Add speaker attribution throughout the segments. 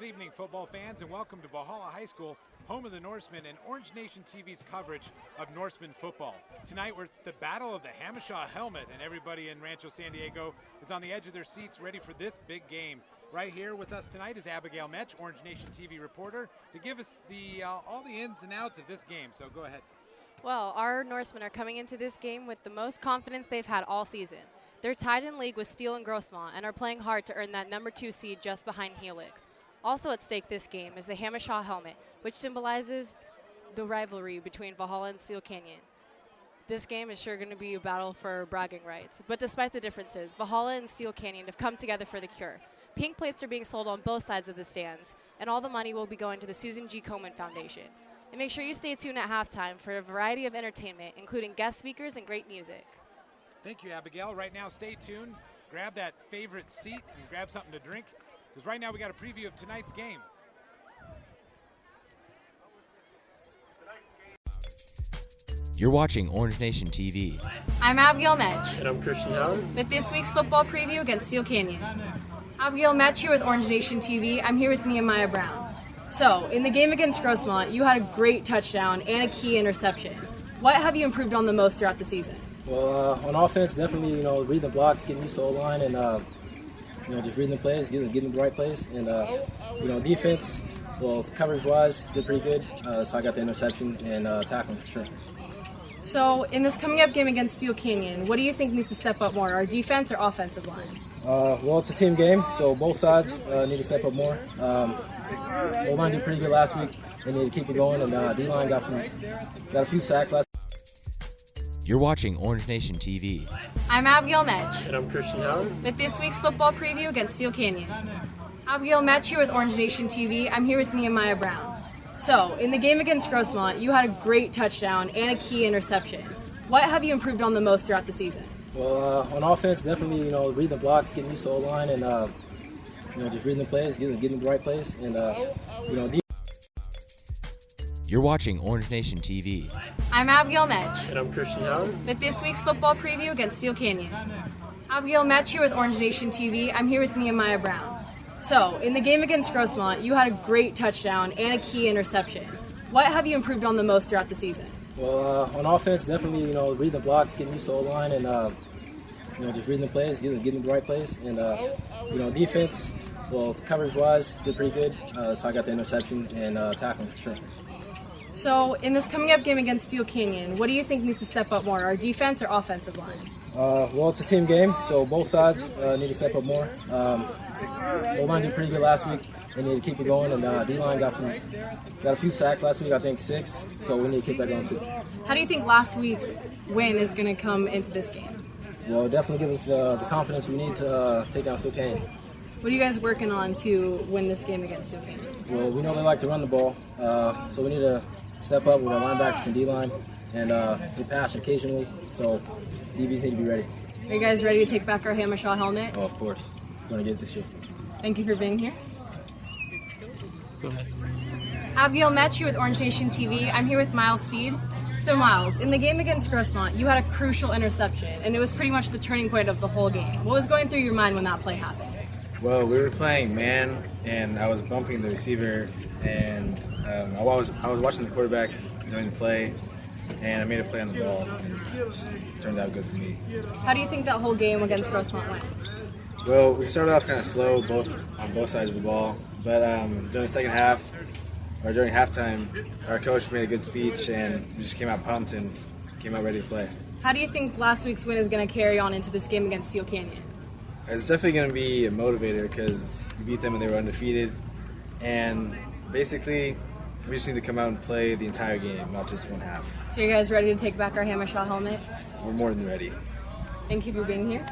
Speaker 1: Good evening, football fans, and welcome to Valhalla High School, home of the Norsemen and Orange Nation TV's coverage of Norsemen football. Tonight, it's the Battle of the Hamashaw Helmet, and everybody in Rancho San Diego is on the edge of their seats ready for this big game. Right here with us tonight is Abigail Metch, Orange Nation TV reporter, to give us all the ins and outs of this game. So go ahead.
Speaker 2: Well, our Norsemen are coming into this game with the most confidence they've had all season. They're tied in league with Steele and Grossmont and are playing hard to earn that number 2 seed just behind Helix. Also at stake this game is the Hamashaw Helmet, which symbolizes the rivalry between Valhalla and Steele Canyon. This game is sure going to be a battle for bragging rights. But despite the differences, Valhalla and Steele Canyon have come together for the cure. Pink plates are being sold on both sides of the stands, and all the money will be going to the Susan G. Komen Foundation. And make sure you stay tuned at halftime for a variety of entertainment, including guest speakers and great music.
Speaker 1: Thank you, Abigail. Right now, stay tuned. Grab that favorite seat and grab something to drink, because right now we got a preview of tonight's game.
Speaker 3: You're watching Orange Nation TV.
Speaker 4: I'm Abigail Metch.
Speaker 5: And I'm Christian Howard.
Speaker 4: With this week's football preview against Steele Canyon. Abigail Metch here with Orange Nation TV. I'm here with Nehemiah Brown. So, in the game against Grossmont, you had a great touchdown and a key interception. What have you improved on the most throughout the season?
Speaker 5: Well, on offense, definitely, reading the blocks, getting used to O-line, and, just reading the plays, getting the right plays. And, defense, well, coverage-wise, did pretty good. So I got the interception and tackling for sure.
Speaker 4: So, in this coming up game against Steele Canyon, what do you think needs to step up more, our defense or offensive line?
Speaker 5: Well, it's a team game, so both sides need to step up more. O-line did pretty good last week. They need to keep it going, and D-line got a few sacks last.
Speaker 3: You're watching Orange Nation TV.
Speaker 4: I'm Abigail Metch.
Speaker 5: And I'm Christian Howard.
Speaker 4: With this week's football preview against Steele Canyon. Abigail Metch here with Orange Nation TV. I'm here with Nehemiah Brown. So, in the game against Grossmont, you had a great touchdown and a key interception. What have you improved on the most throughout the season?
Speaker 5: Well, on offense, definitely, reading the blocks, getting used to O-line, and, just reading the plays, getting the right plays. And,
Speaker 3: You're watching Orange Nation TV.
Speaker 4: I'm Abigail Metch.
Speaker 5: And I'm Christian Howard.
Speaker 4: With this week's football preview against Steele Canyon. Abigail Metch here with Orange Nation TV. I'm here with Nehemiah Brown. So, in the game against Grossmont, you had a great touchdown and a key interception. What have you improved on the most throughout the season?
Speaker 5: Well, on offense, definitely, reading the blocks, getting used to O-line, and, just reading the plays, getting the right plays. And, defense, well, coverage-wise, did pretty good. So I got the interception and tackling for sure.
Speaker 4: So, in this coming up game against Steele Canyon, what do you think needs to step up more, our defense or offensive line?
Speaker 5: Well, it's a team game, so both sides need to step up more. O-line did pretty good last week. They need to keep it going, and D-line got a few sacks last week, I think 6, so we need to keep that going too.
Speaker 4: How do you think last week's win is going to come into this game?
Speaker 5: Well, definitely give us the confidence we need to take down Steele Canyon.
Speaker 4: What are you guys working on to win this game against Steele Canyon?
Speaker 5: Well, we know they like to run the ball, so we need to step up with our linebackers and D-line and hit pass occasionally, so DBs need to be ready.
Speaker 4: Are you guys ready to take back our Hamashaw helmet?
Speaker 5: Oh, of course. We're going to get it this year.
Speaker 4: Thank you for being here.
Speaker 5: Go ahead.
Speaker 4: Abigail Metch here with Orange Nation TV. I'm here with Miles Steele. So Miles, in the game against Grossmont, you had a crucial interception, and it was pretty much the turning point of the whole game. What was going through your mind when that play happened?
Speaker 6: Well, we were playing man, and I was bumping the receiver, and I was watching the quarterback during the play, and I made a play on the ball, and it turned out good for me.
Speaker 4: How do you think that whole game against Grossmont went?
Speaker 6: Well, we started off kind of slow on both sides of the ball, but during the second half, or during halftime, our coach made a good speech, and we just came out pumped and came out ready to play.
Speaker 4: How do you think last week's win is going to carry on into this game against Steele Canyon?
Speaker 6: It's definitely going to be a motivator because we beat them when they were undefeated, and basically we just need to come out and play the entire game, not just one half.
Speaker 4: So you guys ready to take back our Hamashaw helmets?
Speaker 6: We're more than ready.
Speaker 4: Thank you for being here.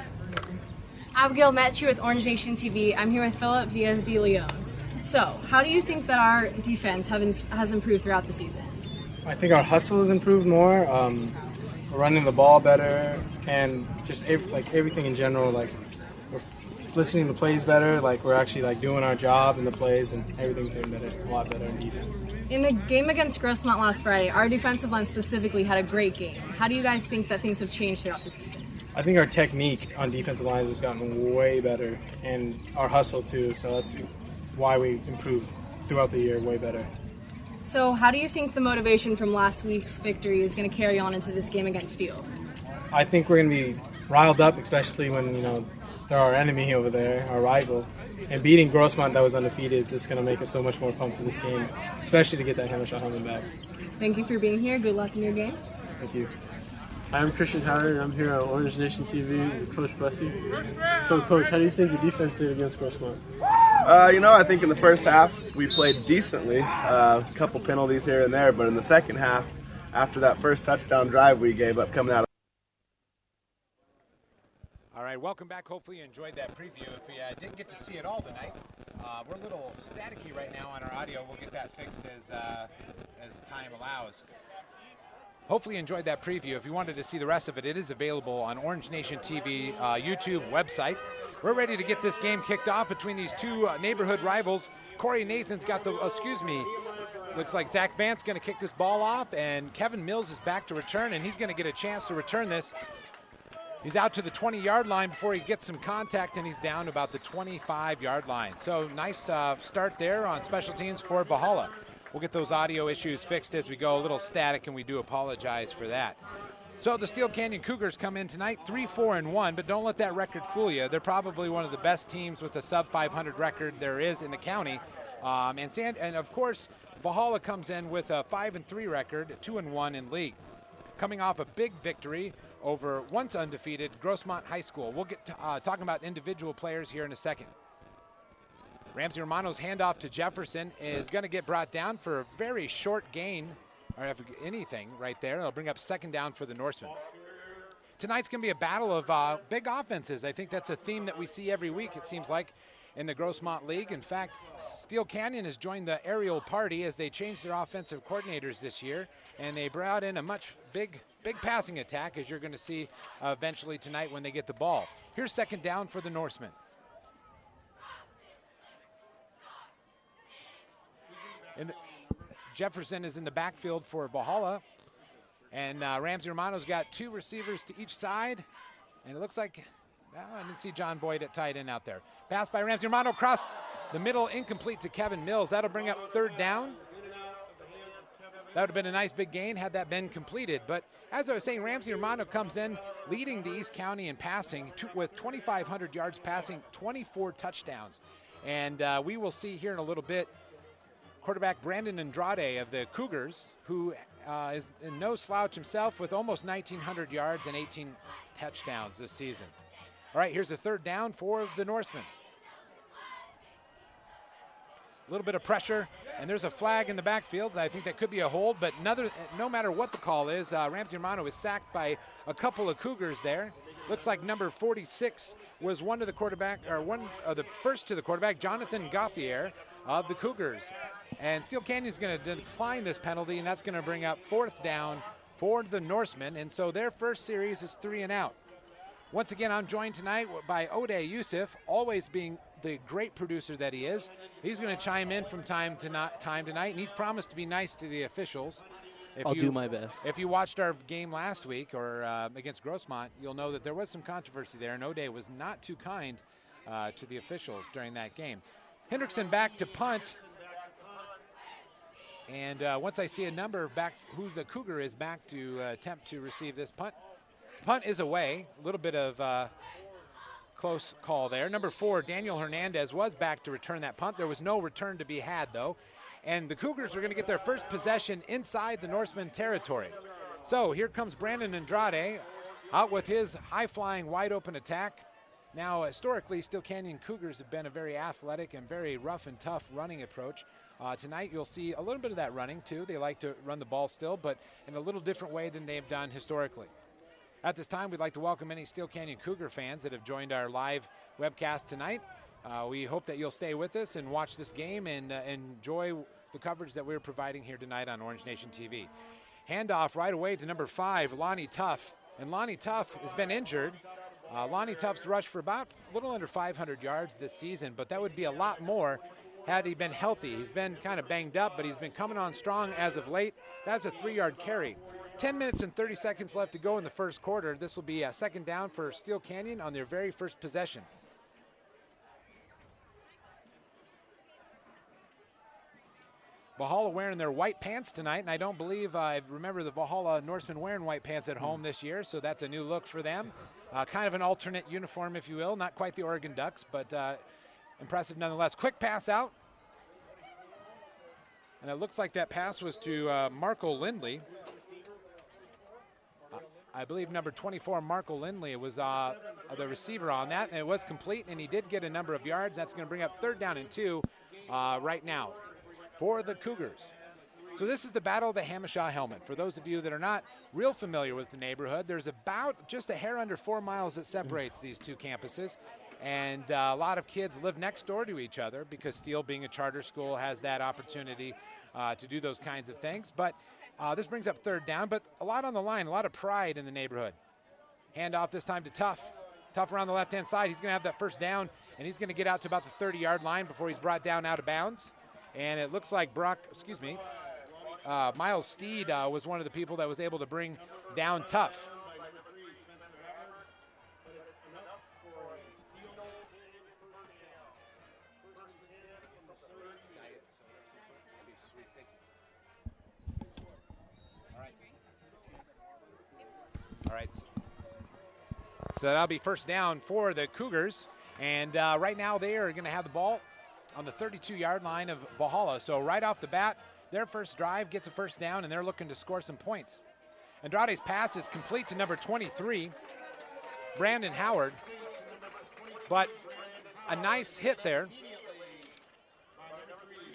Speaker 4: Abigail Metch here with Orange Nation TV. I'm here with Philip Diaz de Leon. So, how do you think that our defense has improved throughout the season?
Speaker 7: I think our hustle has improved more. We're running the ball better, and just everything in general. We're listening to plays better. We're actually doing our job in the plays, and everything's getting better, a lot better in defense.
Speaker 4: In the game against Grossmont last Friday, our defensive line specifically had a great game. How do you guys think that things have changed throughout the season?
Speaker 7: I think our technique on defensive lines has gotten way better, and our hustle too. So why we improved throughout the year way better.
Speaker 4: So how do you think the motivation from last week's victory is going to carry on into this game against Steele?
Speaker 7: I think we're going to be riled up, especially when, they're our enemy over there, our rival. And beating Grossmont that was undefeated is just going to make us so much more pumped for this game, especially to get that Hammershaw helmet back.
Speaker 4: Thank you for being here. Good luck in your game.
Speaker 7: Thank you.
Speaker 8: I'm Christian Howard, and I'm here on Orange Nation TV with Coach Bussey. So, Coach, how do you think the defense did against Grossmont?
Speaker 9: I think in the first half we played decently. A couple penalties here and there, but in the second half, after that first touchdown drive we gave up coming out of.
Speaker 1: All right, welcome back. Hopefully you enjoyed that preview. If you didn't get to see it all tonight, we're a little staticky right now on our audio. We'll get that fixed as time allows. Hopefully you enjoyed that preview. If you wanted to see the rest of it, it is available on Orange Nation TV YouTube website. We're ready to get this game kicked off between these two neighborhood rivals. Corey Nathan's got looks like Zach Vance going to kick this ball off, and Kevin Mills is back to return, and he's going to get a chance to return this. He's out to the 20-yard line before he gets some contact, and he's down about the 25-yard line. So nice start there on special teams for Valhalla. We'll get those audio issues fixed as we go. A little static, and we do apologize for that. So the Steele Canyon Cougars come in tonight 3-4-1, but don't let that record fool you. They're probably one of the best teams with a sub-500 record there is in the county. And of course, Valhalla comes in with a 5-3 record, 2-1 in league. Coming off a big victory over once undefeated Grossmont High School. We'll get to, talking about individual players here in a second. Ramsey Romano's handoff to Jefferson is going to get brought down for a very short gain, or if anything right there. It'll bring up second down for the Norsemen. Tonight's going to be a battle of big offenses. I think that's a theme that we see every week, it seems like, in the Grossmont League. In fact, Steele Canyon has joined the aerial party as they changed their offensive coordinators this year, and they brought in a much big passing attack, as you're going to see eventually tonight when they get the ball. Here's second down for the Norsemen. Jefferson is in the backfield for Valhalla, and Ramsey Romano's got two receivers to each side, and it looks like I didn't see John Boyd at tight end out there. Pass by Ramsey Romano across the middle, incomplete to Kevin Mills. That'll bring up third down. That would have been a nice big gain had that been completed. But as I was saying, Ramsey Romano comes in leading the East County in passing with 2,500 yards passing, 24 touchdowns. And we will see here in a little bit quarterback Brandon Andrade of the Cougars, who is in no slouch himself with almost 1,900 yards and 18 touchdowns this season. All right, here's a third down for the Norsemen. A little bit of pressure, and there's a flag in the backfield. I think that could be a hold, but no matter what the call is, Ramsey Romano is sacked by a couple of Cougars there. Looks like number 46 was one of the first to the quarterback, Jonathan Gauthier of the Cougars. And Steele Canyon's going to decline this penalty, and that's going to bring up fourth down for the Norsemen. And so their first series is 3 and out. Once again, I'm joined tonight by Ode Yusuf, always being the great producer that he is. He's going to chime in from time to time tonight, and he's promised to be nice to the officials.
Speaker 10: I'll do my best.
Speaker 1: If you watched our game last week or against Grossmont, you'll know that there was some controversy there, and Ode was not too kind to the officials during that game. Hendrickson back to punt. And once I see a number back, who the Cougar is back to attempt to receive this punt. Punt is away. A little bit of close call there. Number 4, Daniel Hernandez, was back to return that punt. There was no return to be had, though. And the Cougars are going to get their first possession inside the Norseman territory. So here comes Brandon Andrade out with his high-flying, wide-open attack. Now, historically, Steele Canyon Cougars have been a very athletic and very rough and tough running approach. Tonight, you'll see a little bit of that running, too. They like to run the ball still, but in a little different way than they've done historically. At this time, we'd like to welcome any Steele Canyon Cougar fans that have joined our live webcast tonight. We hope that you'll stay with us and watch this game and enjoy the coverage that we're providing here tonight on Orange Nation TV. Handoff right away to number 5, Lonnie Tuff. And Lonnie Tuff has been injured. Lonnie Tuff's rushed for about a little under 500 yards this season, but that would be a lot more had he been healthy. He's been kind of banged up, but he's been coming on strong as of late. That's a 3-yard carry. 10 minutes and 30 seconds left to go in the first quarter. This will be a second down for Steele Canyon on their very first possession. Valhalla wearing their white pants tonight, and I don't believe I remember the Valhalla Norsemen wearing white pants at home this year, so that's a new look for them. Kind of an alternate uniform, if you will. Not quite the Oregon Ducks, but impressive nonetheless. Quick pass out. And it looks like that pass was to Marco Lindley. I believe number 24, Marco Lindley, was the receiver on that, and it was complete, and he did get a number of yards. That's going to bring up 3rd down and 2 right now for the Cougars. So this is the Battle of the Hamashaw Helmet. For those of you that are not real familiar with the neighborhood, there's about just a hair under 4 miles that separates these two campuses. And a lot of kids live next door to each other because Steele, being a charter school, has that opportunity to do those kinds of things. But this brings up 3rd down, but a lot on the line, a lot of pride in the neighborhood. Handoff this time to Tuff. Tuff around the left-hand side. He's going to have that 1st down, and he's going to get out to about the 30-yard line before he's brought down out of bounds. And it looks like Miles Steed was one of the people that was able to bring down Tuff. All right. So that'll be 1st down for the Cougars. And right now they are going to have the ball on the 32-yard line of Valhalla. So right off the bat, their first drive gets a 1st down, and they're looking to score some points. Andrade's pass is complete to number 23, Brandon Howard. But a nice hit there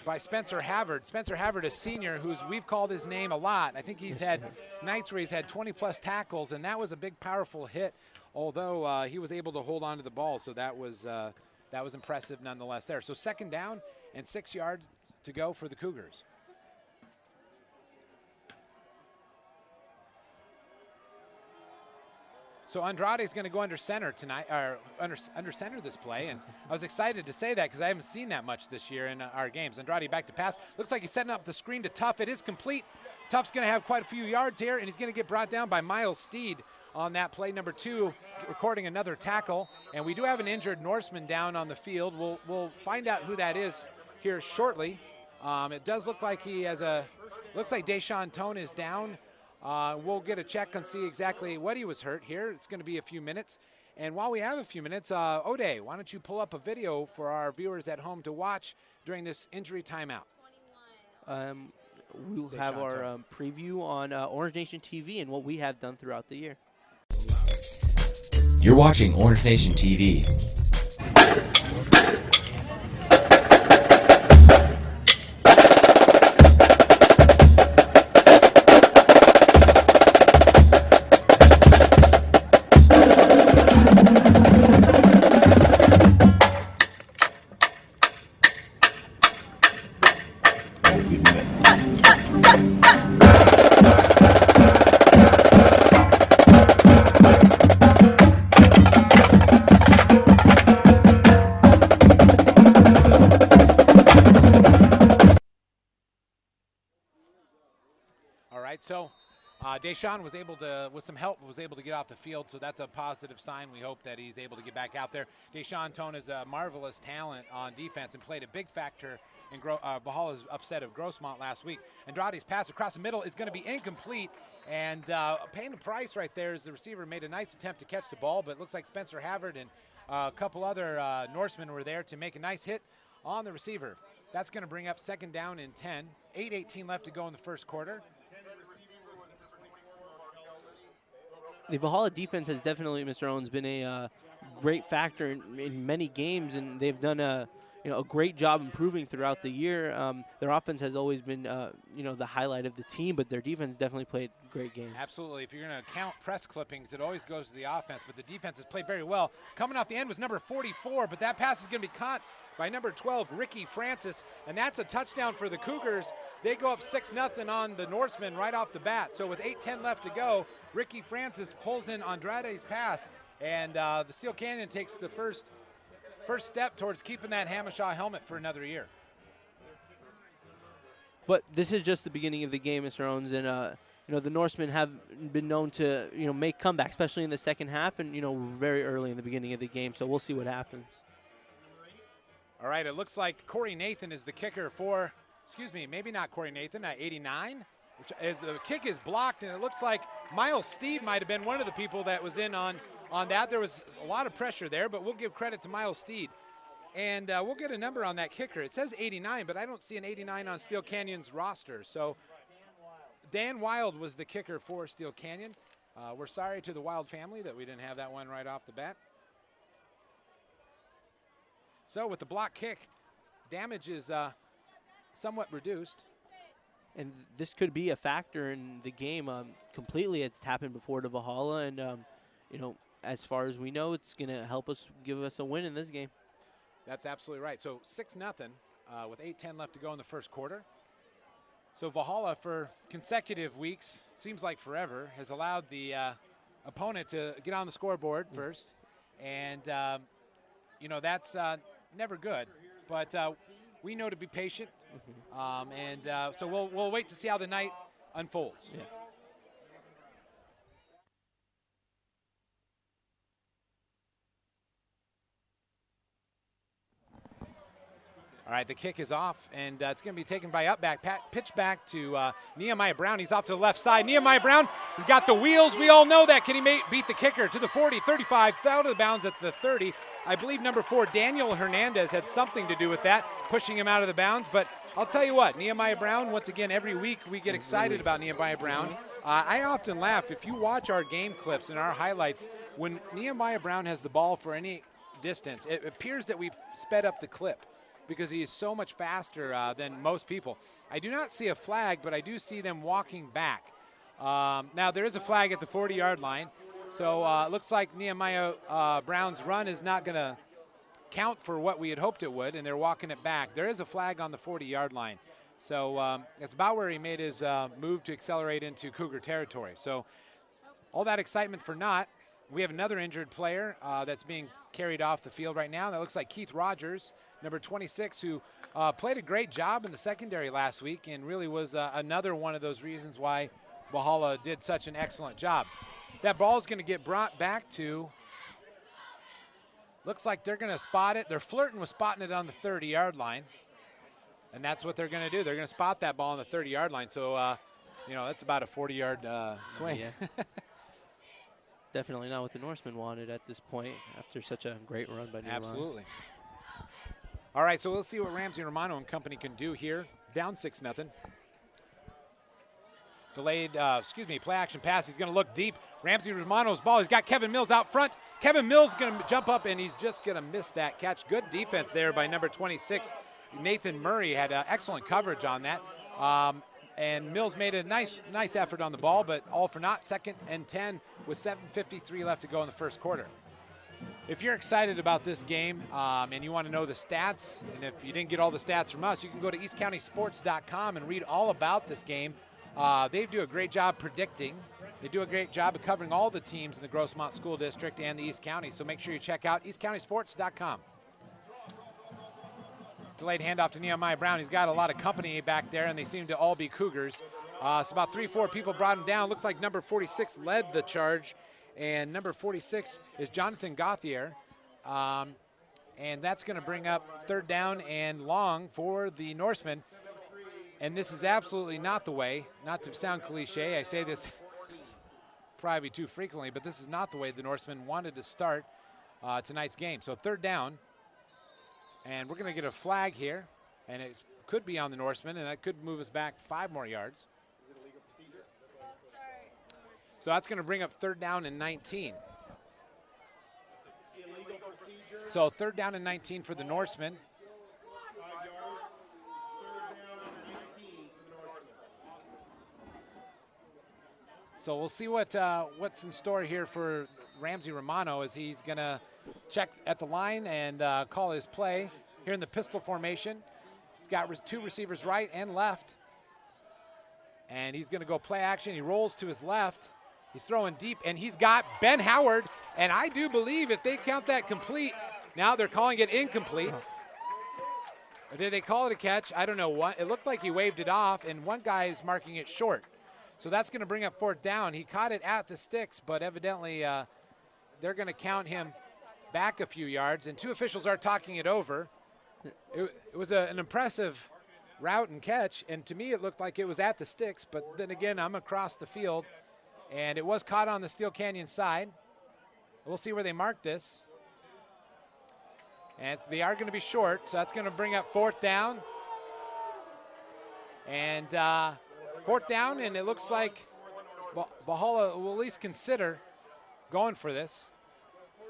Speaker 1: by Spencer Havard. Spencer Havard, a senior we've called his name a lot. I think he's had nights where he's had 20-plus tackles, and that was a big, powerful hit, although he was able to hold on to the ball, so that was impressive nonetheless there. So 2nd down and 6 yards to go for the Cougars. So Andrade's going to go under center tonight, or under center this play, and I was excited to say that because I haven't seen that much this year in our games. Andrade back to pass. Looks like he's setting up the screen to Tuff. It is complete. Tuff's going to have quite a few yards here, and he's going to get brought down by Miles Steed on that play. Number 2, recording another tackle, and we do have an injured Norseman down on the field. We'll find out who that is here shortly. It does look like looks like Deshaun Tone is down. We'll get a check and see exactly what he was hurt here. It's going to be a few minutes. And while we have a few minutes, Ode, why don't you pull up a video for our viewers at home to watch during this injury timeout?
Speaker 10: We will have our preview on Orange Nation TV and what we have done throughout the year.
Speaker 3: You're watching Orange Nation TV.
Speaker 1: So Deshaun was able to, with some help, was able to get off the field, so that's a positive sign. We hope that he's able to get back out there. Deshaun Tone is a marvelous talent on defense and played a big factor in Valhalla's upset of Grossmont last week. Andrade's pass across the middle is going to be incomplete, and paying the price right there is the receiver made a nice attempt to catch the ball, but it looks like Spencer Havard and a couple other Norsemen were there to make a nice hit on the receiver. That's going to bring up 2nd down and 10. 8:18 left to go in the first quarter.
Speaker 10: The Valhalla defense has definitely, Mr. Owens, been a great factor in many games, and they've done a great job improving throughout the year. Their offense has always been the highlight of the team, but their defense definitely played a great game.
Speaker 1: Absolutely. If you're going to count press clippings, it always goes to the offense, but the defense has played very well. Coming off the end was number 44, but that pass is going to be caught by number 12, Ricky Francis, and that's a touchdown for the Cougars. They go up 6-0 on the Norsemen right off the bat. So with 8:10 left to go, Ricky Francis pulls in Andrade's pass, and the Steele Canyon takes the first step towards keeping that Hamashaw helmet for another year.
Speaker 10: But this is just the beginning of the game, Mr. Owens, and the Norsemen have been known to make comebacks, especially in the second half and very early in the beginning of the game. So we'll see what happens.
Speaker 1: All right, it looks like Corey Nathan is the kicker for excuse me, maybe not Corey Nathan, 89. Which is, the kick is blocked, and it looks like Miles Steele might have been one of the people that was in on that. There was a lot of pressure there, but we'll give credit to Miles Steele. And we'll get a number on that kicker. It says 89, but I don't see an 89 on Steele Canyon's roster. So Dan Wild was the kicker for Steele Canyon. We're sorry to the Wild family that we didn't have that one right off the bat. So with the block kick, damage is somewhat reduced.
Speaker 10: And this could be a factor in the game completely. It's happened before to Valhalla, and you know, as far as we know, it's going to help us, give us a win in this game.
Speaker 1: That's absolutely right. So 6-0 with 8:10 left to go in the first quarter. So Valhalla, for consecutive weeks, seems like forever, has allowed the opponent to get on the scoreboard first, and you know, that's never good. But we know to be patient. So we'll wait to see how the night unfolds.
Speaker 10: Yeah.
Speaker 1: All right, the kick is off, and it's going to be taken by Upback. Pitch back to Nehemiah Brown. He's off to the left side. Nehemiah Brown has got the wheels. We all know that. Can he beat the kicker to the 40, 35, out of the bounds at the 30. I believe number 4, Daniel Hernandez, had something to do with that, pushing him out of the bounds. But I'll tell you what, Nehemiah Brown, once again, every week we get excited about Nehemiah Brown. I often laugh. If you watch our game clips and our highlights, when Nehemiah Brown has the ball for any distance, it appears that we've sped up the clip, because he is so much faster than most people. I do not see a flag, but I do see them walking back. Now, there is a flag at the 40-yard line, so it looks like Nehemiah Brown's run is not going to count for what we had hoped it would, and they're walking it back. There is a flag on the 40-yard line. So it's about where he made his move to accelerate into Cougar territory. So all that excitement for naught. We have another injured player that's being carried off the field right now. That looks like Keith Rogers, number 26, who played a great job in the secondary last week and really was another one of those reasons why Valhalla did such an excellent job. That ball is going to get brought back to, looks like they're going to spot it. They're flirting with spotting it on the 30-yard line, and that's what they're going to do. They're going to spot that ball on the 30-yard line. So, you know, that's about a 40-yard swing.
Speaker 10: Yeah. Definitely not what the Norsemen wanted at this point after such a great run by Nehemiah.
Speaker 1: Absolutely. All right, so we'll see what Ramsey Romano and company can do here. Down 6-0. Delayed, play action pass. He's going to look deep. Ramsey Romano's ball. He's got Kevin Mills out front. Kevin Mills is going to jump up, and he's just going to miss that catch. Good defense there by number 26. Nathan Murray had excellent coverage on that. And Mills made a nice effort on the ball, but all for naught. 2nd and 10 with 7:53 left to go in the first quarter. If you're excited about this game and you want to know the stats, and if you didn't get all the stats from us, you can go to eastcountysports.com and read all about this game. They do a great job predicting. They do a great job of covering all the teams in the Grossmont School District and the East County, so make sure you check out eastcountysports.com. Delayed handoff to Nehemiah Brown. He's got a lot of company back there, and they seem to all be Cougars. So about 3-4 people brought him down. Looks like number 46 led the charge, and number 46 is Jonathan Gauthier. And that's going to bring up 3rd down and long for the Norsemen. And this is absolutely not the way, not to sound cliche, I say this probably too frequently, but this is not the way the Norsemen wanted to start tonight's game. So 3rd down. And we're going to get a flag here, and it could be on the Norsemen, and that could move us back 5 more yards.
Speaker 11: Is it a legal procedure?
Speaker 1: So that's going to bring up 3rd down and 19.
Speaker 11: Illegal procedure.
Speaker 1: So 3rd down and 19 for the Norsemen.
Speaker 11: 5 yards. 3rd down and 19 for the Norsemen.
Speaker 1: So we'll see what's in store here for Ramsey Romano as he's going to check at the line and call his play here in the pistol formation. He's got 2 receivers right and left. And he's going to go play action. He rolls to his left. He's throwing deep, and he's got Ben Howard. And I do believe if they count that complete, now they're calling it incomplete. Or did they call it a catch? I don't know what. It looked like he waved it off, and one guy is marking it short. So that's going to bring up 4th down. He caught it at the sticks, but evidently they're going to count him back a few yards, and 2 officials are talking it over. It was an impressive route and catch, and to me it looked like it was at the sticks, but then again, I'm across the field, and it was caught on the Steele Canyon side. We'll see where they mark this. And they are going to be short, so that's going to bring up 4th down. And 4th down, and it looks like Valhalla will at least consider going for this.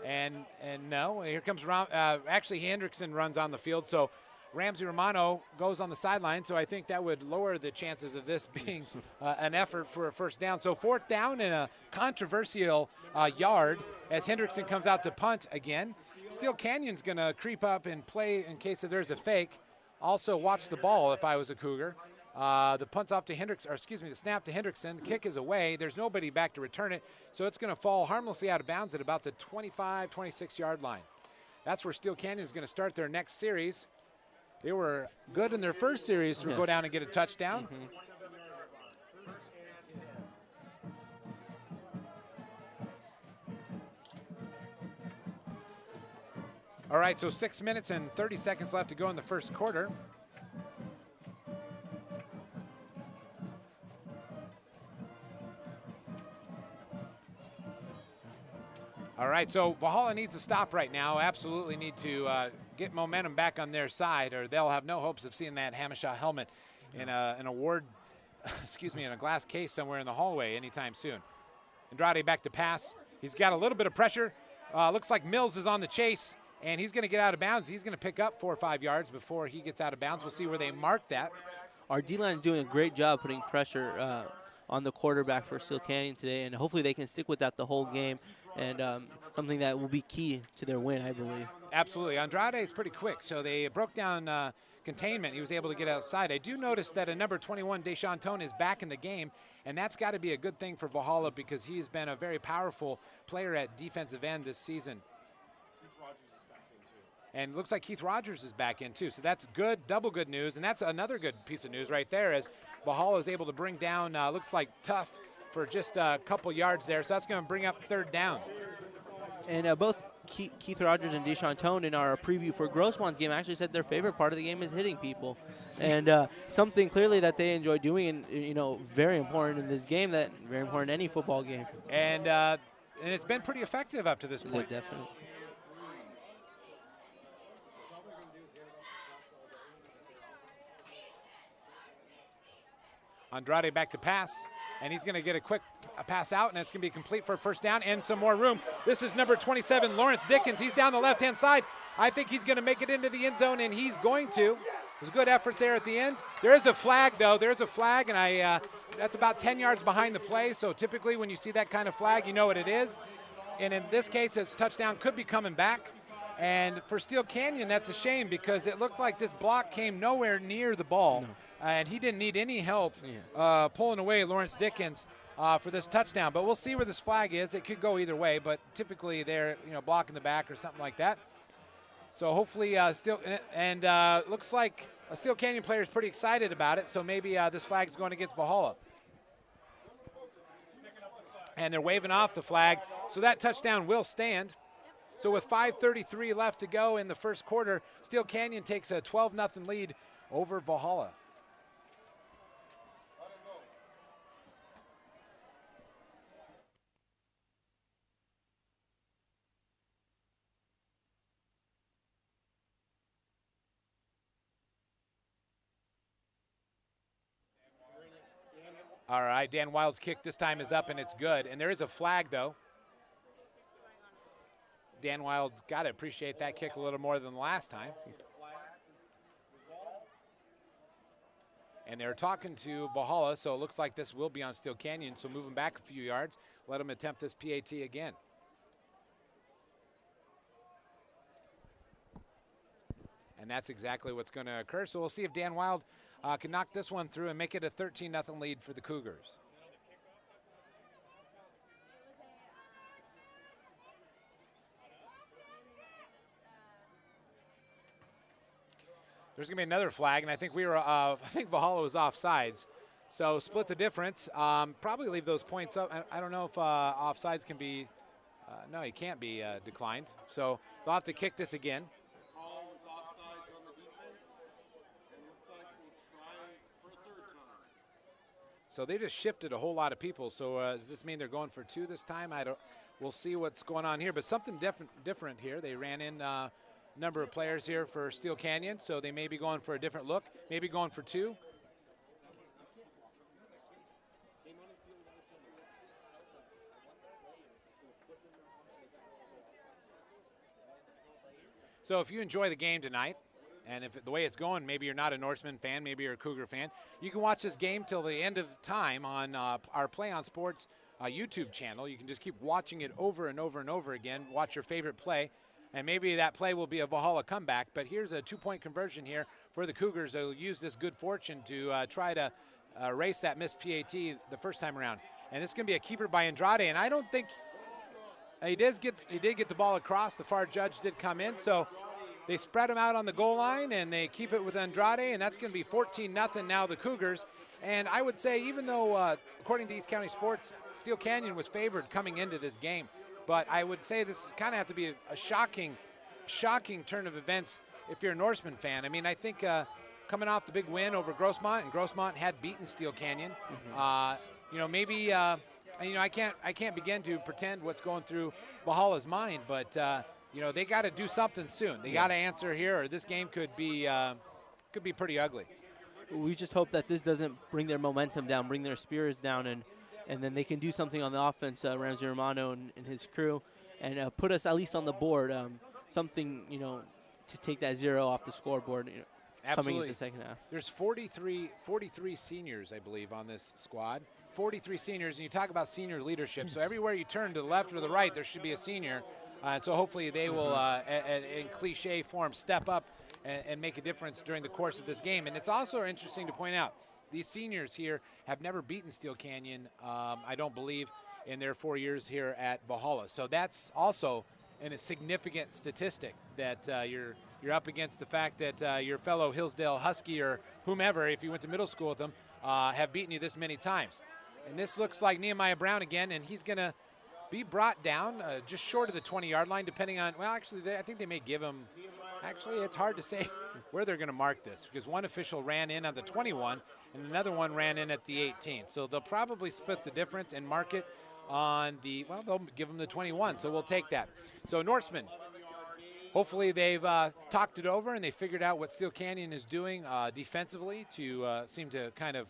Speaker 1: And no, here comes actually Hendrickson runs on the field, so Ramsey Romano goes on the sideline, so I think that would lower the chances of this being an effort for a 1st down. So 4th down in a controversial yard as Hendrickson comes out to punt again. Steele Canyon's going to creep up and play in case if there's a fake. Also watch the ball if I was a Cougar. The punt's off to Hendrickson, or excuse me, the snap to Hendrickson. The kick is away. There's nobody back to return it, so it's going to fall harmlessly out of bounds at about the 25, 26-yard line. That's where Steele Canyon is going to start their next series. They were good in their first series to go down and get a touchdown. All right, so 6 minutes and 30 seconds left to go in the first quarter. All right, so Valhalla needs to stop right now. Absolutely need to get momentum back on their side, or they'll have no hopes of seeing that Hamishaw helmet in an award, excuse me, in a glass case somewhere in the hallway anytime soon. Andrade back to pass. He's got a little bit of pressure. Looks like Mills is on the chase, and he's going to get out of bounds. He's going to pick up 4 or 5 yards before he gets out of bounds. We'll see where they mark that.
Speaker 10: Our D-line is doing a great job putting pressure on the quarterback for Steele Canyon today, and hopefully they can stick with that the whole game, and something that will be key to their win, I believe.
Speaker 1: Absolutely. Andrade is pretty quick, so they broke down containment. He was able to get outside. I do notice that a number 21, Deshaun Tone, is back in the game, and that's got to be a good thing for Valhalla because he's been a very powerful player at defensive end this season. And looks like Keith Rogers is back in too, so that's good, double good news, and that's another good piece of news right there as Valhalla is able to bring down, looks like Tough for just a couple yards there, so that's going to bring up 3rd down.
Speaker 10: And both Keith Rogers and Deshaun Tone in our preview for Grossman's game actually said their favorite part of the game is hitting people, and something clearly that they enjoy doing, and very important in this game, that very important in any football game.
Speaker 1: And it's been pretty effective up to this point.
Speaker 10: Yeah, definitely.
Speaker 1: Andrade back to pass, and he's going to get a quick pass out, and it's going to be complete for a 1st down and some more room. This is number 27, Lawrence Dickens. He's down the left-hand side. I think he's going to make it into the end zone, and he's going to. There's a good effort there at the end. There is a flag, though. There's a flag, and that's about 10 yards behind the play, so typically when you see that kind of flag, you know what it is. And in this case, it's touchdown could be coming back. And for Steele Canyon, that's a shame because it looked like this block came nowhere near the ball. No. And he didn't need any help pulling away Lawrence Dickens for this touchdown. But we'll see where this flag is. It could go either way, but typically they're blocking the back or something like that. So hopefully looks like a Steele Canyon player is pretty excited about it. So maybe this flag is going against Valhalla. And they're waving off the flag. So that touchdown will stand. So with 5:33 left to go in the first quarter, Steele Canyon takes a 12-0 lead over Valhalla. All right, Dan Wild's kick this time is up, and it's good. And there is a flag, though. Dan Wild's got to appreciate that kick a little more than the last time. And they're talking to Valhalla, so it looks like this will be on Steele Canyon. So moving back a few yards, let them attempt this PAT again. And that's exactly what's going to occur. So we'll see if Dan Wild can knock this one through and make it a 13-0 lead for the Cougars. There's going to be another flag, and I think I think Valhalla was offsides. So split the difference. Probably leave those points up. I don't know if offsides can be, no, he can't be declined. So they'll have to kick this again. So they just shifted a whole lot of people. So does this mean they're going for 2 this time? We'll see what's going on here. But something different here. They ran in a number of players here for Steele Canyon, so they may be going for a different look, maybe going for 2. So if you enjoy the game tonight, and if the way it's going, maybe you're not a Norseman fan, maybe you're a Cougar fan, you can watch this game till the end of time on our Play on Sports YouTube channel. You can just keep watching it over and over and over again, watch your favorite play, and maybe that play will be a Valhalla comeback. But here's a 2-point conversion here for the Cougars. They'll use this good fortune to try to erase that missed PAT the first time around. And this is going to be a keeper by Andrade, and I don't think he did get the ball across. The far judge did come in, so they spread him out on the goal line, and they keep it with Andrade, and that's going to be 14-0 now, the Cougars. And I would say, even though, according to East County Sports, Steele Canyon was favored coming into this game, but I would say this kind of have to be a shocking turn of events if you're a Norseman fan. I mean, I think coming off the big win over Grossmont, and Grossmont had beaten Steele Canyon, maybe I can't begin to pretend what's going through Valhalla's mind, but they got to do something soon. They got to answer here, or this game could be pretty ugly.
Speaker 10: We just hope that this doesn't bring their momentum down, bring their spirits down, and then they can do something on the offense, Ramsey Romano and his crew, and put us at least on the board. Something to take that 0 off the scoreboard. Coming into the second half.
Speaker 1: There's 43 seniors, I believe, on this squad. 43 seniors, and you talk about senior leadership. So everywhere you turn to the left or to the right, there should be a senior. And so hopefully they will, in cliche form, step up and make a difference during the course of this game. And it's also interesting to point out, these seniors here have never beaten Steele Canyon, I don't believe, in their 4 years here at Valhalla. So that's also a significant statistic that you're up against the fact that your fellow Hillsdale Husky or whomever, if you went to middle school with them, have beaten you this many times. And this looks like Nehemiah Brown again, and he's going to be brought down just short of the 20-yard line, depending on, well, actually, I think they may give him, actually, it's hard to say where they're going to mark this, because one official ran in on the 21, and another one ran in at the 18. So they'll probably split the difference and mark it on the, well, they'll give them the 21, so we'll take that. So Norseman, hopefully they've talked it over and they figured out what Steele Canyon is doing defensively to seem to kind of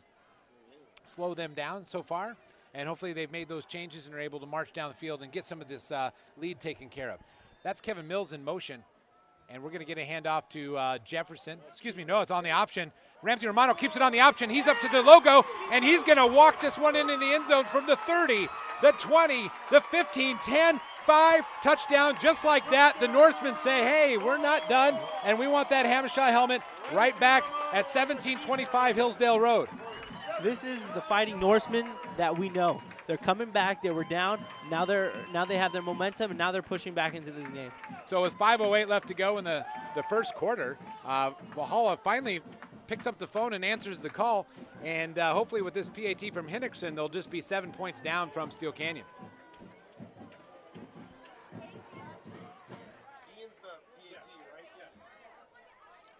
Speaker 1: slow them down so far. And hopefully they've made those changes and are able to march down the field and get some of this lead taken care of. That's Kevin Mills in motion. And we're going to get a handoff to Jefferson. Excuse me, no, it's on the option. Ramsey Romano keeps it on the option. He's up to the logo, and he's going to walk this one into the end zone from the 30, the 20, the 15, 10, 5, touchdown. Just like that, the Norsemen say, hey, we're not done, and we want that Hamashaw helmet right back at 1725 Hillsdale Road.
Speaker 10: This is the Fighting Norsemen that we know. They're coming back. They were down. Now they have their momentum, and now they're pushing back into this game.
Speaker 1: So with 5:08 left to go in the first quarter, Valhalla finally picks up the phone and answers the call. And hopefully with this PAT from Henriksen, they'll just be 7 points down from Steele Canyon.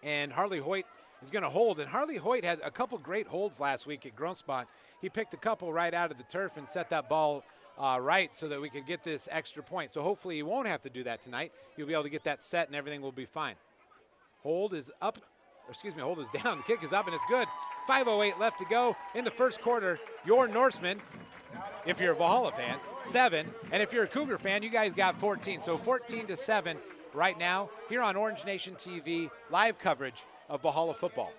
Speaker 1: And Harley Hoyt is going to hold. And Harley Hoyt had a couple great holds last week at Grossmont. He picked a couple right out of the turf and set that ball right so that we could get this extra point. So hopefully he won't have to do that tonight. He'll be able to get that set and everything will be fine. Hold is up. Hold is down. The kick is up and it's good. 5:08 left to go in the first quarter. Your Norsemen, if you're a Valhalla fan, 7. And if you're a Cougar fan, you guys got 14. So 14-7 right now here on Orange Nation TV, live coverage of Valhalla football.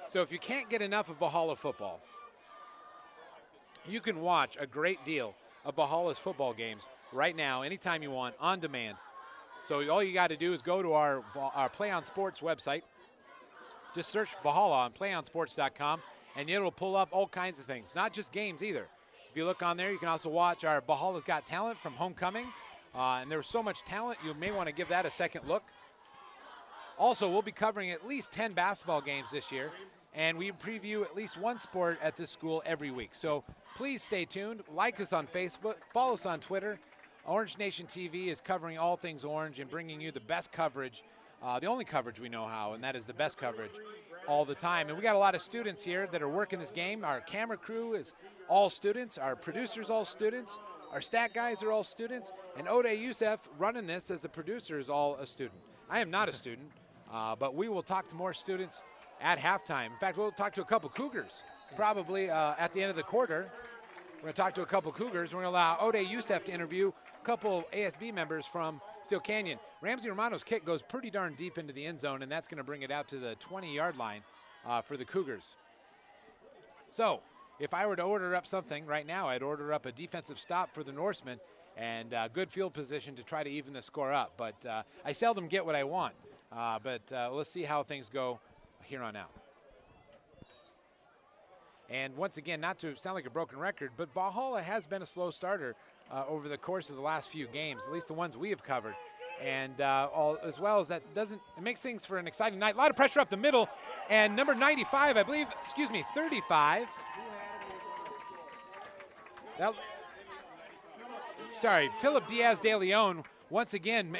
Speaker 1: So if you can't get enough of Valhalla football, you can watch a great deal of Valhalla's football games right now, anytime you want, on demand. So all you got to do is go to our Play on Sports website. Just search Valhalla on playonsports.com, and it'll pull up all kinds of things, not just games either. If you look on there, you can also watch our Valhalla's Got Talent from Homecoming. And there was so much talent, you may want to give that a second look. Also, we'll be covering at least 10 basketball games this year, and we preview at least one sport at this school every week. So please stay tuned. Like us on Facebook. Follow us on Twitter. Orange Nation TV is covering all things Orange and bringing you the best coverage, the only coverage we know how, and that is the best coverage all the time. And we got a lot of students here that are working this game. Our camera crew is all students. Our producers all students. Our stat guys are all students. And Ode Youssef running this as the producer is all a student. I am not a student, but we will talk to more students at halftime. In fact, we'll talk to a couple Cougars probably at the end of the quarter. We're going to talk to a couple Cougars. We're going to allow Ode Youssef to interview a couple ASB members from Steele Canyon. Ramsey Romano's kick goes pretty darn deep into the end zone, and that's going to bring it out to the 20-yard line for the Cougars. So if I were to order up something right now, I'd order up a defensive stop for the Norsemen and good field position to try to even the score up. But I seldom get what I want. But let's see how things go here on out. And once again, not to sound like a broken record, but Valhalla has been a slow starter over the course of the last few games, at least the ones we have covered. And as well as that it makes things for an exciting night. A lot of pressure up the middle. And number 95, I believe, 35. Philip Diaz de Leon once again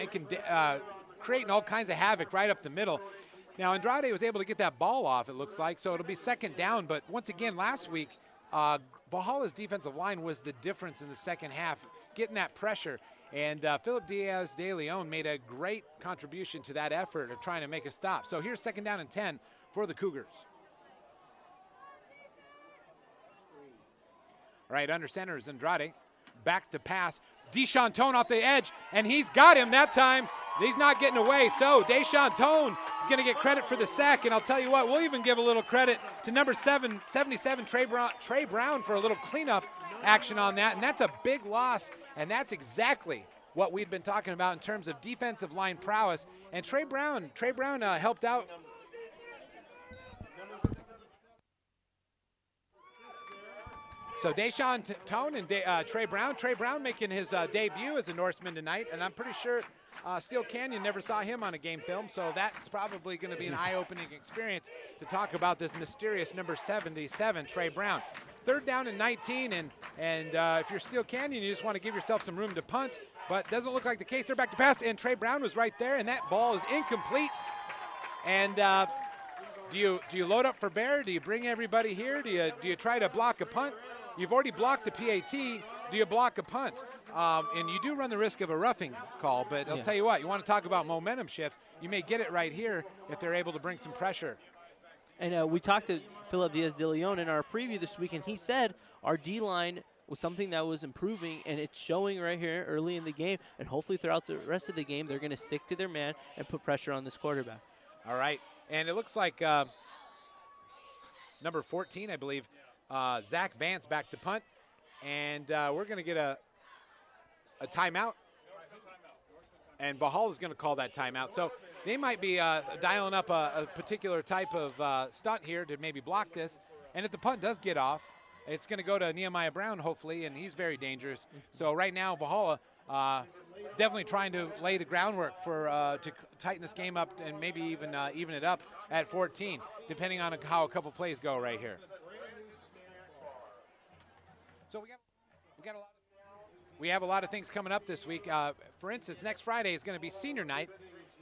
Speaker 1: creating all kinds of havoc right up the middle. Now, Andrade was able to get that ball off, it looks like, so it'll be second down. But once again, last week, Valhalla's defensive line was the difference in the second half, getting that pressure. And Philip Diaz de Leon made a great contribution to that effort of trying to make a stop. So here's second down and 10 for the Cougars. All right, under center is Andrade. Back to pass. Deshaun Tone off the edge, and he's got him that time. He's not getting away. So Deshaun Tone is going to get credit for the sack, and I'll tell you what, we'll even give a little credit to number 77, Trey Brown, for a little cleanup action on that, and that's a big loss, and that's exactly what we've been talking about in terms of defensive line prowess. And Trey Brown helped out. So Deshaun Tone and Trey Brown making his debut as a Norseman tonight, and I'm pretty sure Steele Canyon never saw him on a game film, so that's probably going to be an eye-opening experience to talk about this mysterious number 77, Trey Brown. Third down and 19, and if you're Steele Canyon, you just want to give yourself some room to punt, but doesn't look like the case. They're back to pass, and Trey Brown was right there, and that ball is incomplete. And do you load up for bear? Do you bring everybody here? Do you try to block a punt? You've already blocked the PAT. Do you block a punt? And you do run the risk of a roughing call, but I'll tell you what, you want to talk about momentum shift, you may get it right here if they're able to bring some pressure.
Speaker 10: And we talked to Philip Diaz de Leon in our preview this week, and he said our D-line was something that was improving, and it's showing right here early in the game, and hopefully throughout the rest of the game they're going to stick to their man and put pressure on this quarterback. All
Speaker 1: right, and it looks like number 14, I believe, Zach Vance back to punt, and we're going to get a timeout, and Valhalla is going to call that timeout. So they might be dialing up a particular type of stunt here to maybe block this, and if the punt does get off, it's going to go to Nehemiah Brown, hopefully, and he's very dangerous. So right now, Valhalla definitely trying to lay the groundwork for to tighten this game up and maybe even even it up at 14, depending on how a couple plays go right here. So we have a lot of things coming up this week. For instance, next Friday is going to be senior night.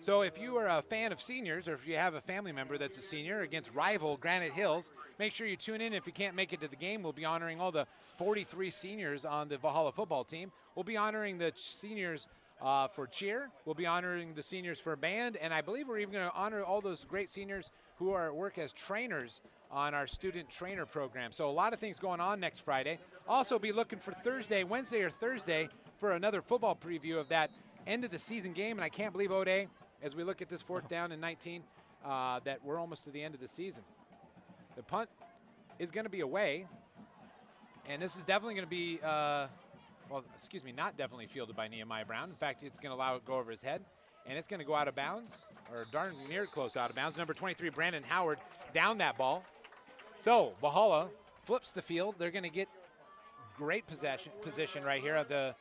Speaker 1: So if you are a fan of seniors, or if you have a family member that's a senior against rival Granite Hills, make sure you tune in. If you can't make it to the game, we'll be honoring all the 43 seniors on the Valhalla football team. We'll be honoring the seniors for cheer. We'll be honoring the seniors for band, and I believe we're even going to honor all those great seniors who are at work as trainers on our student trainer program. So a lot of things going on next Friday. Also be looking for Wednesday or Thursday for another football preview of that end of the season game. And I can't believe, Ode, as we look at this 4th down and 19, that we're almost to the end of the season. The punt is going to be away, and this is definitely going to be, not definitely fielded by Nehemiah Brown. In fact, it's going to allow it to go over his head, and it's going to go out of bounds, or darn near close out of bounds. Number 23, Brandon Howard, down that ball. So Valhalla flips the field. They're going to get great position right here at the.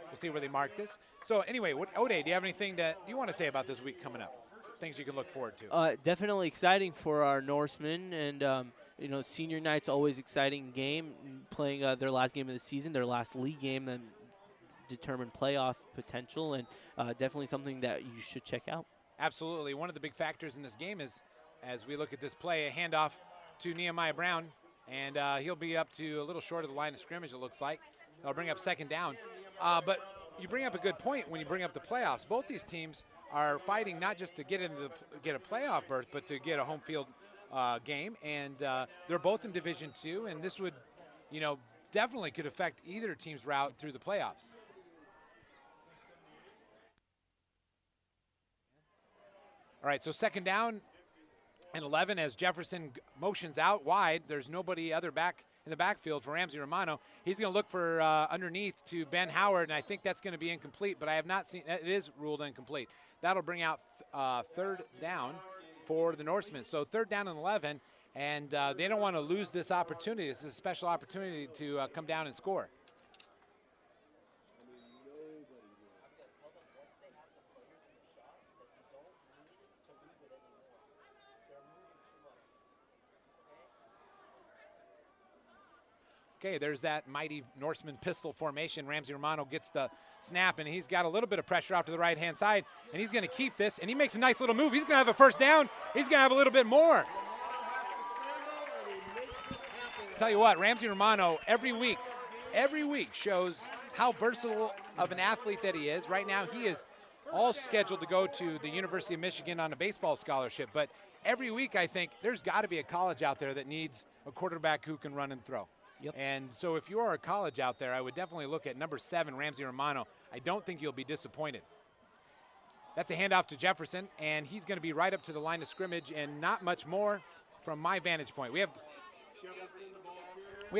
Speaker 1: We'll see where they mark this. So anyway, Ode, do you have anything that you want to say about this week coming up? Things you can look forward to.
Speaker 10: Definitely exciting for our Norsemen, and senior night's always exciting game, playing their last game of the season, their last league game, and determine playoff potential, and definitely something that you should check out.
Speaker 1: Absolutely. One of the big factors in this game is as we look at this play, a handoff to Nehemiah Brown, and he'll be up to a little short of the line of scrimmage, it looks like. They'll bring up second down. But you bring up a good point when you bring up the playoffs. Both these teams are fighting not just to get a playoff berth, but to get a home field game, and they're both in Division II, and this would, definitely could affect either team's route through the playoffs. All right, so second down and 11 as Jefferson motions out wide. There's nobody other back in the backfield for Ramsey Romano. He's going to look for underneath to Ben Howard, and I think that's going to be incomplete, but I have not seen it is ruled incomplete. That'll bring out third down for the Norsemen. So third down and 11, and they don't want to lose this opportunity. This is a special opportunity to come down and score. Okay, there's that mighty Norseman pistol formation. Ramsey Romano gets the snap, and he's got a little bit of pressure off to the right-hand side, and he's going to keep this, and he makes a nice little move. He's going to have a first down. He's going to have a little bit more. Tell you what, Ramsey Romano every week shows how versatile of an athlete that he is. Right now, he is all scheduled to go to the University of Michigan on a baseball scholarship, but every week I think there's got to be a college out there that needs a quarterback who can run and throw.
Speaker 10: Yep.
Speaker 1: And so if you are a college out there, I would definitely look at number 7, Ramsey Romano. I don't think you'll be disappointed. That's a handoff to Jefferson, and he's going to be right up to the line of scrimmage, and not much more from my vantage point. We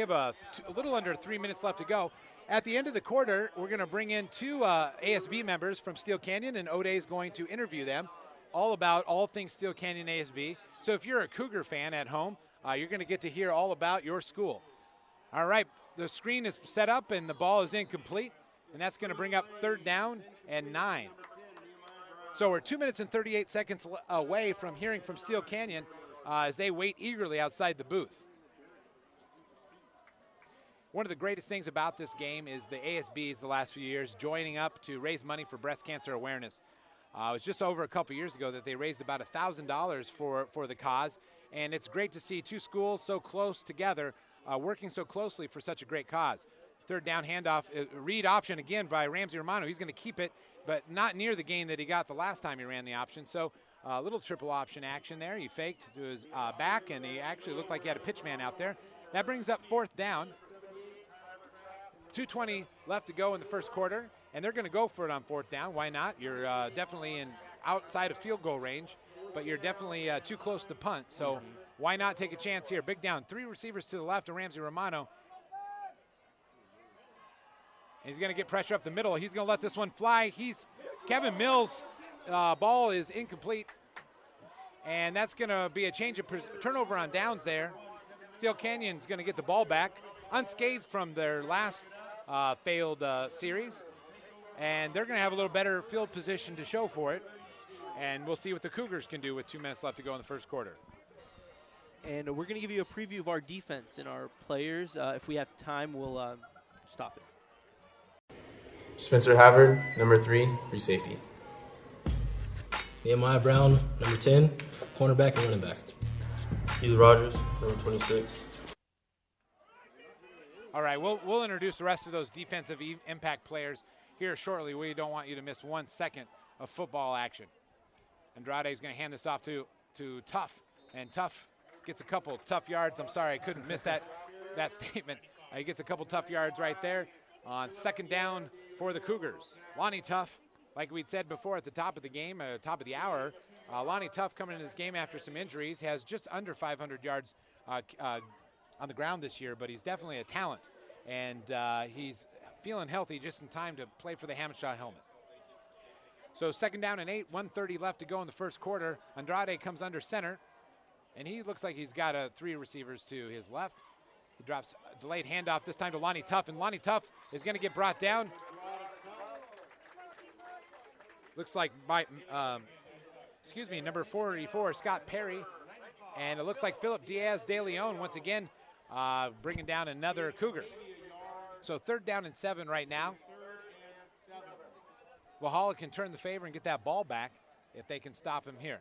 Speaker 1: have a little under 3 minutes left to go. At the end of the quarter, we're going to bring in 2 ASB members from Steele Canyon, and O'Day is going to interview them all about all things Steele Canyon ASB. So if you're a Cougar fan at home, you're going to get to hear all about your school. All right, the screen is set up and the ball is incomplete, and that's going to bring up third down and 9. So we're 2 minutes and 38 seconds away from hearing from Steele Canyon as they wait eagerly outside the booth. One of the greatest things about this game is the ASBs the last few years joining up to raise money for breast cancer awareness. It was just over a couple years ago that they raised about $1,000 for the cause, and it's great to see 2 schools so close together working so closely for such a great cause. Third down handoff, read option again by Ramsey Romano. He's going to keep it, but not near the gain that he got the last time he ran the option. So a little triple option action there. He faked to his back, and he actually looked like he had a pitch man out there. That brings up fourth down. 2:20 left to go in the first quarter, and they're going to go for it on fourth down. Why not? You're definitely outside of field goal range, but you're definitely too close to punt. So why not take a chance here? Big down. 3 receivers to the left of Ramsey Romano. He's going to get pressure up the middle. He's going to let this one fly. Kevin Mills' ball is incomplete, and that's going to be a change of turnover on downs there. Steele Canyon's going to get the ball back, unscathed from their last failed series, and they're going to have a little better field position to show for it, and we'll see what the Cougars can do with 2 minutes left to go in the first quarter.
Speaker 10: And we're going to give you a preview of our defense and our players. If we have time, we'll stop it.
Speaker 12: Spencer Havard, number 3, free safety.
Speaker 5: Nehemiah Brown, number 10, cornerback and running back.
Speaker 13: Heath Rogers, number 26.
Speaker 1: All right, we'll introduce the rest of those defensive impact players here shortly. We don't want you to miss 1 second of football action. Andrade is going to hand this off to Tuff, and Tuff gets a couple tough yards. I'm sorry, I couldn't miss that statement. He gets a couple tough yards right there on second down for the Cougars. Lonnie Tuff, like we'd said before at the top of the game, top of the hour, Lonnie Tuff coming into this game after some injuries, has just under 500 yards on the ground this year, but he's definitely a talent, and he's feeling healthy just in time to play for the Hammond-Shaw Helmet. So second down and 8, 1:30 left to go in the first quarter. Andrade comes under center, and he looks like he's got 3 receivers to his left. He drops a delayed handoff this time to Lonnie Tuff, and Lonnie Tuff is going to get brought down. Looks like number 44, Scott Perry, and it looks like Philip Diaz de Leon once again bringing down another Cougar. So third down and 7 right now. Valhalla can turn the favor and get that ball back if they can stop him here.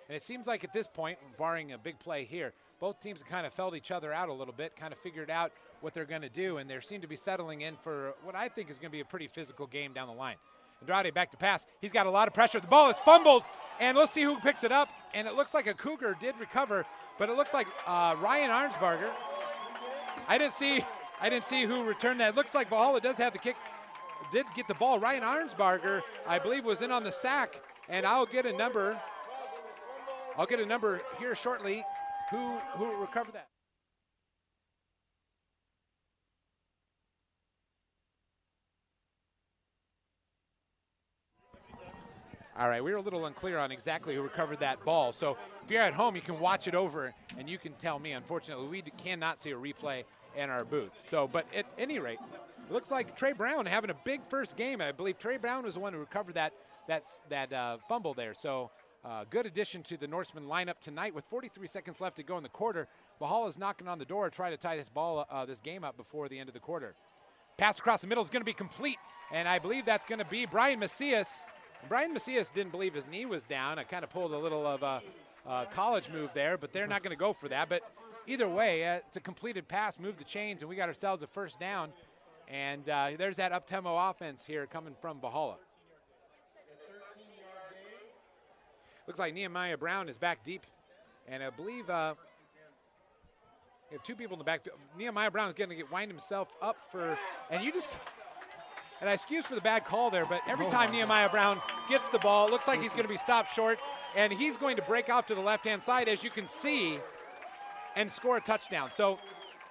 Speaker 1: And it seems like at this point, barring a big play here, both teams have kind of felt each other out a little bit, kind of figured out what they're going to do, and they seem to be settling in for what I think is going to be a pretty physical game down the line. Andrade back to pass. He's got a lot of pressure. The ball is fumbled, and let's see who picks it up. And it looks like a Cougar did recover, but it looked like Ryan Arnsbarger. I didn't see who returned that. It looks like Valhalla does have the kick. Did get the ball. Ryan Arnsbarger, I believe, was in on the sack, and I'll get a number here shortly. Who recovered that? All right, we were a little unclear on exactly who recovered that ball. So if you're at home, you can watch it over and you can tell me. Unfortunately, we cannot see a replay in our booth. So, but at any rate, it looks like Trey Brown having a big first game. I believe Trey Brown was the one who recovered that fumble there. So good addition to the Norseman lineup tonight with 43 seconds left to go in the quarter. Valhalla's knocking on the door, trying to tie this game up before the end of the quarter. Pass across the middle is going to be complete, and I believe that's going to be Brian Macias. Brian Macias didn't believe his knee was down. I kind of pulled a little of a college move there, but they're not going to go for that. But either way, it's a completed pass, move the chains, and we got ourselves a first down. And there's that up-tempo offense here coming from Valhalla. Looks like Nehemiah Brown is back deep, and I believe we have two people in the backfield. Nehemiah Brown is going to wind himself up for, and I excuse for the bad call there, but every time Nehemiah Brown gets the ball, it looks like he's going to be stopped short, and he's going to break off to the left-hand side, as you can see, and score a touchdown. So,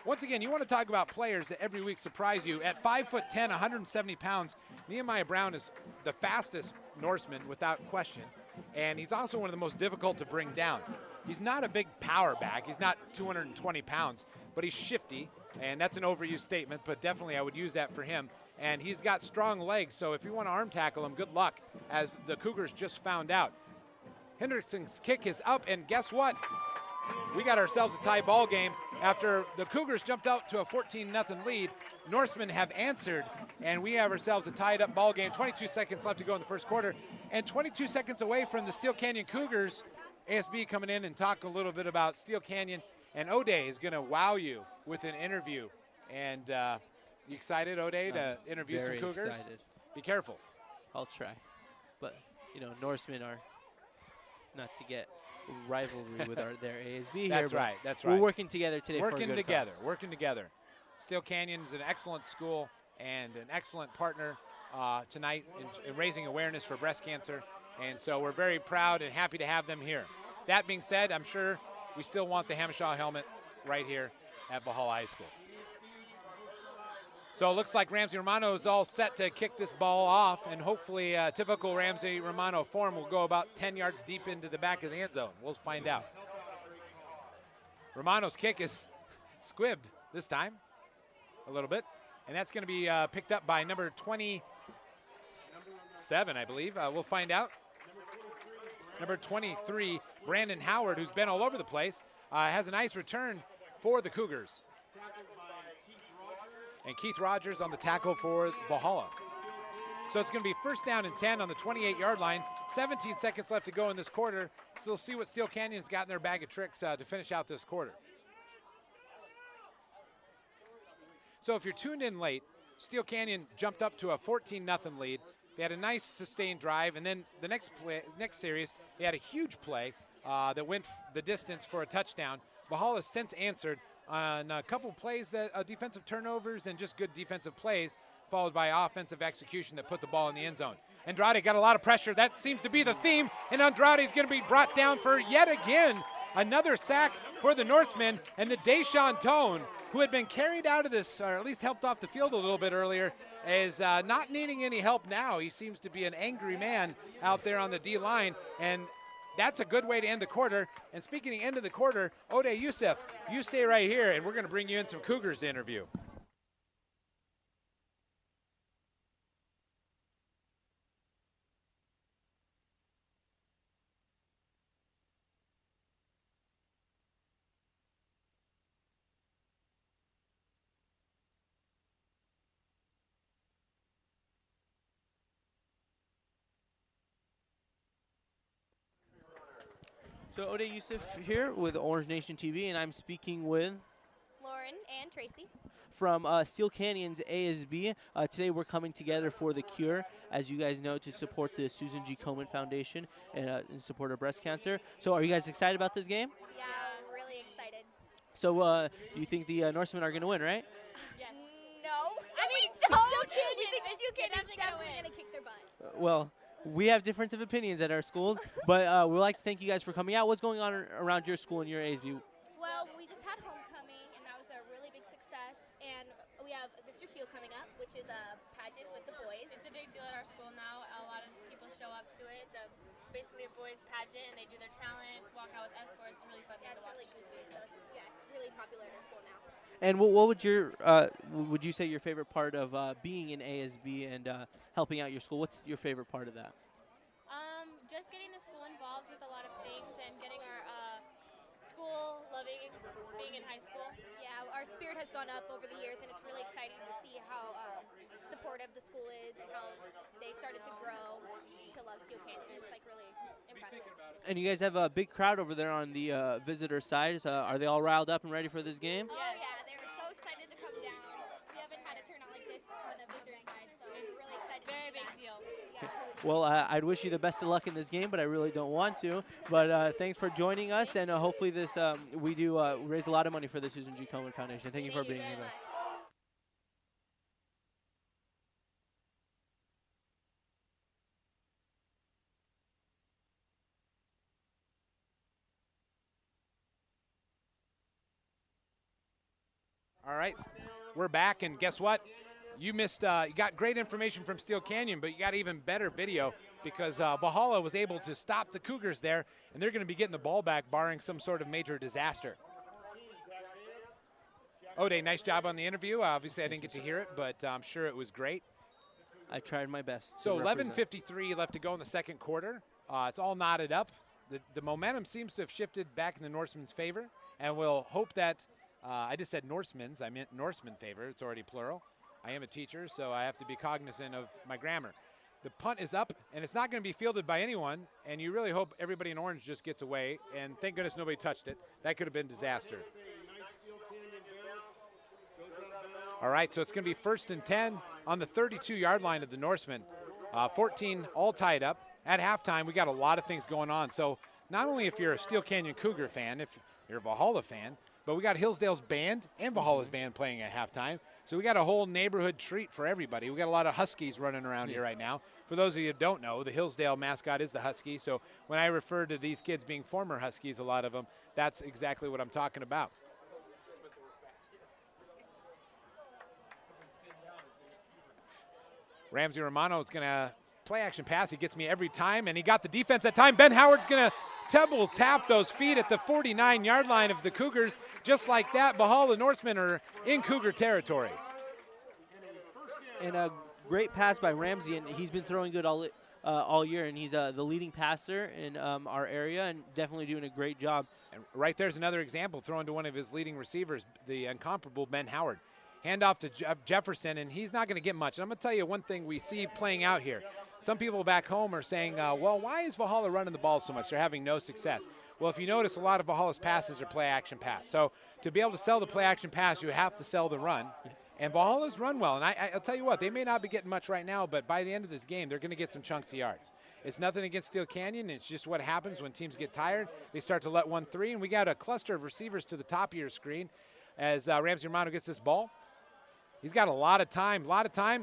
Speaker 1: once again, you want to talk about players that every week surprise you. At 5'10", 170 pounds, Nehemiah Brown is the fastest Norseman without question, and he's also one of the most difficult to bring down. He's not a big power back. He's not 220 pounds, but he's shifty, and that's an overused statement, but definitely I would use that for him. And he's got strong legs, so if you want to arm tackle him, good luck, as the Cougars just found out. Hendrickson's kick is up, and guess what? We got ourselves a tie ball game. After the Cougars jumped out to a 14-0 lead, Norsemen have answered, and we have ourselves a tied-up ball game. 22 seconds left to go in the first quarter, and 22 seconds away from the Steele Canyon Cougars. ASB coming in and talk a little bit about Steele Canyon, and O'Day is going to wow you with an interview. And you excited, O'Day, to interview some Cougars?
Speaker 10: Very excited.
Speaker 1: Be careful.
Speaker 10: I'll try. But, Norsemen are not to get rivalry with their ASB here.
Speaker 1: That's right.
Speaker 10: We're working together today for a good
Speaker 1: Working together. Steele Canyon is an excellent school and an excellent partner tonight in raising awareness for breast cancer. And so we're very proud and happy to have them here. That being said, I'm sure we still want the Hamashaw helmet right here at Valhalla High School. So it looks like Ramsey Romano is all set to kick this ball off, and hopefully typical Ramsey Romano form will go about 10 yards deep into the back of the end zone. We'll find out. Romano's kick is squibbed this time a little bit, and that's going to be picked up by number 27, I believe. We'll find out. Number 23, Brandon Howard, who's been all over the place, has a nice return for the Cougars. And Keith Rogers on the tackle for Valhalla. So it's going to be first down and 10 on the 28-yard line. 17 seconds left to go in this quarter. So we'll see what Steele Canyon's got in their bag of tricks to finish out this quarter. So if you're tuned in late, Steele Canyon jumped up to a 14-0 lead. They had a nice sustained drive, and then the next series, they had a huge play that went the distance for a touchdown. Valhalla has since answered on a couple plays, that defensive turnovers and just good defensive plays, followed by offensive execution that put the ball in the end zone. Andrade got a lot of pressure. That seems to be the theme, and Andrade is going to be brought down for yet again another sack for the Norsemen. And the Deshaun Tone, who had been carried out of this, or at least helped off the field a little bit earlier, is not needing any help now. He seems to be an angry man out there on the D-line, and that's a good way to end the quarter. And speaking of end of the quarter, Ode Youssef, you stay right here, and we're going to bring you in some Cougars to interview.
Speaker 10: So Ode Yusuf here with Orange Nation TV, and I'm speaking with
Speaker 14: Lauren and Tracy.
Speaker 10: from Steele Canyon's ASB. Today we're coming together for The Cure, as you guys know, to support the Susan G. Komen Foundation and in support of breast cancer. So are you guys excited about this game?
Speaker 14: Yeah, I'm really excited.
Speaker 10: So you think the Norsemen are going to win, right?
Speaker 14: Yes. No. I mean, don't. We think Steele Canyon's definitely going to kick their butt.
Speaker 10: Well, we have difference of opinions at our schools, but we'd like to thank you guys for coming out. What's going on around your school and your ASB?
Speaker 14: Well, we just had homecoming, and that was a really big success. And we have Mr. Steele coming up, which is a pageant with the boys.
Speaker 15: It's a big deal at our school now. A lot of people show up to it. It's basically a boys' pageant, and they do their talent, walk out with escorts. It's really fun.
Speaker 14: Yeah, it's really goofy. So it's really popular at our school now.
Speaker 10: And what would would you say your favorite part of being in ASB and helping out your school? What's your favorite part of that?
Speaker 15: Just getting the school involved with a lot of things and getting our school loving being in high school.
Speaker 14: Yeah, our spirit has gone up over the years, and it's really exciting to see how supportive the school is and how they started to grow to love Steele Canyon. It's like really impressive.
Speaker 10: And you guys have a big crowd over there on the visitor side. Are they all riled up and ready for this game?
Speaker 14: Oh yeah, they were so excited to come down. We haven't had a turnout like this on the visitor side, so it's really exciting.
Speaker 15: Very big deal.
Speaker 14: Yeah.
Speaker 10: Well, I'd wish you the best of luck in this game, but I really don't want to. But thanks for joining us, and hopefully this we do raise a lot of money for the Susan G. Komen Foundation. Thank you for being here.
Speaker 1: All right, we're back, and guess what? You missed. You got great information from Steele Canyon, but you got even better video because Valhalla was able to stop the Cougars there, and they're going to be getting the ball back, barring some sort of major disaster. Ode, nice job on the interview. Obviously, I didn't get to hear it, but I'm sure it was great.
Speaker 10: I tried my best.
Speaker 1: So 11:53 left to go in the second quarter. It's all knotted up. The momentum seems to have shifted back in the Norsemen's favor, and we'll hope that. I just said Norsemen's. I meant Norsemen favor. It's already plural. I am a teacher, so I have to be cognizant of my grammar. The punt is up, and it's not going to be fielded by anyone, and you really hope everybody in orange just gets away, and thank goodness nobody touched it. That could have been disaster. All right, so it's going to be 1st and 10 on the 32-yard line of the Norsemen. 14 all tied up. At halftime, we got a lot of things going on. So not only if you're a Steele Canyon Cougar fan, if you're a Valhalla fan, but we got Hillsdale's band and Valhalla's band playing at halftime. So we got a whole neighborhood treat for everybody. We got a lot of Huskies running around here right now. For those of you who don't know, the Hillsdale mascot is the Husky. So when I refer to these kids being former Huskies, a lot of them, that's exactly what I'm talking about. Ramsey Romano is going to play action pass. He gets me every time, and he got the defense that time. Ben Howard's going to tap those feet at the 49-yard line of the Cougars. Just like that, Valhalla Norsemen are in Cougar territory.
Speaker 10: And a great pass by Ramsey, and he's been throwing good all year, and he's the leading passer in our area and definitely doing a great job.
Speaker 1: And right there's another example thrown to one of his leading receivers, the incomparable Ben Howard. Handoff to Jefferson, and he's not going to get much. And I'm going to tell you one thing we see playing out here. Some people back home are saying, well, why is Valhalla running the ball so much? They're having no success. Well, if you notice, a lot of Valhalla's passes are play-action pass. So to be able to sell the play-action pass, you have to sell the run. And Valhalla's run well. And I'll tell you what, they may not be getting much right now, but by the end of this game, they're going to get some chunks of yards. It's nothing against Steele Canyon. It's just what happens when teams get tired. They start to let 1-3, and we got a cluster of receivers to the top of your screen as Ramsey Romano gets this ball. He's got a lot of time,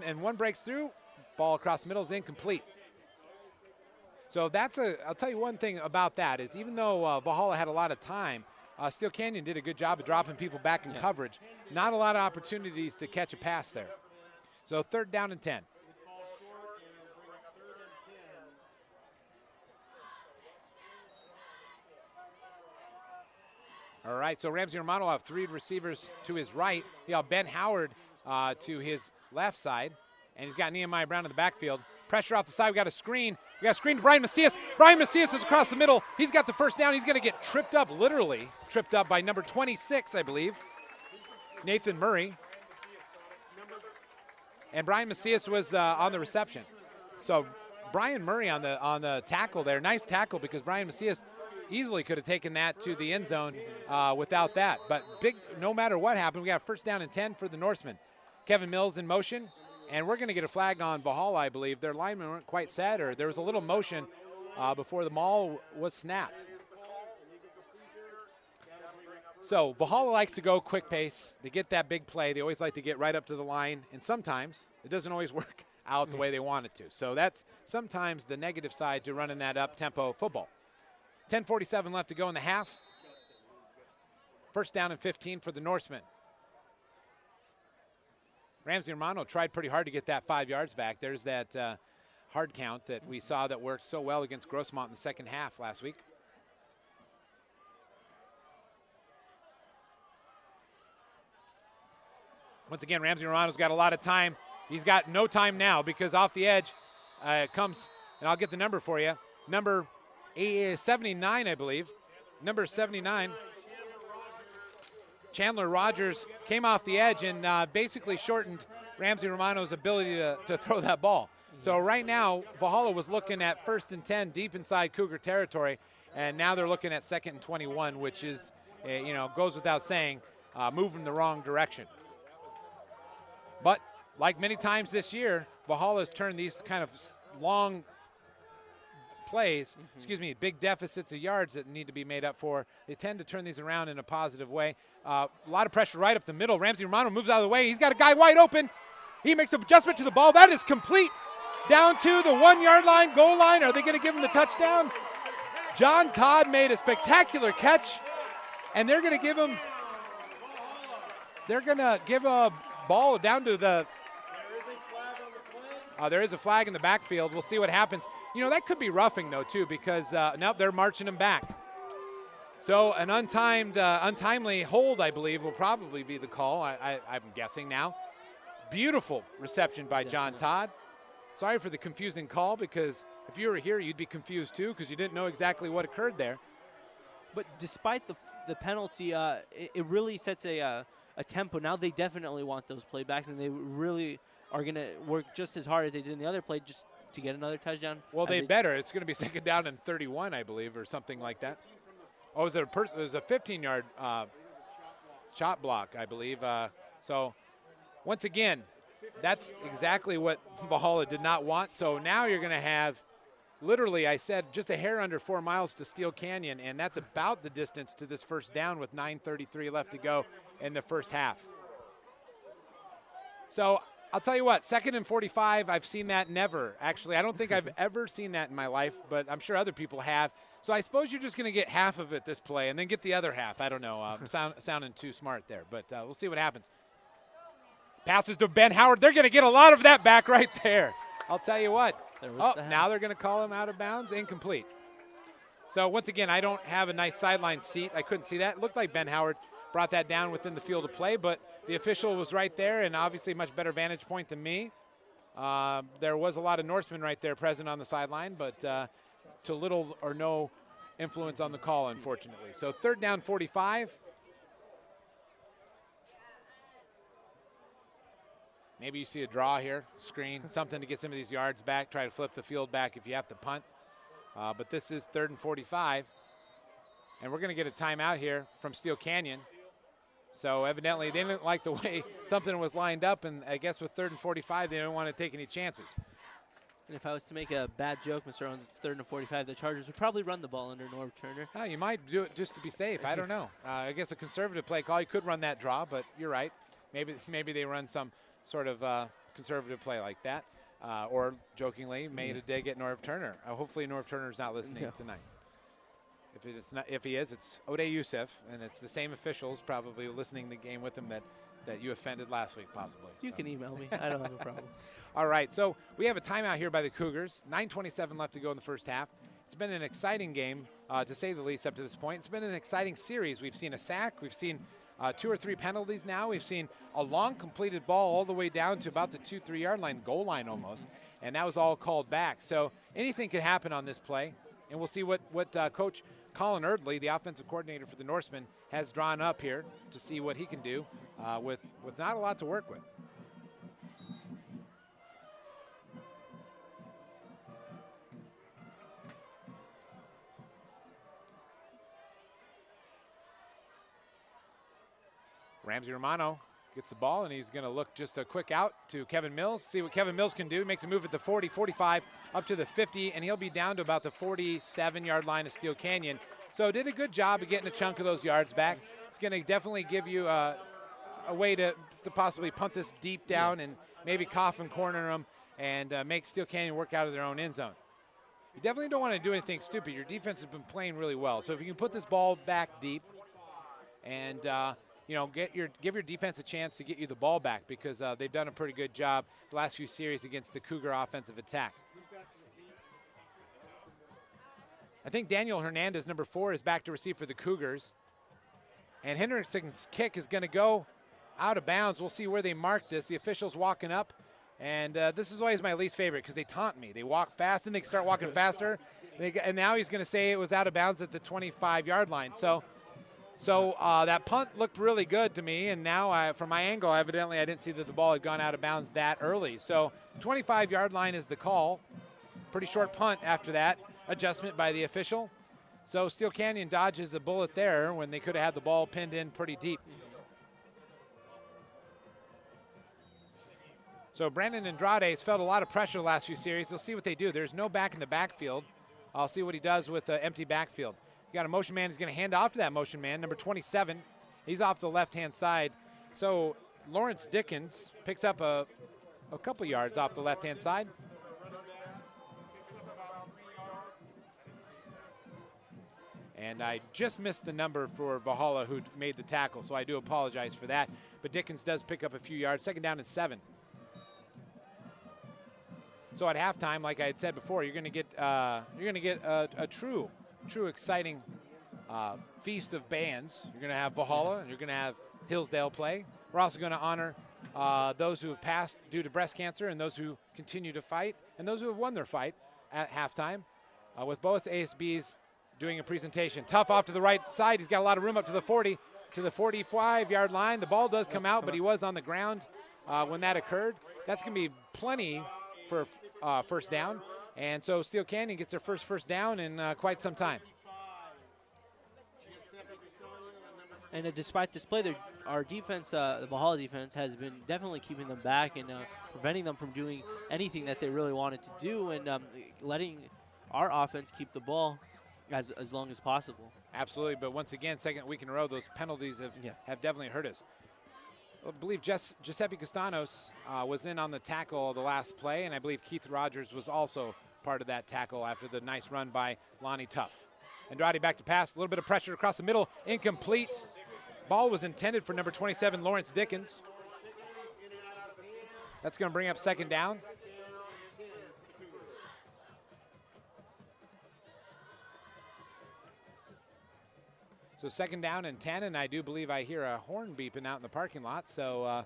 Speaker 1: and one breaks through. Ball across the middle is incomplete. So I'll tell you one thing about that is even though Valhalla had a lot of time, Steele Canyon did a good job of dropping people back in coverage. Not a lot of opportunities to catch a pass there. So 3rd down and 10. All right, so Ramsey Romano will have 3 receivers to his right. He'll have Ben Howard to his left side, and he's got Nehemiah Brown in the backfield. Pressure off the side. We got a screen. We got a screen to Brian Macias. Brian Macias is across the middle. He's got the first down. He's going to get tripped up, literally tripped up by number 26, I believe, Nathan Murray. And Brian Macias was on the reception. So Brian Murray on the tackle there. Nice tackle because Brian Macias easily could have taken that to the end zone without that. But no matter what happened, we got a first down and 10 for the Norsemen. Kevin Mills in motion, and we're going to get a flag on Valhalla, I believe. Their linemen weren't quite set, or there was a little motion before the ball was snapped. So Valhalla likes to go quick pace. They get that big play. They always like to get right up to the line, and sometimes it doesn't always work out the way they want it to. So that's sometimes the negative side to running that up-tempo football. 10:47 left to go in the half. First down and 15 for the Norsemen. Ramsey Romano tried pretty hard to get that 5 yards back. There's that hard count that we saw that worked so well against Grossmont in the second half last week. Once again, Ramsey Romano's got a lot of time. He's got no time now because off the edge comes, and I'll get the number for you, number 79, I believe. Number 79, Chandler Rogers, came off the edge and basically shortened Ramsey Romano's ability to throw that ball. So right now, Valhalla was looking at 1st and 10 deep inside Cougar territory, and now they're looking at 2nd and 21, which is, goes without saying, moving the wrong direction. But like many times this year, Valhalla has turned these kind of long plays, big deficits of yards that need to be made up for. They tend to turn these around in a positive way. A lot of pressure right up the middle. Ramsey Romano moves out of the way. He's got a guy wide open. He makes an adjustment to the ball. That is complete. Down to the 1 yard line, goal line. Are they going to give him the touchdown? John Todd made a spectacular catch, and they're going to give him, a ball down to the, there is a flag in the backfield. We'll see what happens. That could be roughing, though, too, because, nope, they're marching him back. So an untimely hold, I believe, will probably be the call, I'm guessing now. Beautiful reception by John Todd. Sorry for the confusing call, because if you were here, you'd be confused, too, because you didn't know exactly what occurred there.
Speaker 10: But despite the penalty, it really sets a tempo. Now they definitely want those playbacks, and they really are going to work just as hard as they did in the other play just to get another touchdown.
Speaker 1: Well, they better. It's going to be 2nd down and 31, I believe, or something like that. Oh, it was a 15-yard shot block, I believe. So, once again, that's exactly what Valhalla did not want. So now you're going to have, literally, I said, just a hair under 4 miles to Steele Canyon, and that's about the distance to this first down with 9:33 left to go in the first half. So I'll tell you what, 2nd and 45, I've seen that never. Actually, I don't think I've ever seen that in my life, but I'm sure other people have. So I suppose you're just going to get half of it this play and then get the other half. I don't know. Sounding too smart there, but we'll see what happens. Passes to Ben Howard. They're going to get a lot of that back right there. I'll tell you what. Now they're going to call him out of bounds. Incomplete. So once again, I don't have a nice sideline seat. I couldn't see that. It looked like Ben Howard brought that down within the field of play, but the official was right there, and obviously a much better vantage point than me. There was a lot of Norsemen right there present on the sideline, but to little or no influence on the call, unfortunately. So 3rd down 45. Maybe you see a draw here, screen, something to get some of these yards back, try to flip the field back if you have to punt. But this is 3rd and 45. And we're going to get a timeout here from Steele Canyon. So evidently they didn't like the way something was lined up, and I guess with 3rd and 45, they didn't want to take any chances.
Speaker 10: And if I was to make a bad joke, Mr. Owens, it's 3rd and 45. The Chargers would probably run the ball under Norv Turner.
Speaker 1: Oh, you might do it just to be safe. I don't know. I guess a conservative play call, you could run that draw, but you're right. Maybe they run some sort of conservative play like that, or jokingly made a dig at Norv Turner. Hopefully Norv Turner's not listening tonight. If he is, it's Ode Youssef, and it's the same officials probably listening to the game with him that you offended last week, possibly.
Speaker 10: You can email me. I don't have a problem.
Speaker 1: All right, so we have a timeout here by the Cougars. 9:27 left to go in the first half. It's been an exciting game, to say the least, up to this point. It's been an exciting series. We've seen a sack. We've seen 2 or 3 penalties now. We've seen a long completed ball all the way down to about the 2-3 yard line, goal line almost, and that was all called back. So anything could happen on this play, and we'll see what Coach Colin Erdley, the offensive coordinator for the Norsemen, has drawn up here to see what he can do with not a lot to work with. Ramsey Romano gets the ball, and he's going to look just a quick out to Kevin Mills, see what Kevin Mills can do. Makes a move at the 40, 45, up to the 50, and he'll be down to about the 47-yard line of Steele Canyon. So did a good job of getting a chunk of those yards back. It's going to definitely give you a way to possibly punt this deep down and maybe coffin corner them and make Steele Canyon work out of their own end zone. You definitely don't want to do anything stupid. Your defense has been playing really well. So if you can put this ball back deep and give your defense a chance to get you the ball back, because they've done a pretty good job the last few series against the Cougar offensive attack. I think Daniel Hernandez, number 4, is back to receive for the Cougars. And Hendrickson's kick is going to go out of bounds. We'll see where they mark this. The official's walking up. And this is always my least favorite because they taunt me. They walk fast and they start walking faster. And now he's going to say it was out of bounds at the 25-yard line. So that punt looked really good to me. And now from my angle, evidently I didn't see that the ball had gone out of bounds that early. So 25-yard line is the call. Pretty short punt after that. Adjustment by the official. So Steele Canyon dodges a bullet there when they could have had the ball pinned in pretty deep. So Brandon Andrade has felt a lot of pressure the last few series. They'll see what they do. There's no back in the backfield. I'll see what he does with the empty backfield. You got a motion man. He's going to hand off to that motion man, number 27. He's off the left-hand side. So Lawrence Dickens picks up a couple yards off the left-hand side. And I just missed the number for Valhalla who made the tackle, so I do apologize for that. But Dickens does pick up a few yards. Second down and 7. So at halftime, like I had said before, you're going to get a true exciting feast of bands. You're going to have Valhalla, and you're going to have Hillsdale play. We're also going to honor those who have passed due to breast cancer, and those who continue to fight, and those who have won their fight at halftime, with both ASBs doing a presentation. Tough off to the right side. He's got a lot of room up to the 40, to the 45-yard line. The ball does come out, but he was on the ground when that occurred. That's going to be plenty for first down. And so Steele Canyon gets their first down in quite some time.
Speaker 10: And despite this play, our defense, the Valhalla defense, has been definitely keeping them back and preventing them from doing anything that they really wanted to do, and letting our offense keep the ball as long as possible.
Speaker 1: Absolutely, but once again, second week in a row, those penalties have definitely hurt us. I believe Giuseppe Castanos was in on the tackle the last play, and I believe Keith Rogers was also part of that tackle after the nice run by Lonnie Tuff. Andrade back to pass, a little bit of pressure across the middle, incomplete. Ball was intended for number 27, Lawrence Dickens. That's going to bring up second down. So second down and 10, and I do believe I hear a horn beeping out in the parking lot. So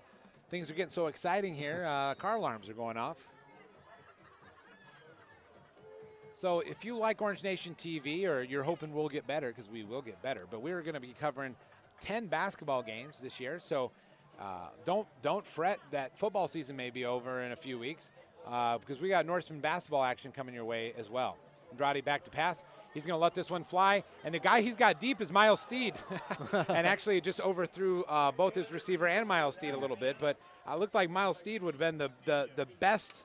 Speaker 1: things are getting so exciting here. Car alarms are going off. So if you like Orange Nation TV, or you're hoping we'll get better, because we will get better, but we're going to be covering 10 basketball games this year. So don't fret that football season may be over in a few weeks, because we got Norseman basketball action coming your way as well. Andrade back to pass. He's going to let this one fly. And the guy he's got deep is Miles Steed. And actually just overthrew both his receiver and Miles Steed a little bit. But it looked like Miles Steed would have been the best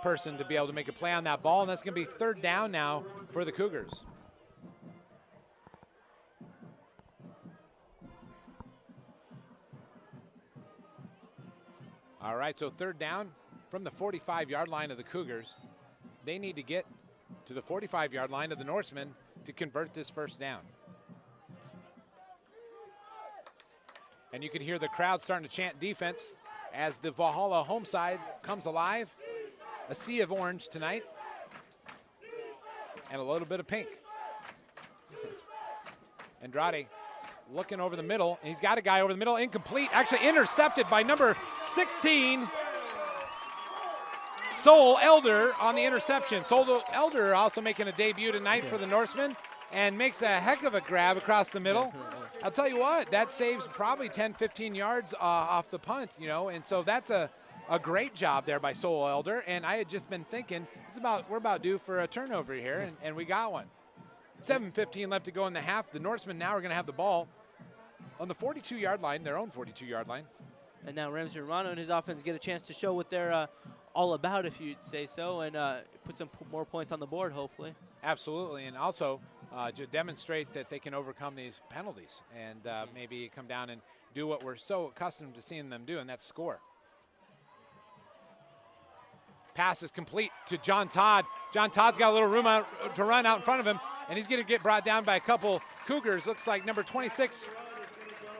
Speaker 1: person to be able to make a play on that ball. And that's going to be third down now for the Cougars. All right, so third down from the 45-yard line of the Cougars. They need to get to the 45-yard line of the Norsemen to convert this first down. And you can hear the crowd starting to chant defense as the Valhalla home side comes alive. A sea of orange tonight and a little bit of pink. Andrade looking over the middle, and he's got a guy over the middle, incomplete, actually intercepted by number 16, Sol Elder on the interception. Sol Elder also making a debut tonight for the Norsemen, and makes a heck of a grab across the middle. I'll tell you what, that saves probably 10, 15 yards off the punt, and so that's a great job there by Sol Elder. And I had just been thinking, we're about due for a turnover here, and we got one. 7:15 left to go in the half. The Norsemen now are going to have the ball on the 42-yard line, their own 42-yard line.
Speaker 10: And now Ramsey Romano and his offense get a chance to show what they're all about, if you'd say so, and put some more points on the board, hopefully.
Speaker 1: Absolutely, and also to demonstrate that they can overcome these penalties and maybe come down and do what we're so accustomed to seeing them do, and that's score. Pass is complete to John Todd. John Todd's got a little room to run out in front of him, and he's going to get brought down by a couple Cougars. Looks like number 26,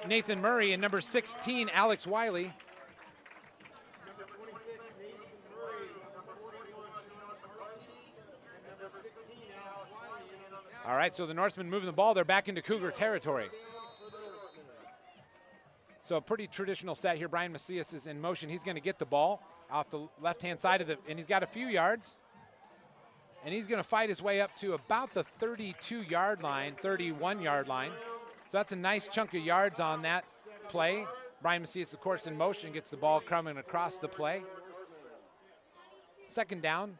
Speaker 1: Nathan Murray, and number 16, Alex Wiley.
Speaker 11: Number 26, Nathan Murray. Number 41, Sean Parkins. And number 16, Alex Wiley. And on the tackle.
Speaker 1: All right, so the Norsemen moving the ball. They're back into Cougar territory. So a pretty traditional set here. Brian Macias is in motion. He's going to get the ball off the left-hand side of and he's got a few yards. And he's going to fight his way up to about the 32-yard line, 31-yard line. So that's a nice chunk of yards on that play. Brian Macias, of course, in motion, gets the ball coming across the play. Second down.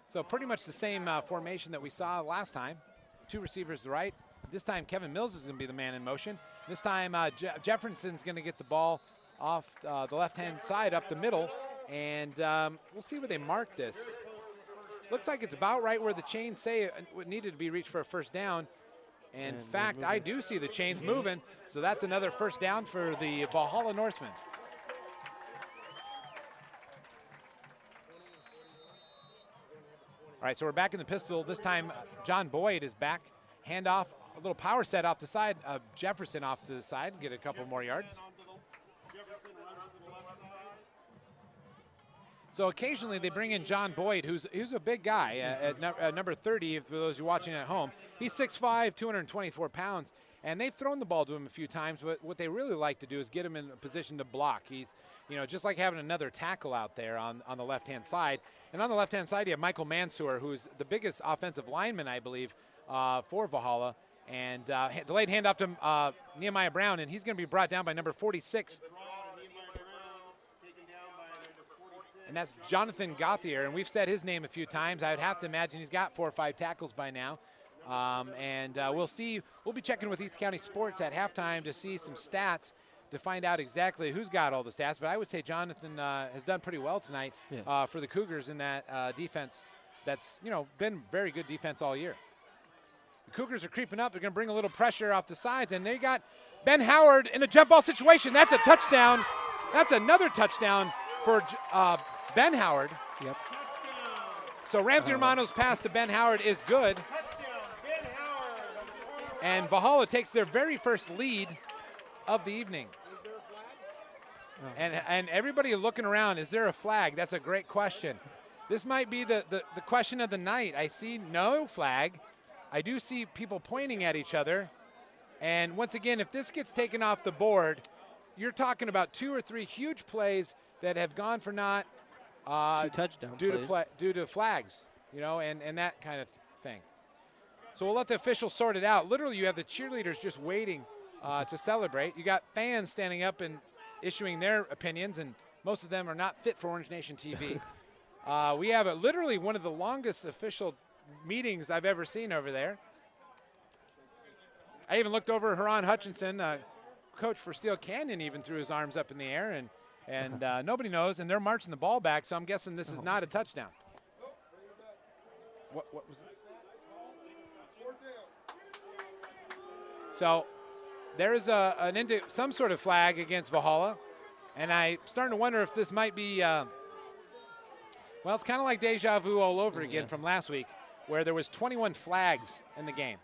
Speaker 1: So pretty much the same formation that we saw last time. Two receivers to the right. This time Kevin Mills is going to be the man in motion. This time Jefferson's going to get the ball off the left-hand side up the middle. And we'll see where they mark this. Looks like it's about right where the chains say it needed to be reached for a first down. And in fact, I do see the chains moving. So that's another first down for the Valhalla Norsemen. All right, so we're back in the pistol. This time, John Boyd is back. Handoff, a little power set off the side. Jefferson off to the side, get a couple more yards. So occasionally they bring in John Boyd, who's a big guy at number 30, for those who are watching at home. He's 6'5", 224 pounds, and they've thrown the ball to him a few times, but what they really like to do is get him in a position to block. He's, just like having another tackle out there on the left-hand side. And on the left-hand side, you have Michael Mansour, who's the biggest offensive lineman, I believe, for Valhalla. And delayed handoff to Nehemiah Brown, and he's going to be brought down by number 46. And that's Jonathan Gauthier, and we've said his name a few times. I would have to imagine he's got 4 or 5 tackles by now. We'll see. We'll be checking with East County Sports at halftime to see some stats to find out exactly who's got all the stats. But I would say Jonathan has done pretty well tonight for the Cougars in that defense. That's been very good defense all year. The Cougars are creeping up. They're going to bring a little pressure off the sides, and they got Ben Howard in a jump ball situation. That's a touchdown. That's another touchdown for Ben Howard.
Speaker 10: Yep.
Speaker 1: So Ramsey Romano's pass to Ben Howard is good. And Valhalla takes their very first lead of the evening. And everybody looking around, is there a flag? That's a great question. This might be the question of the night. I see no flag. I do see people pointing at each other. And once again, if this gets taken off the board, you're talking about 2 or 3 huge plays that have gone for naught.
Speaker 10: 2 touchdowns
Speaker 1: due to flags, and that kind of thing. So we'll let the officials sort it out. Literally, you have the cheerleaders just waiting to celebrate. You got fans standing up and issuing their opinions, and most of them are not fit for Orange Nation TV. We have literally one of the longest official meetings I've ever seen over there. I even looked over Haran Hutchinson, coach for Steele Canyon, even threw his arms up in the air, and nobody knows, and they're marching the ball back, so I'm guessing this is not a touchdown. What was it? So there is some sort of flag against Valhalla, and I'm starting to wonder if this might be, well, it's kind of like deja vu all over again from last week, where there was 21 flags in the game.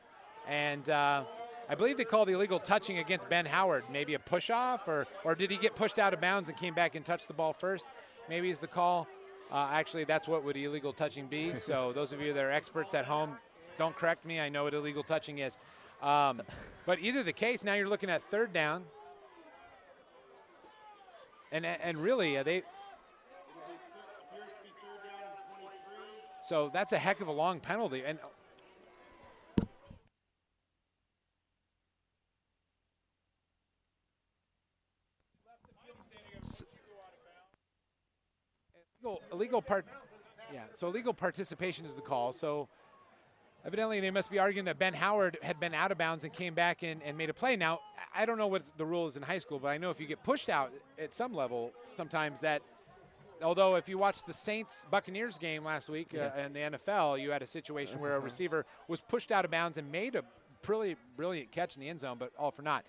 Speaker 1: And I believe they called illegal touching against Ben Howard, maybe a push-off, or did he get pushed out of bounds and came back and touched the ball first? Maybe is the call. Actually, that's what would illegal touching be. So those of you that are experts at home, don't correct me. I know what illegal touching is. But either the case, now you're looking at third down. And really, so that's a heck of a long penalty. And illegal participation is the call. So Evidently, they must be arguing that Ben Howard had been out of bounds and came back and made a play. Now, I don't know what the rule is in high school, but I know if you get pushed out at some level, sometimes that, although if you watched the Saints-Buccaneers game last week in the NFL, you had a situation where a receiver was pushed out of bounds and made a pretty brilliant catch in the end zone, but all for naught.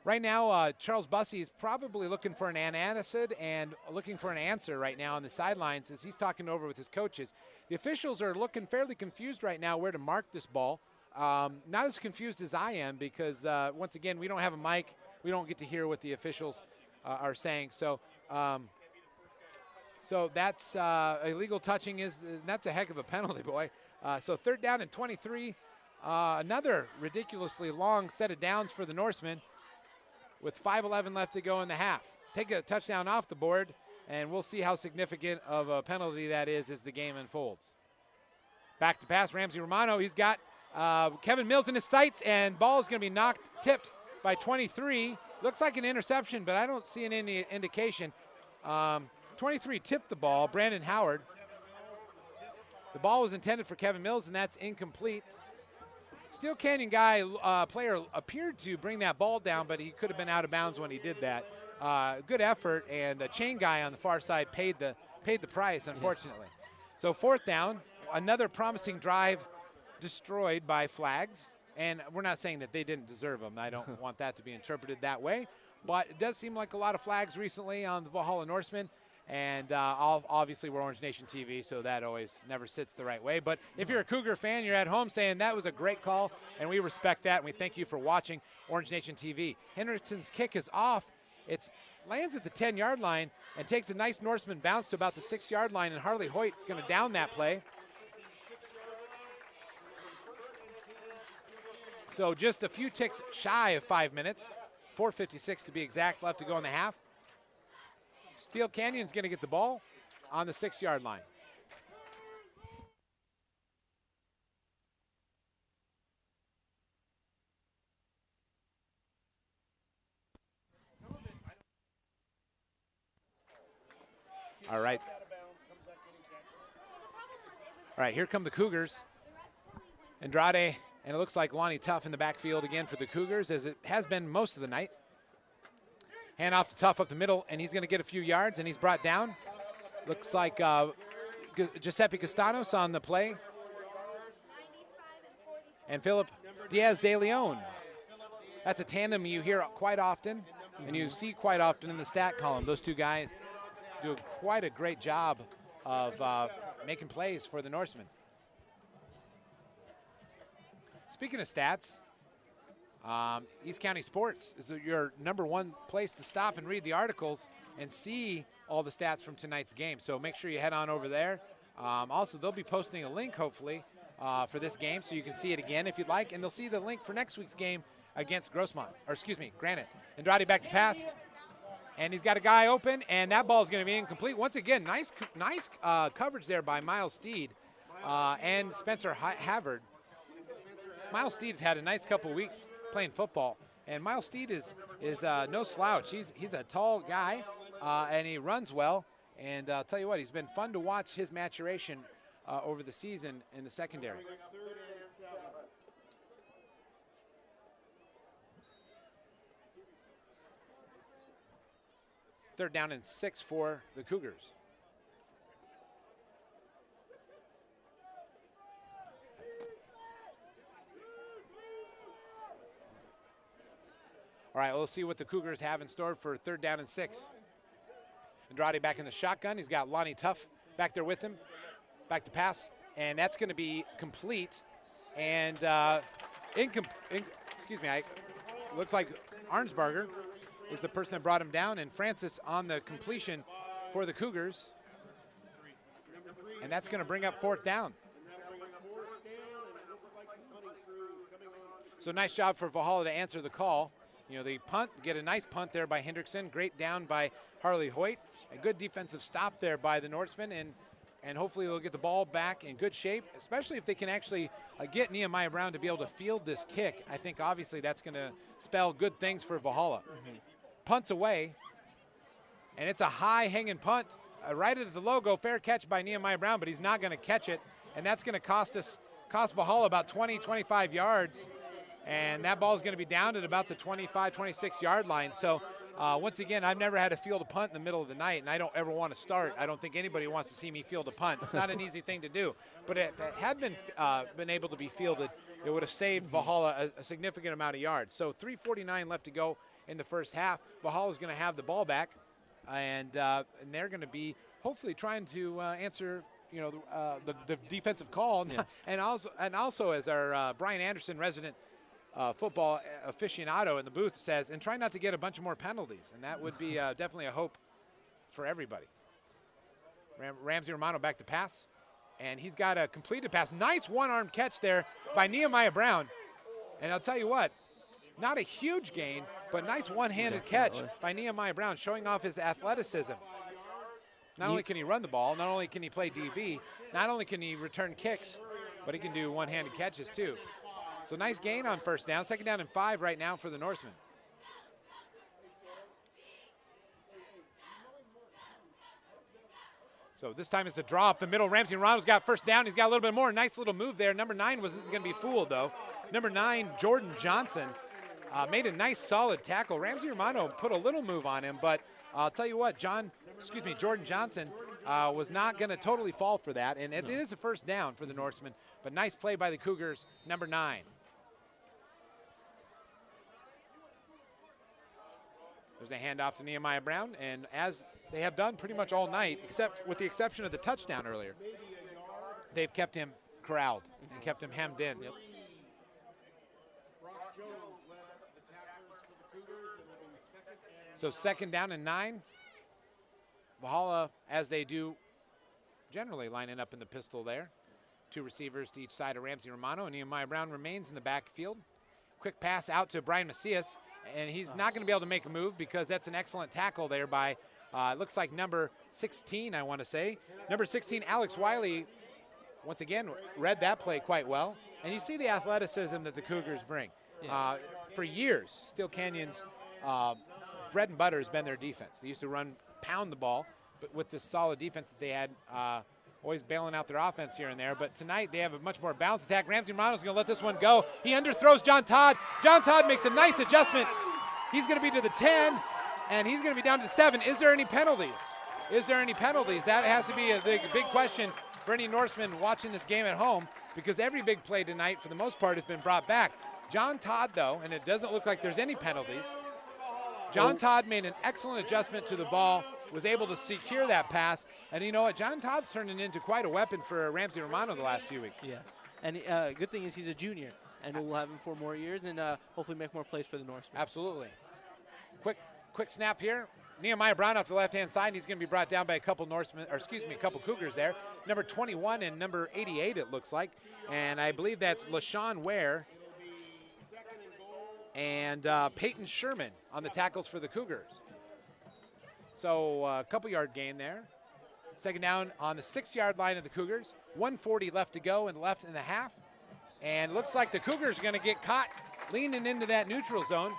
Speaker 1: Right now, Charles Bussey is probably looking for an antacid and looking for an answer right now on the sidelines as he's talking over with his coaches. The officials are looking fairly confused right now where to mark this ball. Not as confused as I am because, once again, we don't have a mic. We don't get to hear what the officials are saying. So that's illegal touching. That's a heck of a penalty, boy. So 3rd down and 23. Another ridiculously long set of downs for the Norsemen, with 5:11 left to go in the half. Take a touchdown off the board, and we'll see how significant of a penalty that is as the game unfolds. Back to pass, Ramsey Romano. He's got Kevin Mills in his sights, and ball is going to be tipped by 23. Looks like an interception, but I don't see any indication. 23 tipped the ball, Brandon Howard. The ball was intended for Kevin Mills, and that's incomplete. Steele Canyon player appeared to bring that ball down, but he could have been out of bounds when he did that. Good effort, and the chain guy on the far side paid the price, unfortunately. So 4th down, another promising drive destroyed by flags, and we're not saying that they didn't deserve them. I don't want that to be interpreted that way, but it does seem like a lot of flags recently on the Valhalla Norsemen. And obviously we're Orange Nation TV, so that always never sits the right way. But if you're a Cougar fan, you're at home saying that was a great call, and we respect that, and we thank you for watching Orange Nation TV. Henderson's kick is off. It lands at the 10-yard line and takes a nice Norseman bounce to about the 6-yard line, and Harley Hoyt is going to down that play. So just a few ticks shy of 5 minutes, 4:56 to be exact, left to go in the half. Steele Canyon's going to get the ball on the 6-yard line. All right. All right, here come the Cougars. Andrade, and it looks like Lonnie Tuff in the backfield again for the Cougars, as it has been most of the night. Hand off to Tuff up the middle, and he's going to get a few yards, and he's brought down. Looks like Giuseppe Castanos on the play. And Philip Diaz de Leon. That's a tandem you hear quite often, and you see quite often in the stat column. Those two guys do quite a great job of making plays for the Norsemen. Speaking of stats, East County Sports is your #1 place to stop and read the articles and see all the stats from tonight's game. So make sure you head on over there. Also, they'll be posting a link, hopefully, for this game so you can see it again if you'd like. And they'll see the link for next week's game against Granite. Andrade back to pass. And he's got a guy open, and that ball is going to be incomplete. Once again, nice coverage there by Miles Steed and Spencer Havard. Miles Steed has had a nice couple weeks playing football, and Miles Steed is no slouch. He's a tall guy, and he runs well. And I'll tell you what, he's been fun to watch his maturation over the season in the secondary. Third down and 6 for the Cougars. All right, we'll see what the Cougars have in store for 3rd down and 6. Andrade back in the shotgun. He's got Lonnie Tuff back there with him. Back to pass, and that's going to be complete. And looks like Arnsberger was the person that brought him down, and Francis on the completion for the Cougars. And that's going to bring up 4th down. So nice job for Valhalla to answer the call. You know, the punt, get a nice punt there by Hendrickson. Great down by Harley Hoyt. A good defensive stop there by the Norsemen, and hopefully they'll get the ball back in good shape, especially if they can actually get Nehemiah Brown to be able to field this kick. I think obviously that's going to spell good things for Valhalla. Punts away, and it's a high hanging punt right at the logo. Fair catch by Nehemiah Brown, but he's not going to catch it, and that's going to cost us cost Valhalla about 20, 25 yards. And that ball is going to be down at about the 25, 26-yard line. So, once again, I've never had to field a punt in the middle of the night, and I don't ever want to start. I don't think anybody wants to see me field a punt. It's not an easy thing to do. But if it had been able to be fielded, it would have saved Valhalla a significant amount of yards. So 3:49 left to go in the first half. Valhalla's going to have the ball back, and they're going to be hopefully trying to answer the defensive call. Yeah. and also as our Brian Anderson, resident football aficionado in the booth, says, and try not to get a bunch of more penalties, and that would be definitely a hope for everybody. Ramsey Romano back to pass, and he's got a completed pass. Nice one-arm catch there by Nehemiah Brown, and I'll tell you what, not a huge gain, but nice one-handed catch by Nehemiah Brown, showing off his athleticism. Not only can he run the ball, not only can he play DB, not only can he return kicks, but he can do one-handed catches too. So nice gain on first down. Second down and 5 right now for the Norsemen. So this time it's the draw up the middle. Ramsey Romano's got first down. He's got a little bit more. Nice little move there. Number 9 wasn't going to be fooled, though. Number 9, Jordan Johnson, made a nice solid tackle. Ramsey Romano put a little move on him, but I'll tell you what, Jordan Johnson was not going to totally fall for that, and it is a first down for the Norsemen, but nice play by the Cougars, number 9. There's a handoff to Nehemiah Brown, and as they have done pretty much all night, except with the exception of the touchdown earlier, they've kept him corralled and kept him hemmed in. Yep. So second down and 9. Valhalla, as they do generally, lining up in the pistol there. 2 receivers to each side of Ramsey Romano, and Nehemiah Brown remains in the backfield. Quick pass out to Brian Macias, and he's not going to be able to make a move because that's an excellent tackle there by, it looks like number 16, I want to say. Number 16, Alex Wiley, once again, read that play quite well. And you see the athleticism that the Cougars bring. Yeah. For years, Steele Canyon's bread and butter has been their defense. They used to pound the ball, but with this solid defense that they had, always bailing out their offense here and there. But tonight they have a much more balanced attack. Ramsey Romano's going to let this one go. He underthrows John Todd. John Todd makes a nice adjustment. He's going to be to the 10, and he's going to be down to the 7. Is there any penalties? Is there any penalties? That has to be a big question for any Norseman watching this game at home, because every big play tonight, for the most part, has been brought back. John Todd, though, and it doesn't look like there's any penalties. John Todd made an excellent adjustment to the ball, was able to secure that pass, and you know what? John Todd's turning into quite a weapon for Ramsey Romano the last few weeks.
Speaker 10: Yeah, and good thing is he's a junior, and we'll have him for more years and hopefully make more plays for the Norsemen.
Speaker 1: Absolutely. Quick snap here. Nehemiah Brown off the left-hand side. He's going to be brought down by a couple couple Cougars there. Number 21 and number 88, it looks like, and I believe that's LaShawn Ware and Peyton Sherman on the tackles for the Cougars. So a couple-yard gain there. Second down on the 6-yard line of the Cougars. 1:40 left to go and left in the half. And it looks like the Cougars are going to get caught leaning into that neutral zone.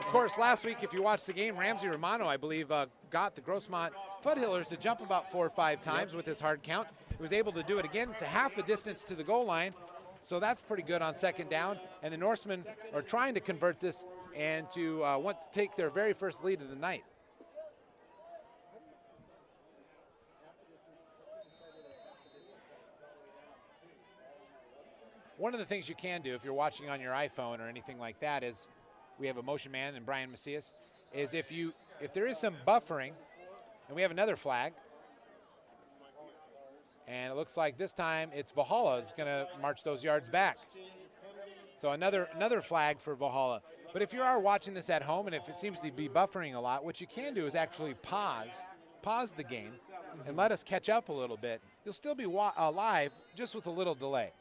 Speaker 1: Of course, last week, if you watched the game, Ramsey Romano, I believe, got the Grossmont Foothillers to jump about 4 or 5 times with his hard count. He was able to do it again. It's a half the distance to the goal line. So that's pretty good on second down. And the Norsemen are trying to convert this and to want to take their very first lead of the night. One of the things you can do if you're watching on your iPhone or anything like that is, we have a motion man and Brian Macias, is if there is some buffering, and we have another flag, and it looks like this time it's Valhalla that's going to march those yards back. So another flag for Valhalla. But if you are watching this at home and if it seems to be buffering a lot, what you can do is actually pause the game and let us catch up a little bit. You'll still be live, just with a little delay.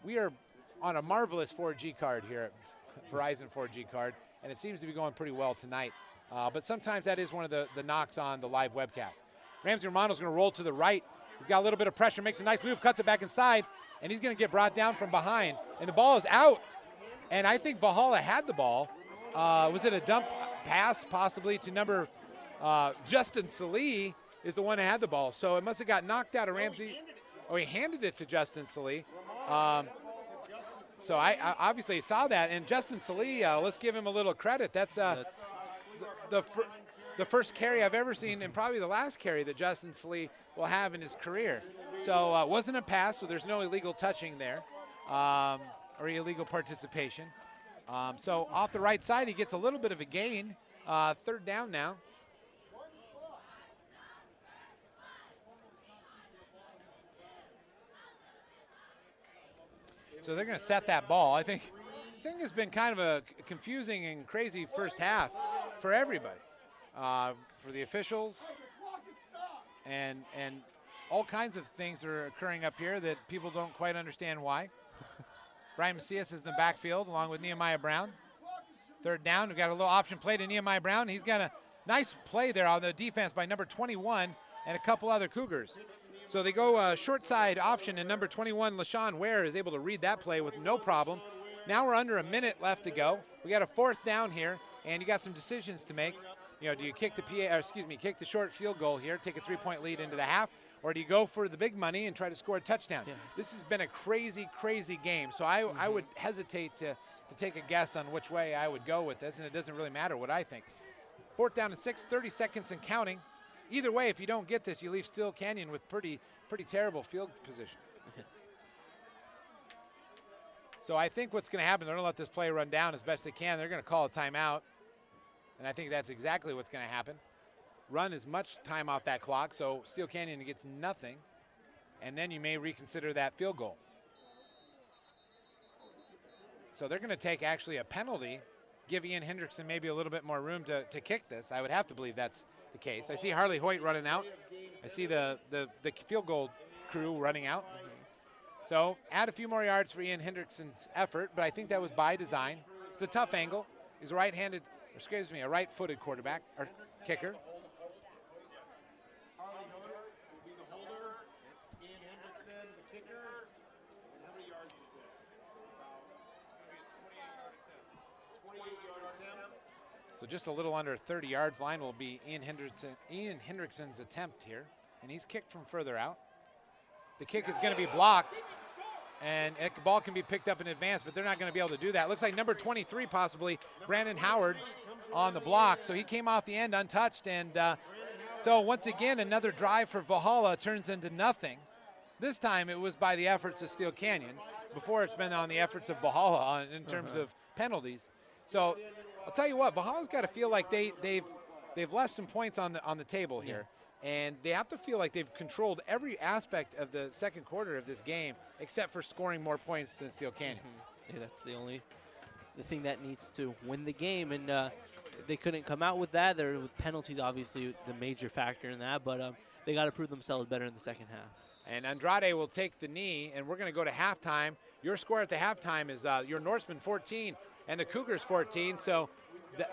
Speaker 1: We are on a marvelous 4G card here at Verizon 4G card, and it seems to be going pretty well tonight. But sometimes that is one of the knocks on the live webcast. Ramsey Romano's going to roll to the right. He's got a little bit of pressure, makes a nice move, cuts it back inside, and he's going to get brought down from behind. And the ball is out. And I think Valhalla had the ball. Was it a dump pass possibly to number Justin Salee is the one that had the ball. So it must have got knocked out of Ramsey. Oh, he handed it to Justin Salee. So I obviously saw that, and Justin Steele, let's give him a little credit. That's the first carry I've ever seen, and probably the last carry that Justin Steele will have in his career. So it wasn't a pass, so there's no illegal touching there or illegal participation. So off the right side, he gets a little bit of a gain. Third down now. So they're going to set that ball. I think it's been kind of a confusing and crazy first half for everybody, for the officials, and all kinds of things are occurring up here that people don't quite understand why. Brian Macias is in the backfield along with Nehemiah Brown. Third down, we've got a little option play to Nehemiah Brown. He's got a nice play there on the defense by number 21 and a couple other Cougars. So they go short side option, and number 21, LaShawn Ware, is able to read that play with no problem. Now we're under a minute left to go. We got a fourth down here, and you got some decisions to make. You know, do you kick the kick the short field goal here, take a 3-point lead into the half, or do you go for the big money and try to score a touchdown? Yeah. This has been a crazy, crazy game. So I would hesitate to take a guess on which way I would go with this, and it doesn't really matter what I think. Fourth down and 6, 30 seconds and counting. Either way, if you don't get this, you leave Steele Canyon with pretty terrible field position. So I think what's going to happen, they're going to let this play run down as best they can. They're going to call a timeout, and I think that's exactly what's going to happen. Run as much time off that clock, so Steele Canyon gets nothing, and then you may reconsider that field goal. So they're going to take actually a penalty, give Ian Hendrickson maybe a little bit more room to kick this. I would have to believe that's the case. I see Harley Hoyt running out. I see the field goal crew running out. So add a few more yards for Ian Hendrickson's effort, but I think that was by design. It's a tough angle. He's a a right-footed quarterback or kicker.
Speaker 11: Harley Hoyt will be the holder. Ian Hendrickson, the kicker. And how many yards is this? It's about 28-yard attempt.
Speaker 1: So just a little under 30 yards line will be Ian Hendrickson's attempt here. And he's kicked from further out. The kick is going to be blocked. And the ball can be picked up in advance, but they're not going to be able to do that. Looks like number 23 possibly, Brandon Howard, on the block. So he came off the end untouched. And so once again, another drive for Valhalla turns into nothing. This time it was by the efforts of Steele Canyon. Before it's been on the efforts of Valhalla in terms of penalties. So I'll tell you what, Valhalla's got to feel like they've left some points on the table here. And they have to feel like they've controlled every aspect of the second quarter of this game, except for scoring more points than Steele Canyon.
Speaker 10: Yeah, that's the thing that needs to win the game, and they couldn't come out with that. There with penalties, obviously, the major factor in that, but they got to prove themselves better in the second half.
Speaker 1: And Andrade will take the knee, and we're going to go to halftime. Your score at the halftime is your Norseman 14 and the Cougars 14. So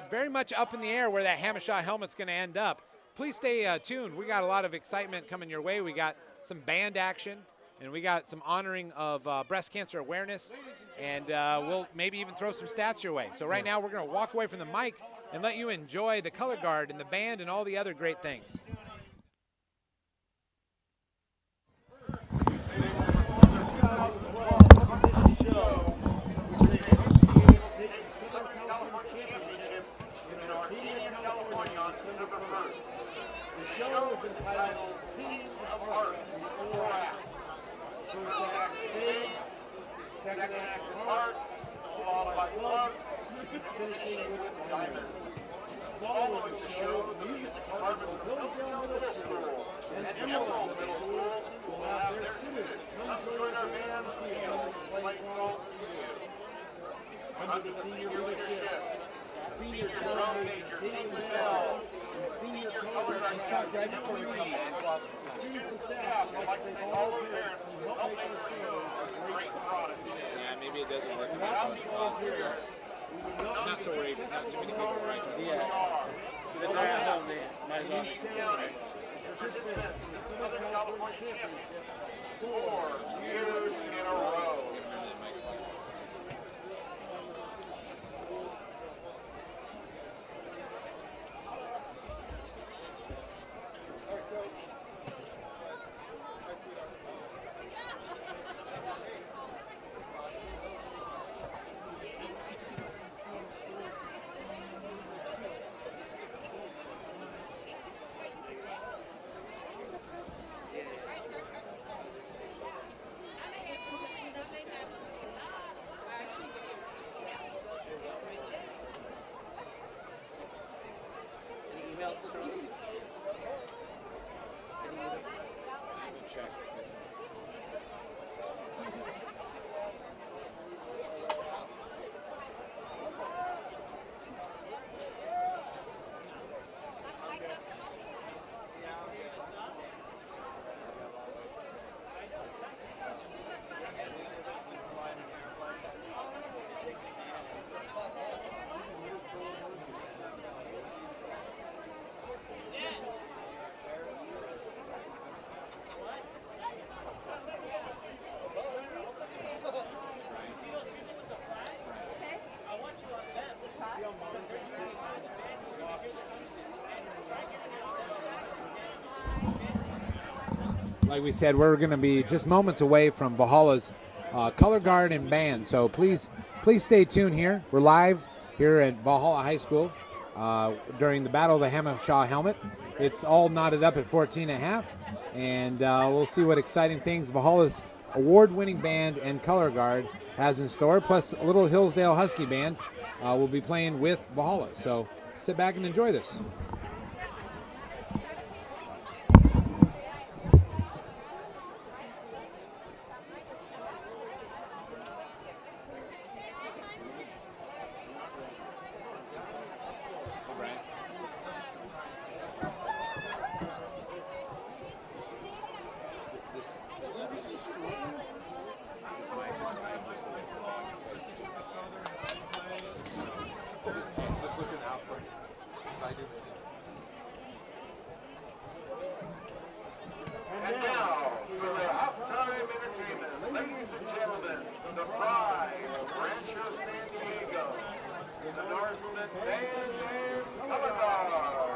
Speaker 1: very much up in the air where that Hamashaw helmet's going to end up. Please stay tuned. We got a lot of excitement coming your way. We got some band action, and we got some honoring of breast cancer awareness, and we'll maybe even throw some stats your way. So right now we're going to walk away from the mic and let you enjoy the color guard and the band and all the other great things.
Speaker 11: The show is entitled King of Hearts in 4 acts. First act, spades. Second act, hearts. Followed by clubs. Finishing with diamonds. Following the show, the music department of Hillsdale Middle School and Emerald Middle School will have their students come join our band and play songs for you. Under the senior leadership, senior drum major Dean Bell, and senior coach and staff right before we come back. Students and staff would like to thank all the parents who help make our show a great product.
Speaker 1: Yeah, maybe it doesn't work.
Speaker 11: Not
Speaker 1: so worried. Not too many people right now.
Speaker 11: Yeah. But they're at home, man. Participants in the Southern California Championship 4 years in a row.
Speaker 1: Like we said, we're going to be just moments away from Valhalla's color guard and band. So please stay tuned here. We're live here at Valhalla High School during the Battle of the Hamashaw Helmet. It's all knotted up at 14.5, and we'll see what exciting things Valhalla's award-winning band and color guard has in store. Plus, a little Hillsdale Husky band will be playing with Valhalla. So sit back and enjoy this.
Speaker 11: And now, for the halftime entertainment, ladies and gentlemen, the prize of Rancho San Diego, the Norseman Band and Color Guard.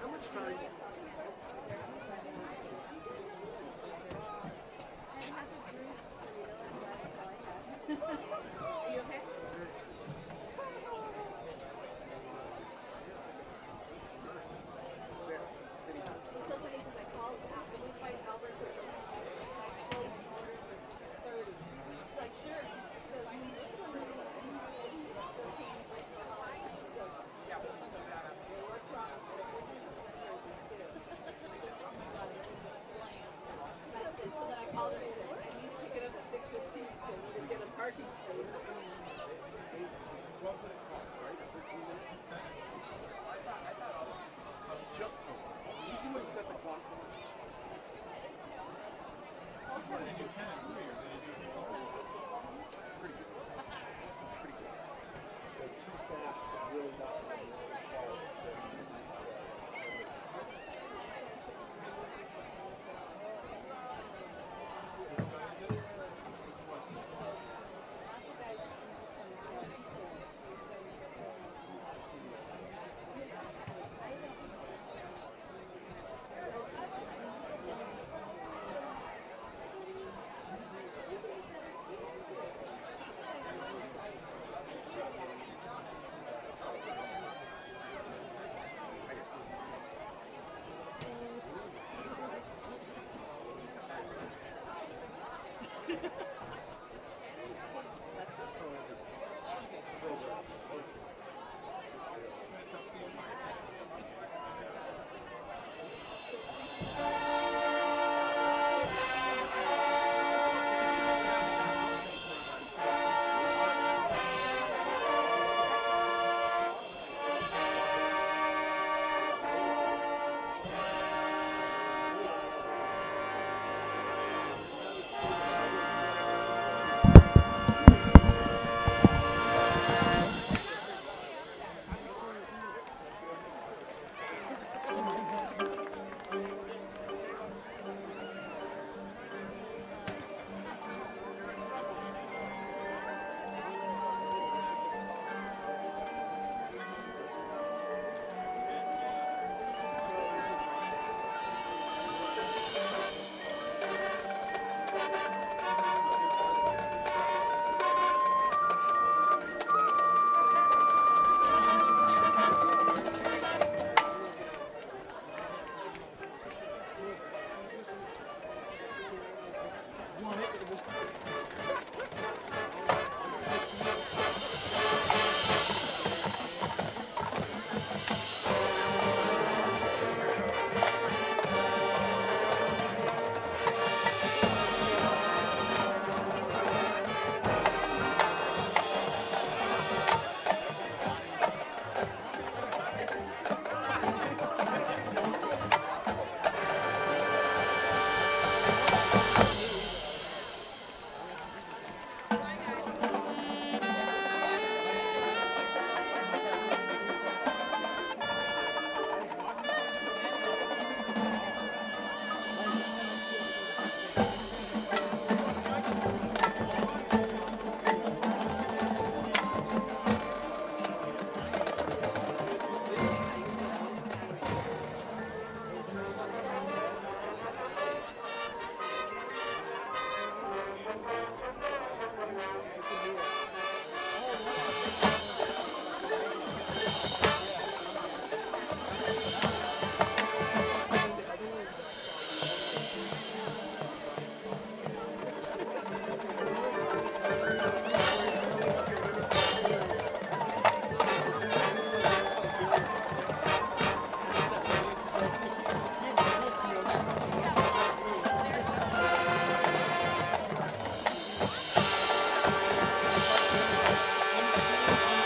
Speaker 11: How much time? You okay? Did you see when he set the clock? Pretty good. Pretty good. The 2 sacks have really not been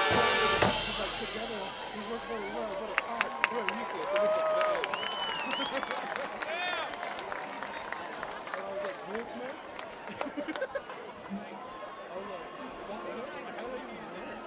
Speaker 11: Together, we work very well, but apart, we're useless. And it's like, and I was like, movement? I was like, that's it? How are you even there?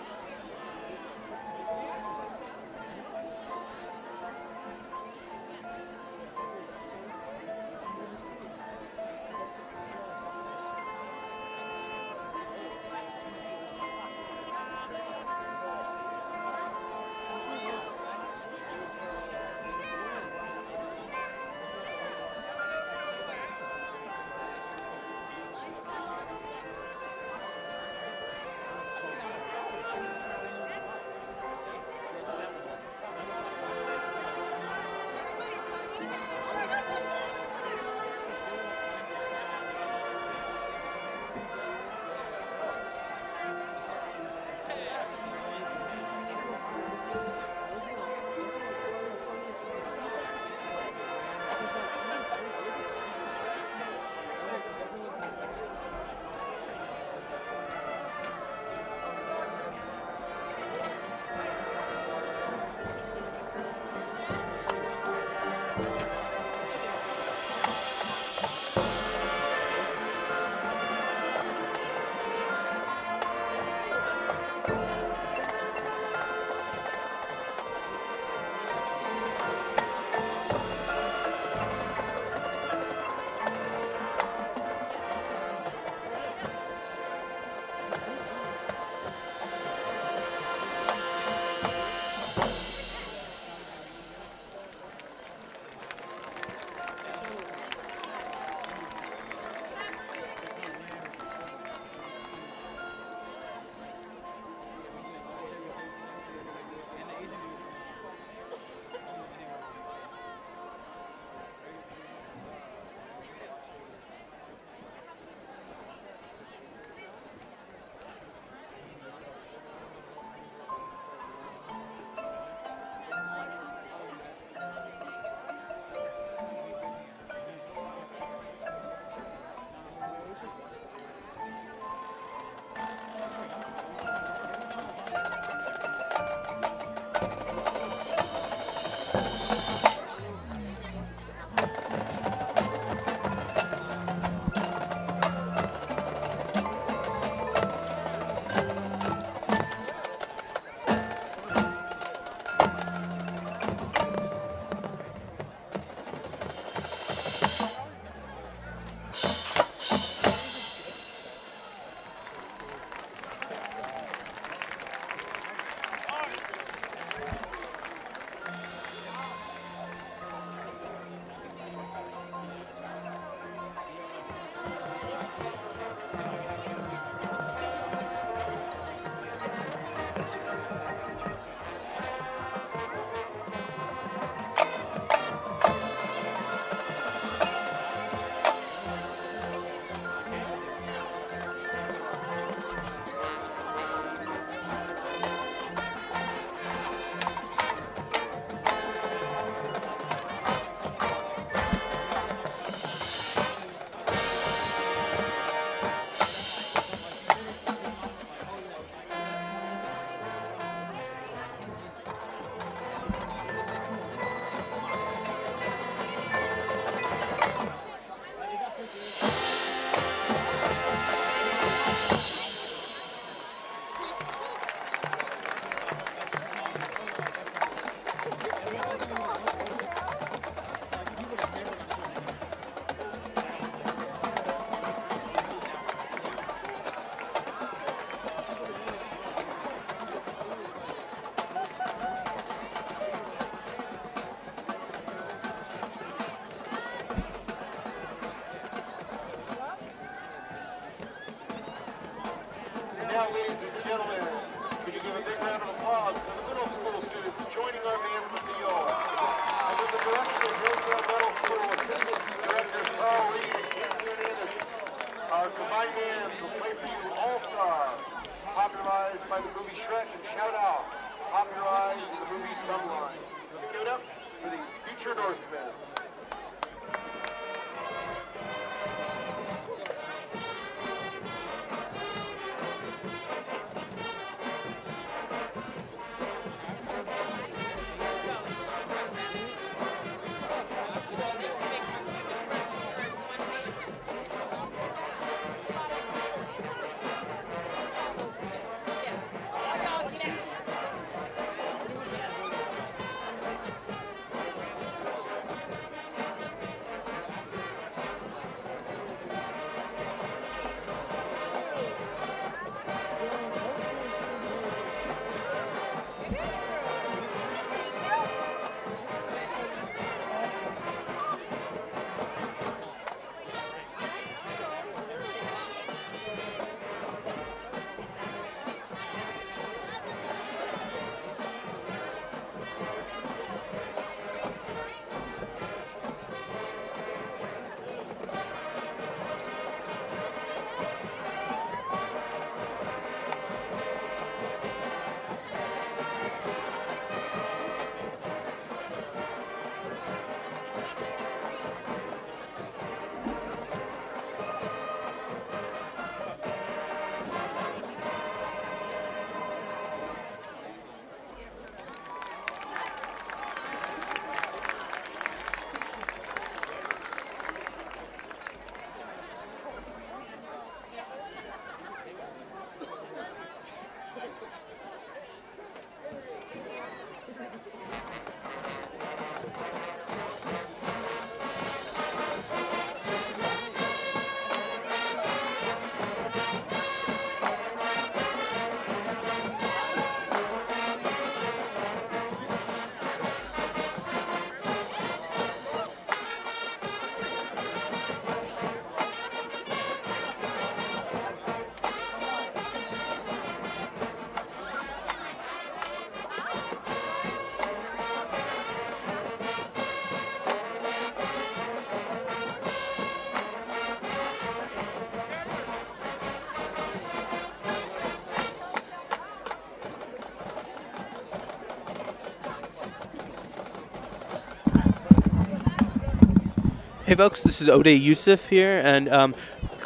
Speaker 10: Hey folks, this is Ode Yusuf here, and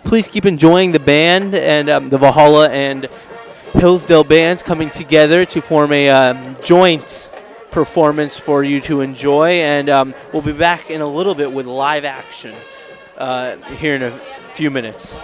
Speaker 10: please keep enjoying the band and the Valhalla and Hillsdale bands coming together to form a joint performance for you to enjoy, and we'll be back in a little bit with live action here in a few minutes.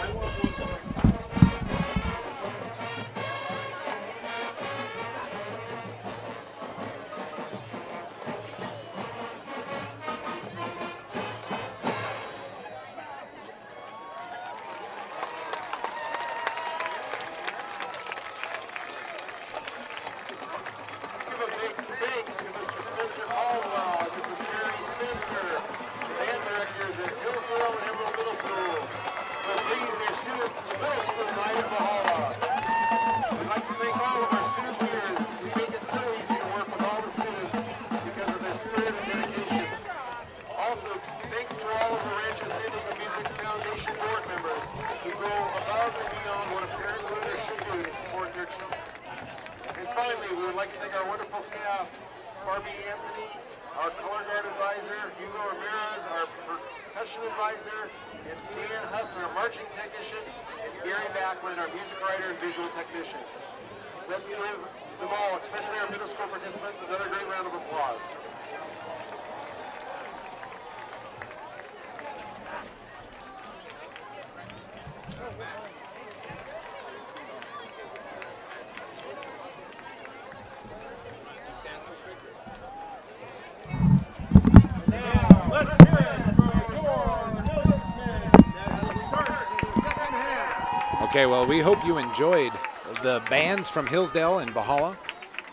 Speaker 1: Okay, well, we hope you enjoyed the bands from Hillsdale and Valhalla,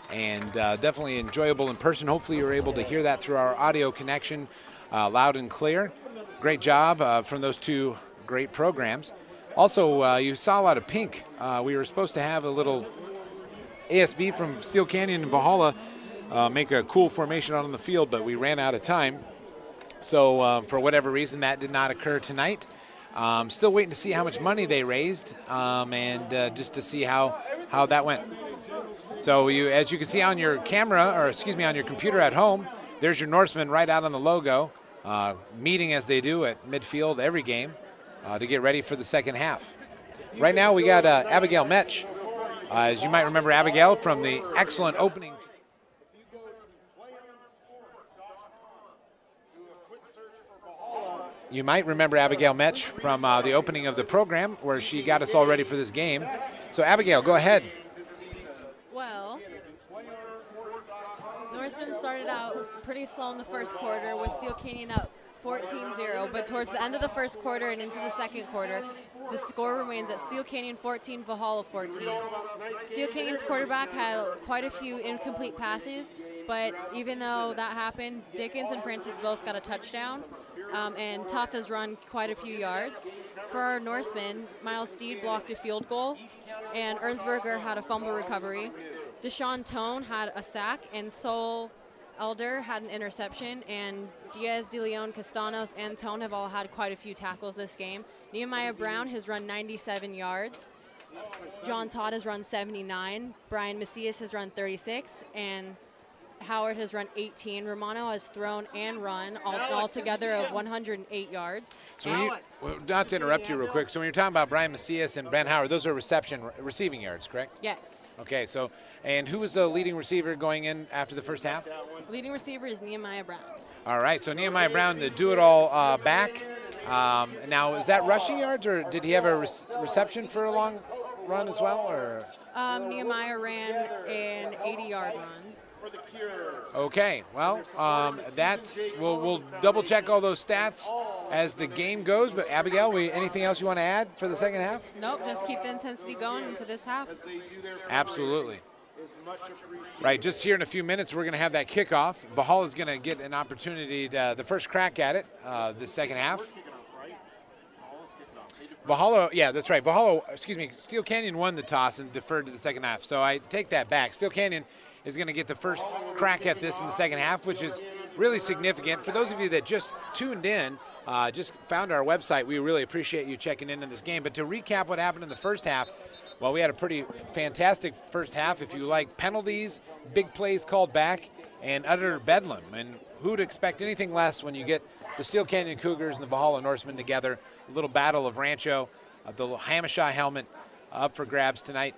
Speaker 1: and definitely enjoyable in person. Hopefully you're able to hear that through our audio connection loud and clear. Great job from those two great programs. Also, you saw a lot of pink. We were supposed to have a little ASB from Steele Canyon and Valhalla make a cool formation out on the field, but we ran out of time. So for whatever reason, that did not occur tonight. Still waiting to see how much money they raised and just to see how that went. So as you can see on your camera, or excuse me, on your computer at home, there's your Norsemen right out on the logo, meeting as they do at midfield every game to get ready for the second half. Right now we got Abigail Metch. As you might remember Abigail from the excellent opening. You might remember Abigail Metch from the opening of the program where she got us all ready for this game. So Abigail, go ahead.
Speaker 2: Well, Norsemen started out pretty slow in the first quarter with Steele Canyon up 14-0, but towards the end of the first quarter and into the second quarter, the score remains at Steele Canyon 14, Valhalla 14. Steele Canyon's quarterback had quite a few incomplete passes, but even though that happened, Dickens and Francis both got a touchdown, and Tuff has run quite a few yards. For our Norsemen, Miles Steed blocked a field goal, and Ernsberger had a fumble recovery. Deshaun Tone had a sack, and Sol Elder had an interception, and Diaz, De Leon, Castanos, and Tone have all had quite a few tackles this game. Nehemiah Brown has run 97 yards. John Todd has run 79. Brian Macias has run 36, and Howard has run 18. Romano has thrown and run all together of 108 yards.
Speaker 1: So not to interrupt you real quick, so when you're talking about Brian Macias and Ben Howard, those are receiving yards, correct?
Speaker 2: Yes.
Speaker 1: Okay, so, and who was the leading receiver going in after the first half?
Speaker 2: Leading receiver is Nehemiah Brown.
Speaker 1: All right, so Nehemiah Brown, the do-it-all back. Now, is that rushing yards, or did he have a reception for a long run as well? Or
Speaker 2: Nehemiah ran an 80-yard run.
Speaker 1: Okay, well, we'll double check all those stats as the game goes. But Abigail, anything else you want to add for the second half?
Speaker 2: Nope, just keep the intensity going into this half.
Speaker 1: Absolutely. Right, just here in a few minutes, we're going to have that kickoff. Valhalla is going to get an opportunity, the first crack at it this second half. Valhalla, yeah, that's right. Valhalla, Steele Canyon won the toss and deferred to the second half. So I take that back. Steele Canyon is going to get the first crack at this in the second half, which is really significant. For those of you that just tuned in, just found our website, we really appreciate you checking in on this game. But to recap what happened in the first half, well, we had a pretty fantastic first half, if you like. Penalties, big plays called back, and utter bedlam. And who'd expect anything less when you get the Steele Canyon Cougars and the Valhalla Norsemen together. A little battle of Rancho, the Hamishaw helmet up for grabs tonight.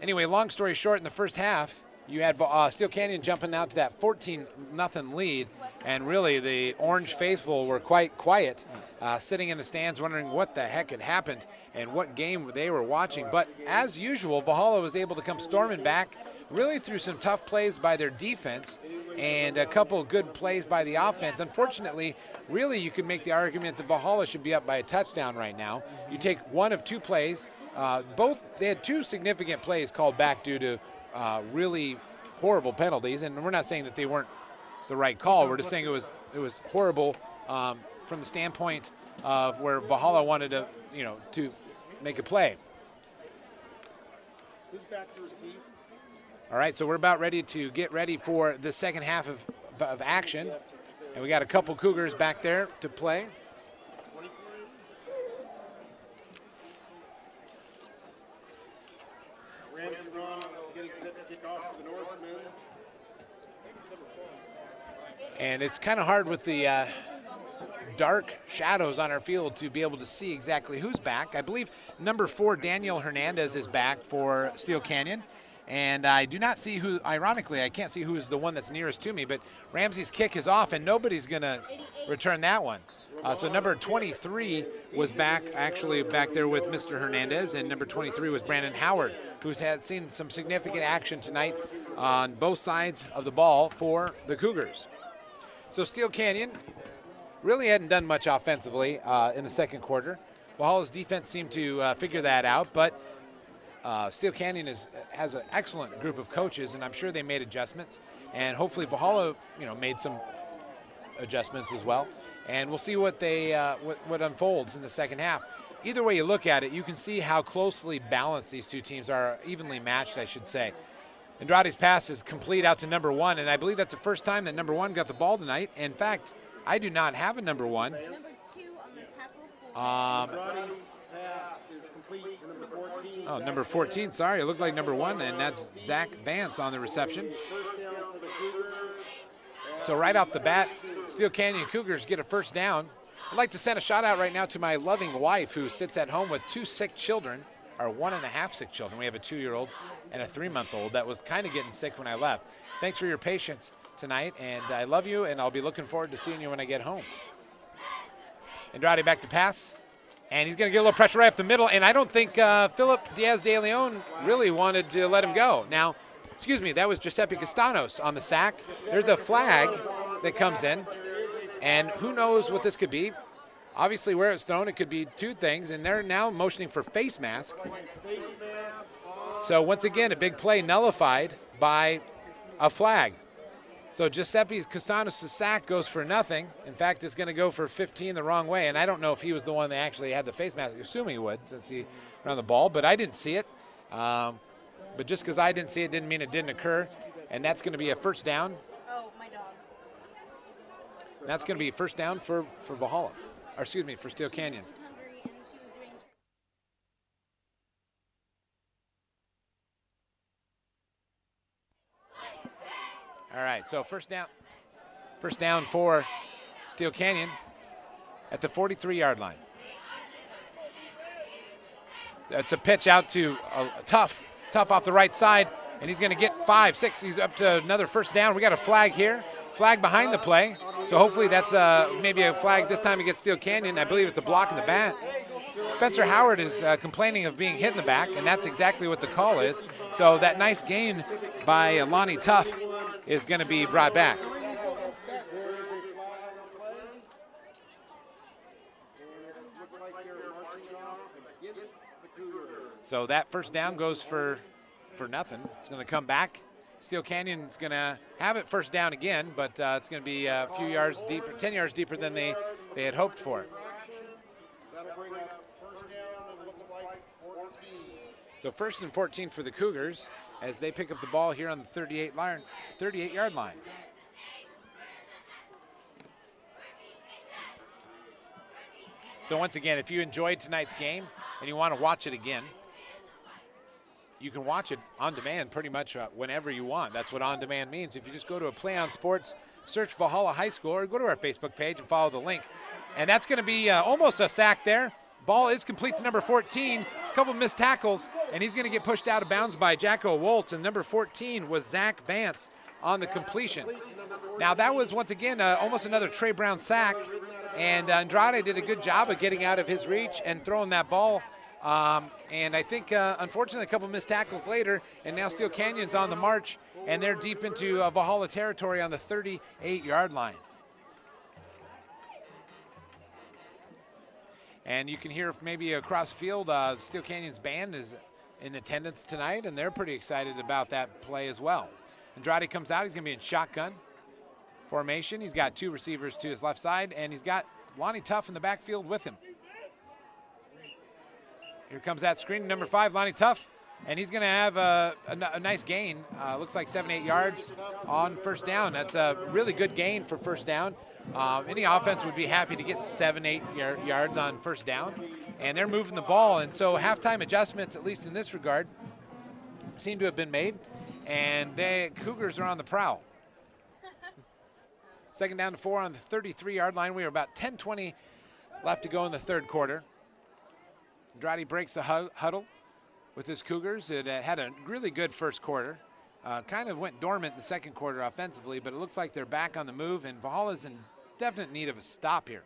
Speaker 1: Anyway, long story short, in the first half, you had Steele Canyon jumping out to that 14-0 lead, and really the Orange faithful were quite quiet, sitting in the stands wondering what the heck had happened and what game they were watching. But as usual, Valhalla was able to come storming back, really through some tough plays by their defense and a couple good plays by the offense. Unfortunately, really you could make the argument that Valhalla should be up by a touchdown right now. You take one of two plays. They had two significant plays called back due to really horrible penalties, and we're not saying that they weren't the right call. We're just saying it was horrible from the standpoint of where Valhalla wanted to make a play.
Speaker 11: Who's back to receive?
Speaker 1: All right, so we're about ready to get ready for the second half of action, and we got a couple Cougars back there to play.
Speaker 11: Ramsey run getting set to kick off for the Norsemen.
Speaker 1: And it's kind of hard with the dark shadows on our field to be able to see exactly who's back. I believe number 4, Daniel Hernandez, is back for Steele Canyon. And I do not see who, ironically, I can't see who's the one that's nearest to me, but Ramsey's kick is off, and nobody's going to return that one. So number 23 was back there with Mr. Hernandez, and number 23 was Brandon Howard, who's seen some significant action tonight on both sides of the ball for the Cougars. So Steele Canyon really hadn't done much offensively in the second quarter. Valhalla's defense seemed to figure that out, but Steele Canyon has an excellent group of coaches, and I'm sure they made adjustments, and hopefully Valhalla, made some adjustments as well. And we'll see what unfolds in the second half. Either way you look at it, you can see how closely balanced these two teams are, evenly matched, I should say. Andrade's pass is complete out to number 1, and I believe that's the first time that number 1 got the ball tonight. In fact, I do not have a number 1.
Speaker 11: Number 2 on the tackle. Andrade's pass is complete to number 14.
Speaker 1: Oh, number 14, sorry. It looked like number 1, and that's Zach Vance on the reception.
Speaker 11: First down for the Cougars.
Speaker 1: So right off the bat, Steele Canyon Cougars get a first down. I'd like to send a shout out right now to my loving wife who sits at home with 2 sick children, or 1.5 sick children. We have a 2-year-old and a 3-month-old that was kind of getting sick when I left. Thanks for your patience tonight, and I love you, and I'll be looking forward to seeing you when I get home. Andrade back to pass, and he's going to get a little pressure right up the middle, and I don't think Philip Diaz de Leon really wanted to let him go. Now, excuse me, that was Giuseppe Castanos on the sack. There's a flag that comes in, and who knows what this could be. Obviously, where it's thrown, it could be 2 things, and they're now motioning for face mask. So once again, a big play nullified by a flag. So Giuseppe Castanos' sack goes for nothing. In fact, it's going to go for 15 the wrong way, and I don't know if he was the one that actually had the face mask. Assuming he would, since he ran the ball, but I didn't see it. But just because I didn't see it didn't mean it didn't occur, and that's going to be a first down.
Speaker 15: Oh, my dog.
Speaker 1: That's going to be a first down for Valhalla, or excuse me, for Steele Canyon. All right, so first down for Steele Canyon at the 43-yard line. That's a pitch out to Tough off the right side, and he's going to get 5, 6. He's up to another first down. We got a flag here, flag behind the play. So hopefully that's maybe a flag this time against Steele Canyon. I believe it's a block in the back. Spencer Howard is complaining of being hit in the back, and that's exactly what the call is. So that nice gain by Lonnie Tough is going to be brought back. So that first down goes for nothing. It's going to come back. Steele Canyon is going to have it first down again, but it's going to be a few yards deeper, 10 yards deeper than they had hoped for. So 1st and 14 for the Cougars as they pick up the ball here on the 38-yard line. So once again, if you enjoyed tonight's game and you want to watch it again, you can watch it on demand pretty much whenever you want. That's what on demand means. If you just go to a Play on Sports search Valhalla High School or go to our Facebook page and follow the link. And that's going to be almost a sack there. Ball is complete to number 14. A couple missed tackles, and he's going to get pushed out of bounds by Jacko Woltz. And number 14 was Zach Vance on the completion. Now that was, once again, almost another Trey Brown sack. And Andrade did a good job of getting out of his reach and throwing that ball. And I think, unfortunately, a couple missed tackles later, and now Steele Canyon's on the march, and they're deep into Valhalla territory on the 38-yard line. And you can hear maybe across the field, Steele Canyon's band is in attendance tonight, and they're pretty excited about that play as well. Andrade comes out. He's going to be in shotgun formation. He's got 2 receivers to his left side, and he's got Lonnie Tuff in the backfield with him. Here comes that screen, number 5, Lonnie Tuff, and he's going to have a nice gain. Looks like 7-8 yards on first down. That's a really good gain for first down. Any offense would be happy to get 7-8 yards on first down, and they're moving the ball. And so halftime adjustments, at least in this regard, seem to have been made, and the Cougars are on the prowl. Second down to 4 on the 33-yard line. We are about 10-20 left to go in the third quarter. Andrade breaks the huddle with his Cougars. It had a really good first quarter. Kind of went dormant in the second quarter offensively, but it looks like they're back on the move, and Valhalla's in definite need of a stop here.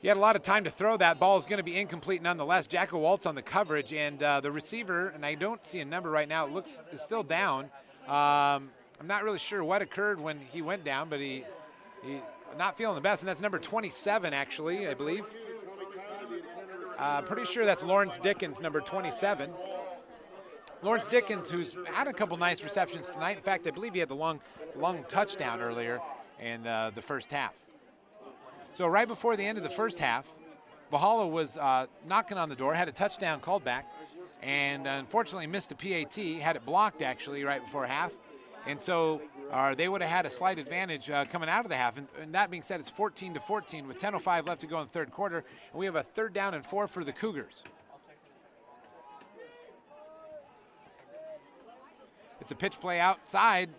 Speaker 1: He had a lot of time to throw. That ball is going to be incomplete nonetheless. Jacko Woltz on the coverage, and the receiver, and I don't see a number right now, is still down. I'm not really sure what occurred when he went down, but he not feeling the best, and that's number 27, actually, I believe. Pretty sure that's Lawrence Dickens, number 27. Lawrence Dickens, who's had a couple nice receptions tonight. In fact, I believe he had the long touchdown earlier in the first half. So right before the end of the first half, Valhalla was knocking on the door, had a touchdown called back, and unfortunately missed a PAT, had it blocked actually right before half. And so they would have had a slight advantage coming out of the half. And that being said, it's 14-14 with 10:05 left to go in the third quarter. And we have a 3rd down and 4 for the Cougars. It's a pitch play outside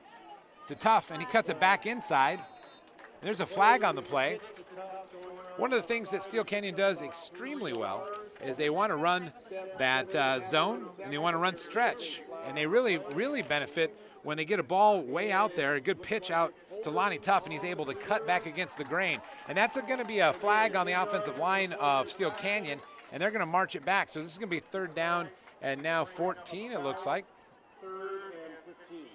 Speaker 1: to Tuff, and he cuts it back inside. There's a flag on the play. One of the things that Steele Canyon does extremely well is they want to run that zone, and they want to run stretch. And they really, really benefit when they get a ball way out there, a good pitch out to Lonnie Tuff, and he's able to cut back against the grain. And that's going to be a flag on the offensive line of Steele Canyon, and they're going to march it back. So this is going to be 3rd down and now 14, it looks like.
Speaker 11: 3rd and 15.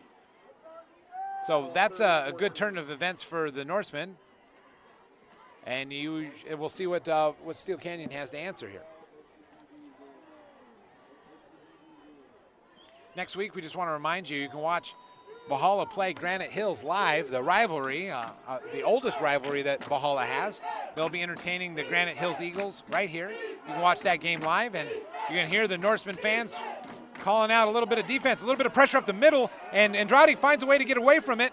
Speaker 1: So that's a good turn of events for the Norsemen. And we'll see what Steele Canyon has to answer here. Next week, we just want to remind you, you can watch Valhalla play Granite Hills live, the rivalry, the oldest rivalry that Valhalla has. They'll be entertaining the Granite Hills Eagles right here. You can watch that game live, and you're going to hear the Norsemen fans calling out a little bit of defense, a little bit of pressure up the middle, and Andrade finds a way to get away from it.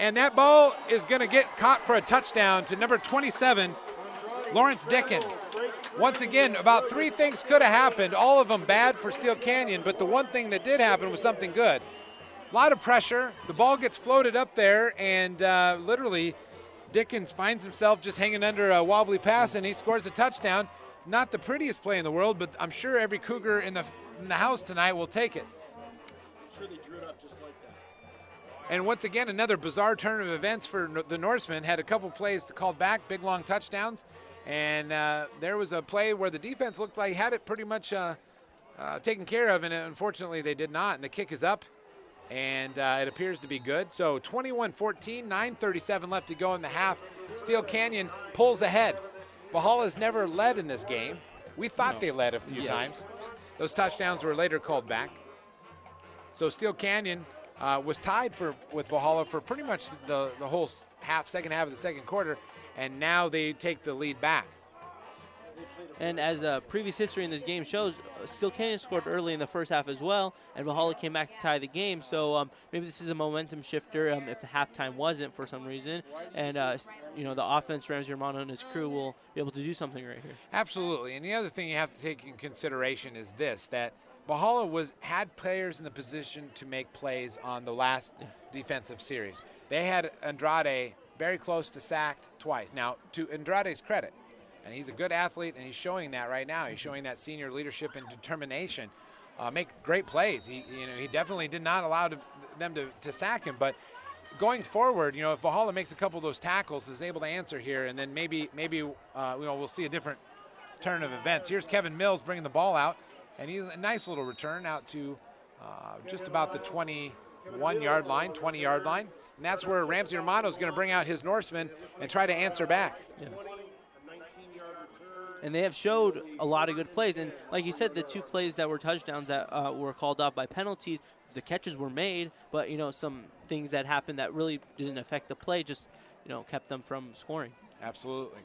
Speaker 1: And that ball is going to get caught for a touchdown to number 27, Lawrence Dickens. Once again, about 3 things could have happened, all of them bad for Steele Canyon, but the one thing that did happen was something good. A lot of pressure, the ball gets floated up there, and literally Dickens finds himself just hanging under a wobbly pass, and he scores a touchdown. It's not the prettiest play in the world, but I'm sure every Cougar in the house tonight will take it.
Speaker 5: I'm sure they drew it up just like that.
Speaker 1: And once again, another bizarre turn of events for the Norsemen. Had a couple plays called back, big long touchdowns. And there was a play where the defense looked like had it pretty much taken care of, and unfortunately they did not. And the kick is up, and it appears to be good. So 21-14, 9:37 left to go in the half. Steele Canyon pulls ahead. Valhalla's never led in this game. We thought they led a few times. Those touchdowns were later called back. So Steele Canyon was tied with Valhalla for pretty much the whole second half of the second quarter, and now they take the lead back.
Speaker 10: And as previous history in this game shows, Steele Canyon scored early in the first half as well, and Valhalla came back to tie the game. So maybe this is a momentum shifter if the halftime wasn't for some reason. And, the offense, Ramsey Romano and his crew will be able to do something right here.
Speaker 1: Absolutely. And the other thing you have to take in consideration is this, that Valhalla had players in the position to make plays on the last defensive series. They had Andrade very close to sacked twice. Now, to Andrade's credit, and he's a good athlete, and he's showing that right now. He's showing that senior leadership and determination. Make great plays. He definitely did not allow them to sack him. But going forward, if Valhalla makes a couple of those tackles, is able to answer here, and then maybe we'll see a different turn of events. Here's Kevin Mills bringing the ball out, and he's a nice little return out to just about the 21-yard line, 20-yard line. And that's where Ramsey Romano is going to bring out his Norseman and try to answer back.
Speaker 10: Yeah. And they have showed a lot of good plays. And like you said, the 2 plays that were touchdowns that were called off by penalties, the catches were made, but, some things that happened that really didn't affect the play just, kept them from scoring.
Speaker 1: Absolutely.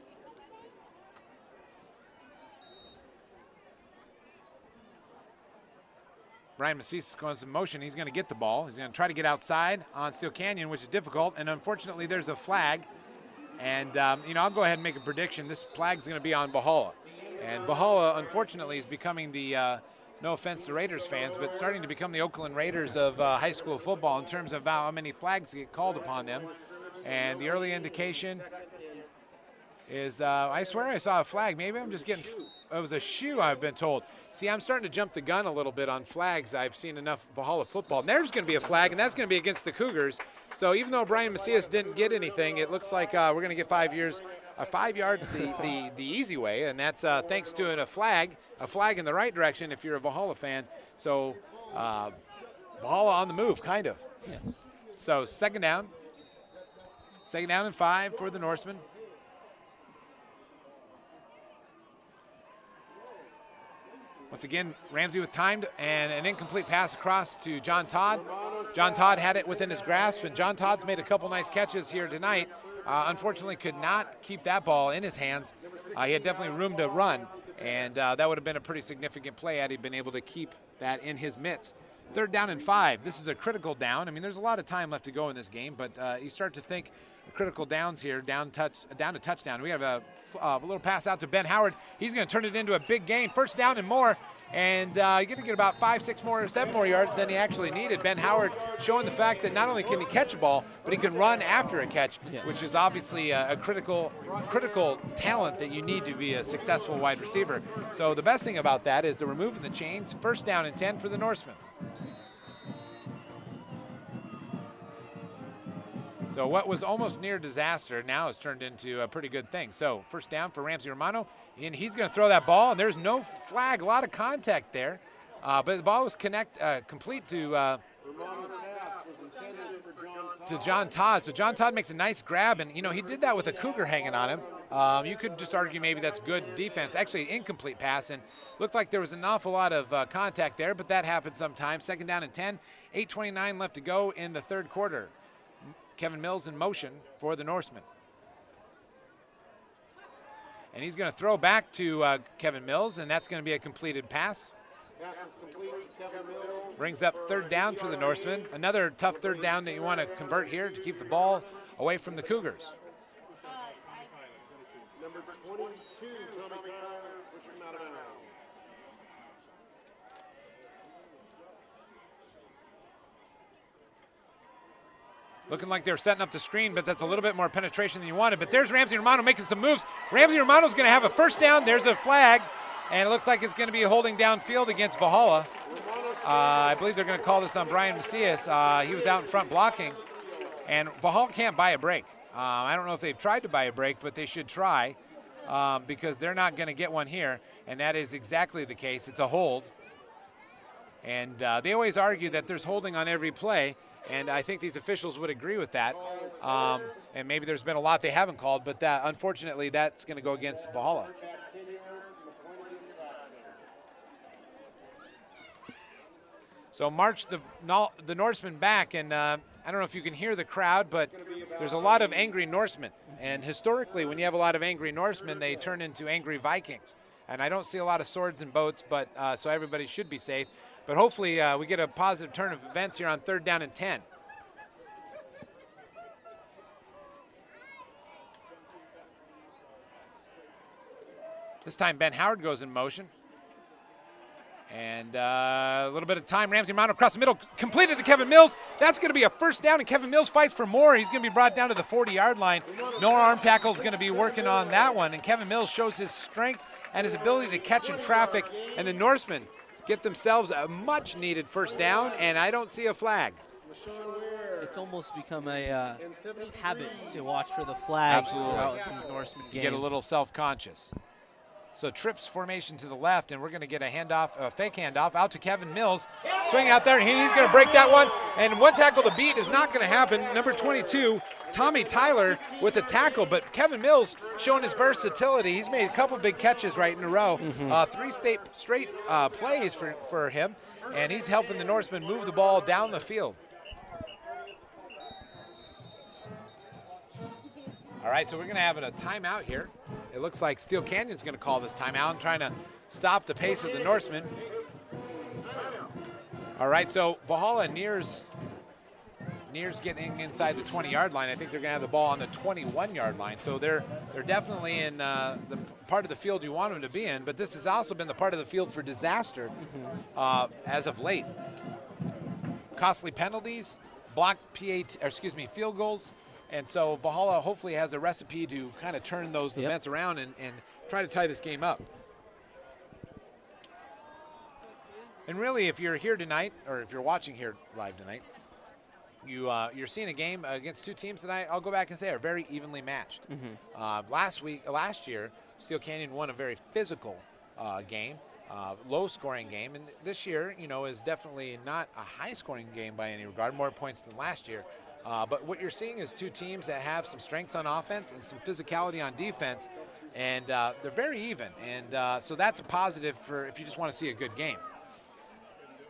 Speaker 1: Brian Macias goes in motion. He's going to get the ball. He's going to try to get outside on Steele Canyon, which is difficult. And unfortunately, there's a flag. And, I'll go ahead and make a prediction. This flag's going to be on Valhalla. And Valhalla, unfortunately, is becoming the, no offense to Raiders fans, but starting to become the Oakland Raiders of high school football in terms of how many flags get called upon them. And the early indication is, I swear I saw a flag. Maybe I'm just getting, it was a shoe, I've been told. See, I'm starting to jump the gun a little bit on flags. I've seen enough Valhalla football. And there's going to be a flag, and that's going to be against the Cougars. So even though Brian Macias didn't get anything, it looks like we're going to get 5 yards the easy way, and that's thanks to a flag in the right direction if you're a Valhalla fan. So Valhalla on the move, kind of. Yeah. So second down and 5 for the Norsemen. Once again, Ramsey with timed and an incomplete pass across to John Todd. John Todd had it within his grasp, and John Todd's made a couple nice catches here tonight. Unfortunately, could not keep that ball in his hands. He had definitely room to run, and that would have been a pretty significant play had he been able to keep that in his mitts. Third down and 5. This is a critical down. I mean, there's a lot of time left to go in this game, but you start to think critical downs here, down to touchdown. We have a little pass out to Ben Howard. He's going to turn it into a big gain. First down and more. And you're going to get about 5, 6 more, 7 more yards than he actually needed. Ben Howard showing the fact that not only can he catch a ball, but he can run after a catch, which is obviously a critical talent that you need to be a successful wide receiver. So the best thing about that is they're removing the chains. First down and 10 for the Norsemen. So what was almost near disaster now has turned into a pretty good thing. So first down for Ramsey Romano, and he's going to throw that ball, and there's no flag, a lot of contact there. But the ball was complete to John Todd. So John Todd makes a nice grab, and, he did that with a Cougar hanging on him. You could just argue maybe that's good defense. Actually, incomplete pass, and looked like there was an awful lot of contact there, but that happens sometimes. Second down and 10, 8:29 left to go in the third quarter. Kevin Mills in motion for the Norsemen. And he's going to throw back to Kevin Mills, and that's going to be a completed pass.
Speaker 11: Pass is complete to Kevin Mills.
Speaker 1: Brings up third down for the Norsemen. Another tough third down that you want to convert here to keep the ball away from the Cougars.
Speaker 11: Number 22, Tommy Tyler, pushing him out of bounds.
Speaker 1: Looking like they're setting up the screen, but that's a little bit more penetration than you wanted. But there's Ramsey Romano making some moves. Ramsey Romano's going to have a first down. There's a flag, and it looks like it's going to be holding downfield against Valhalla. I believe they're going to call this on Brian Macias. He was out in front blocking, and Valhalla can't buy a break. I don't know if they've tried to buy a break, but they should try because they're not going to get one here, and that is exactly the case. It's a hold, and they always argue that there's holding on every play. And I think these officials would agree with that. And maybe there's been a lot they haven't called, but unfortunately that's going to go against Valhalla. So march the Norsemen back, and I don't know if you can hear the crowd, but there's a lot of angry Norsemen. And historically, when you have a lot of angry Norsemen, they turn into angry Vikings. And I don't see a lot of swords and boats, but so everybody should be safe. But hopefully we get a positive turn of events here on third down and 10. This time Ben Howard goes in motion. And a little bit of time. Ramsey Romano across the middle, completed to Kevin Mills. That's going to be a first down, and Kevin Mills fights for more. He's going to be brought down to the 40-yard line. No arm tackle is going to be working on that one, and Kevin Mills shows his strength and his ability to catch in traffic, and the Norsemen get themselves a much-needed first down, and I don't see a flag.
Speaker 10: It's almost become a habit to watch for the flag.
Speaker 1: Absolutely.
Speaker 10: Throughout these Norseman
Speaker 1: You
Speaker 10: games.
Speaker 1: get a little self-conscious. So trips formation to the left, and we're going to get a handoff, a fake handoff out to Kevin Mills. Swing out there, and he's going to break that one. And one tackle to beat is not going to happen. Number 22, Tommy Tyler with the tackle, but Kevin Mills showing his versatility. He's made a couple big catches right in a row. 3 straight plays for him, and he's helping the Norsemen move the ball down the field. All right, so we're going to have a timeout here. It looks like Steele Canyon's going to call this timeout and trying to stop the pace of the Norsemen. All right, so Valhalla nears getting inside the 20-yard line. I think they're going to have the ball on the 21-yard line. So they're definitely in the part of the field you want them to be in, but this has also been the part of the field for disaster as of late. Costly penalties, blocked field goals. And so Valhalla hopefully has a recipe to kind of turn those events around and try to tie this game up. And really, if you're here tonight, or if you're watching here live tonight, you're seeing a game against two teams that I'll go back and say are very evenly matched. Last year, Steele Canyon won a very physical game, low-scoring game, and this year, is definitely not a high-scoring game by any regard, more points than last year. But what you're seeing is two teams that have some strengths on offense and some physicality on defense, and they're very even. And so that's a positive for if you just want to see a good game.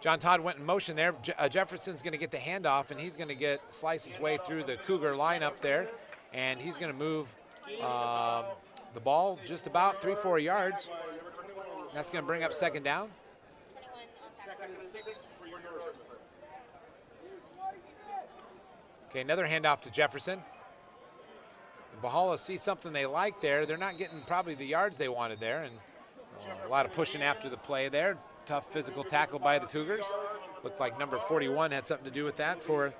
Speaker 1: John Todd went in motion there. Jefferson's going to get the handoff, and he's going to slice his way through the Cougar lineup there, and he's going to move the ball just about 3-4 yards. That's going to bring up second down.
Speaker 11: 2nd and 6 for your Norsemen.
Speaker 1: Okay, another handoff to Jefferson. Valhalla sees something they like there. They're not getting probably the yards they wanted there, and a lot of pushing after the play there. Tough physical tackle by the Cougars. Looked like number 41 had something to do with that for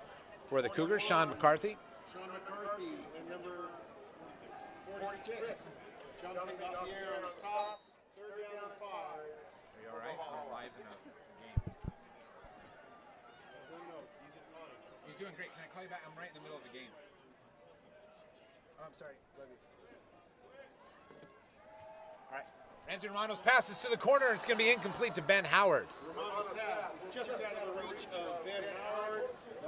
Speaker 1: the Cougars. Sean McCarthy.
Speaker 11: Sean McCarthy and number 46. Jumping off the air on the stop. 3rd down and 5.
Speaker 1: Are you all right? We're live in a game. He's doing great. Can I call you back? I'm right in the middle of the game. Oh, I'm sorry. Love you. All right. Ramsey Romano's passes to the corner. It's going to be incomplete to Ben Howard.
Speaker 11: Romano's pass is just out of the reach of Ben Howard.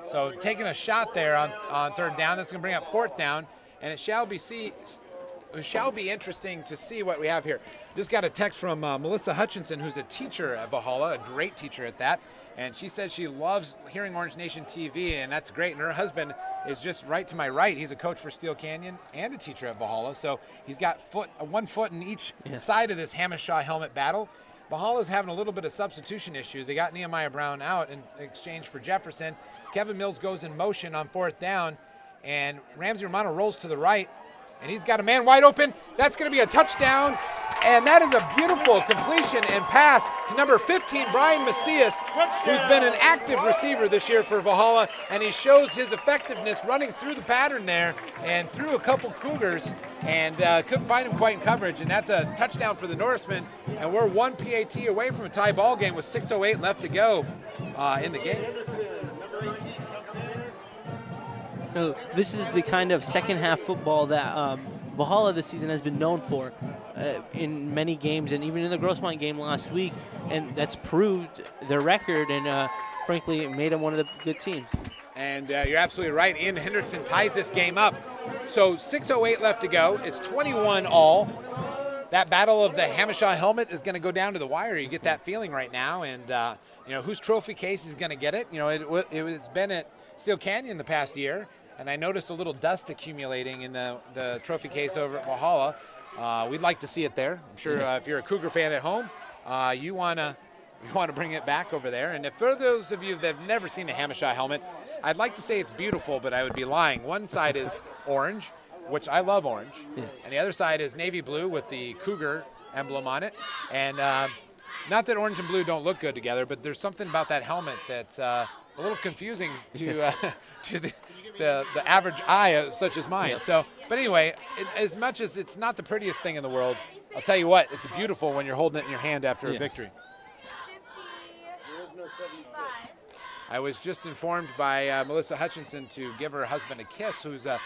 Speaker 1: So taking a shot there on 3rd down. That's going to bring up 4th down, and it shall be interesting to see what we have here. Just got a text from Melissa Hutchinson, who's a teacher at Valhalla, a great teacher at that, and she said she loves hearing Orange Nation TV, and that's great. And her husband is just right to my right. He's a coach for Steele Canyon and a teacher at Valhalla, so he's got one foot in each side of this Hamashaw helmet battle. Valhalla's having a little bit of substitution issues. They got Nehemiah Brown out in exchange for Jefferson. Kevin Mills goes in motion on 4th down, and Ramsey Romano rolls to the right, and he's got a man wide open. That's going to be a touchdown, and that is a beautiful completion and pass to number 15, Brian Macias, who's been an active receiver this year for Valhalla, and he shows his effectiveness running through the pattern there and through a couple Cougars, and couldn't find him quite in coverage, and that's a touchdown for the Norsemen, and we're one PAT away from a tie ball game with 6:08 left to go in the game.
Speaker 10: This is the kind of second-half football that Valhalla this season has been known for in many games, and even in the Grossmont game last week, and that's proved their record and, frankly, made them one of the good teams.
Speaker 1: And you're absolutely right. Ian Hendrickson ties this game up. So 6:08 left to go. It's 21 all. That battle of the Hamashaw helmet is going to go down to the wire. You get that feeling right now. And, whose trophy case is going to get it? It's been at Steele Canyon the past year. And I noticed a little dust accumulating in the trophy case over at Valhalla. We'd like to see it there. I'm sure if you're a Cougar fan at home, you want to bring it back over there. And for those of you that have never seen the Hamashaw helmet, I'd like to say it's beautiful, but I would be lying. One side is orange, which I love orange, and the other side is navy blue with the Cougar emblem on it. And Not that orange and blue don't look good together, but there's something about that helmet that's a little confusing to to the average eye, such as mine.
Speaker 10: Yep.
Speaker 1: So, but anyway, as much as it's not the prettiest thing in the world, I'll tell you what, it's beautiful when you're holding it in your hand after a victory. I was just informed by Melissa Hutchinson to give her husband a kiss, who's a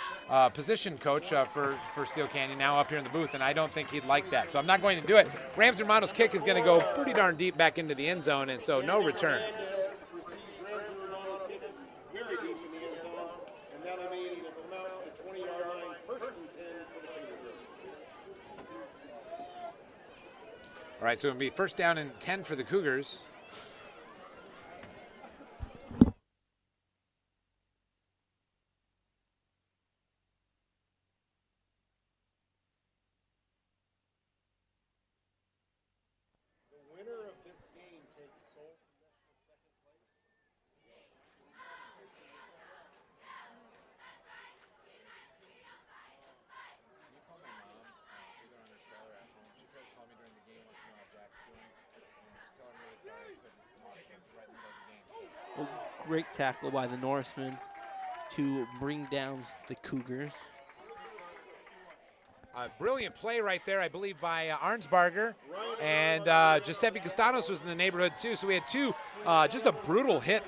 Speaker 1: position coach for Steele Canyon, now up here in the booth, and I don't think he'd like that. So I'm not going to do it. Ramsey Romano's kick is going to go pretty darn deep back into the end zone, and so no return. All right, so it'll be first down and 10 for the Cougars.
Speaker 10: Great tackle by the Norseman to bring down the Cougars.
Speaker 1: A brilliant play right there, I believe, by Arnsbarger. And Giuseppe Castanos was in the neighborhood, too. So we had two, just a brutal hit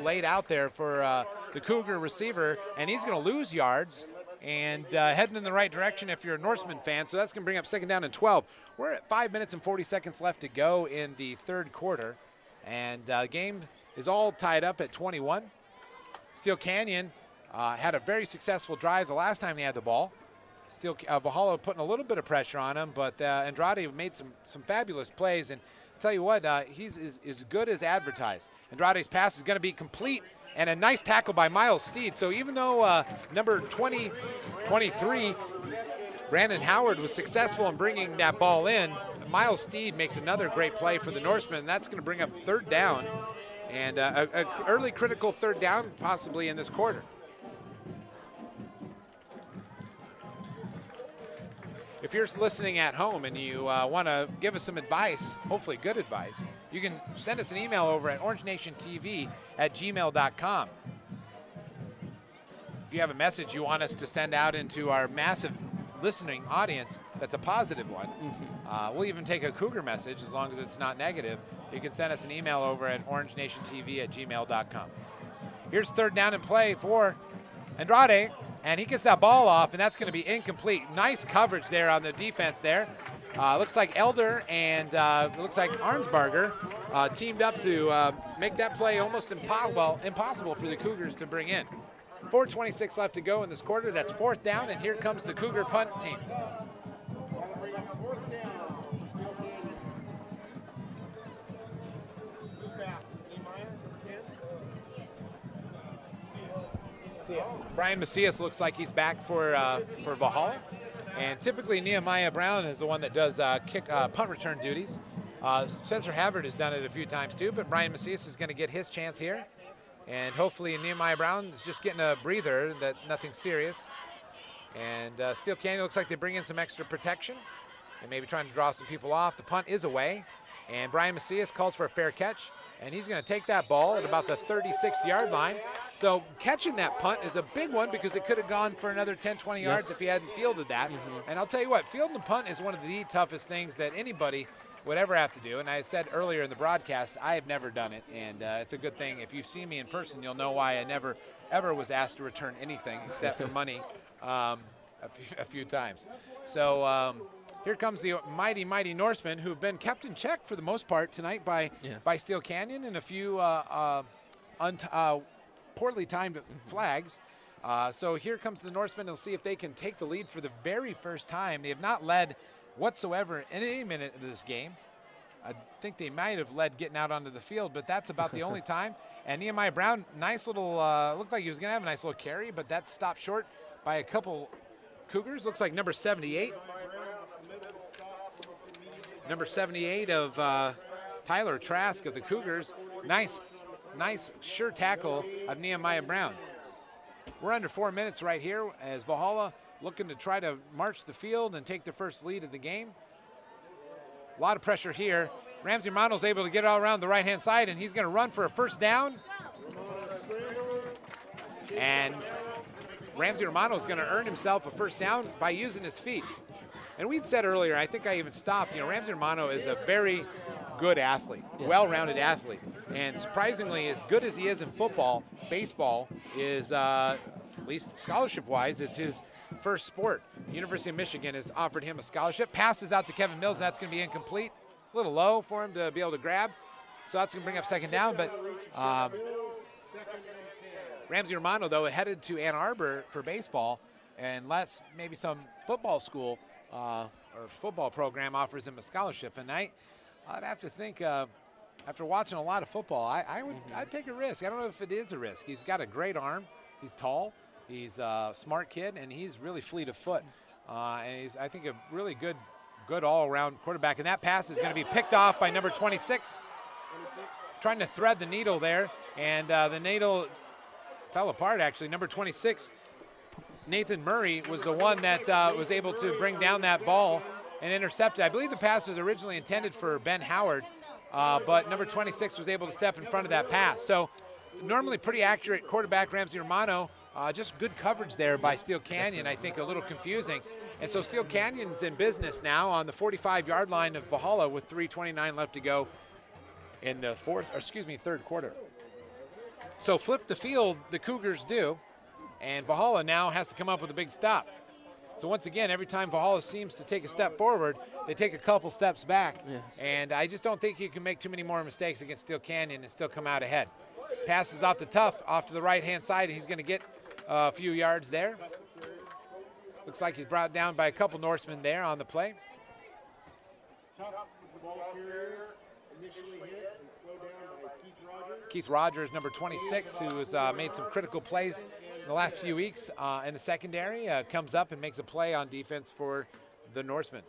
Speaker 1: laid out there for the Cougar receiver. And he's going to lose yards and heading in the right direction if you're a Norseman fan. So that's going to bring up second down and 12. We're at 5 minutes and 40 seconds left to go in the third quarter. And the game is all tied up at 21. Steele Canyon had a very successful drive the last time they had the ball. Steele Valhalla putting a little bit of pressure on him, but Andrade made some fabulous plays. And I'll tell you what, he's as good as advertised. Andrade's pass is going to be complete, and a nice tackle by Miles Steed. So even though number 23, Brandon Howard, was successful in bringing that ball in, Miles Steed makes another great play for the Norsemen, and that's going to bring up third down. And an early critical third down possibly in this quarter. If you're listening at home and you want to give us some advice, hopefully good advice, you can send us an email over at orangenationtv@gmail.com. If you have a message you want us to send out into our massive listening audience that's a positive one, we'll even take a Cougar message as long as it's not negative. You can send us an email over at orangenationtv@gmail.com. Here's third down and play for Andrade, and he gets that ball off, and that's going to be incomplete. Nice coverage there on the defense there. Looks like Elder and looks like Arnsbarger teamed up to make that play almost impossible for the Cougars to bring in. 4:26 left to go in this quarter. That's fourth down, and here comes the Cougar punt team. Brian Macias looks like he's back for Valhalla, and typically Nehemiah Brown is the one that does punt return duties. Spencer Havard has done it a few times too, but Brian Macias is going to get his chance here, and hopefully Nehemiah Brown is just getting a breather, that nothing serious. And Steele Canyon looks like they bring in some extra protection and maybe trying to draw some people off. The punt is away, and Brian Macias calls for a fair catch. And he's going to take that ball at about the 36-yard line. So catching that punt is a big one because it could have gone for another 10, 20 yards if he hadn't fielded that. And I'll tell you what, fielding the punt is one of the toughest things that anybody would ever have to do. And I said earlier in the broadcast, I have never done it. And it's a good thing. If you've seen me in person, you'll know why I never, ever was asked to return anything except for money a few times. So here comes the mighty, mighty Norsemen, who've been kept in check for the most part tonight by Steele Canyon and a few poorly timed flags. So here comes the Norsemen. They'll see if they can take the lead for the very first time. They have not led whatsoever in any minute of this game. I think they might have led getting out onto the field, but that's about the only time. And Nehemiah Brown, nice little, looked like he was going to have a nice little carry, but that stopped short by a couple Cougars. Looks like number 78. Number 78 of Tyler Trask of the Cougars. Nice, sure tackle of Nehemiah Brown. We're under 4 minutes right here as Valhalla looking to try to march the field and take the first lead of the game. A lot of pressure here. Ramsey Romano's able to get all around the right-hand side, and he's going to run for a first down. And Ramsey Romano's going to earn himself a first down by using his feet. And we'd said earlier, I think I even stopped, Ramsey Romano is a very good athlete, well-rounded athlete. And surprisingly, as good as he is in football, baseball is, at least scholarship-wise, is his first sport. University of Michigan has offered him a scholarship. Passes out to Kevin Mills, and that's going to be incomplete. A little low for him to be able to grab. So that's going to bring up second down. But Ramsey Romano, though, headed to Ann Arbor for baseball, unless maybe some football school or football program offers him a scholarship. And I'd have to think, after watching a lot of football, I'd take a risk. I don't know if it is a risk. He's got a great arm. He's tall. He's a smart kid, and he's really fleet of foot. And he's, I think, a really good all-around quarterback. And that pass is going to be picked off by number 26. Trying to thread the needle there, and the needle fell apart, actually. Number 26, Nathan Murray, was the one that was able to bring down that ball and intercept it. I believe the pass was originally intended for Ben Howard, but number 26 was able to step in front of that pass. So normally pretty accurate quarterback, Ramsey Romano. Just good coverage there by Steele Canyon, I think a little confusing. And so Steele Canyon's in business now on the 45-yard line of Valhalla with 3:29 left to go in the third quarter. So flip the field, the Cougars do, and Valhalla now has to come up with a big stop. So once again, every time Valhalla seems to take a step forward, they take a couple steps back. Yes. And I just don't think you can make too many more mistakes against Steele Canyon and still come out ahead. Passes off to Tough, off to the right-hand side, and he's going to get a few yards there. Looks like he's brought down by a couple Norsemen there on the play.
Speaker 11: Tough is the ball carrier, initially hit and slowed down by Keith Rogers.
Speaker 1: Keith Rogers, number 26, who has made some critical plays in the last few weeks in the secondary, comes up and makes a play on defense for the Norsemen.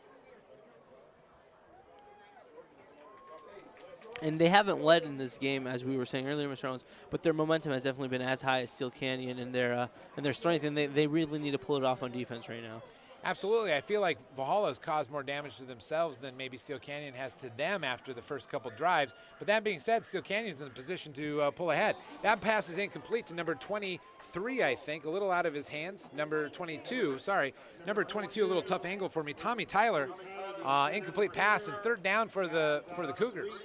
Speaker 10: And they haven't led in this game, as we were saying earlier, Mr. Owens, but their momentum has definitely been as high as Steele Canyon and their strength, and they really need to pull it off on defense right now.
Speaker 1: Absolutely. I feel like Valhalla has caused more damage to themselves than maybe Steele Canyon has to them after the first couple drives. But that being said, Steele Canyon's in a position to pull ahead. That pass is incomplete to number 23, I think, a little out of his hands. Number 22, a little tough angle for me. Tommy Tyler, incomplete pass, and third down for the Cougars.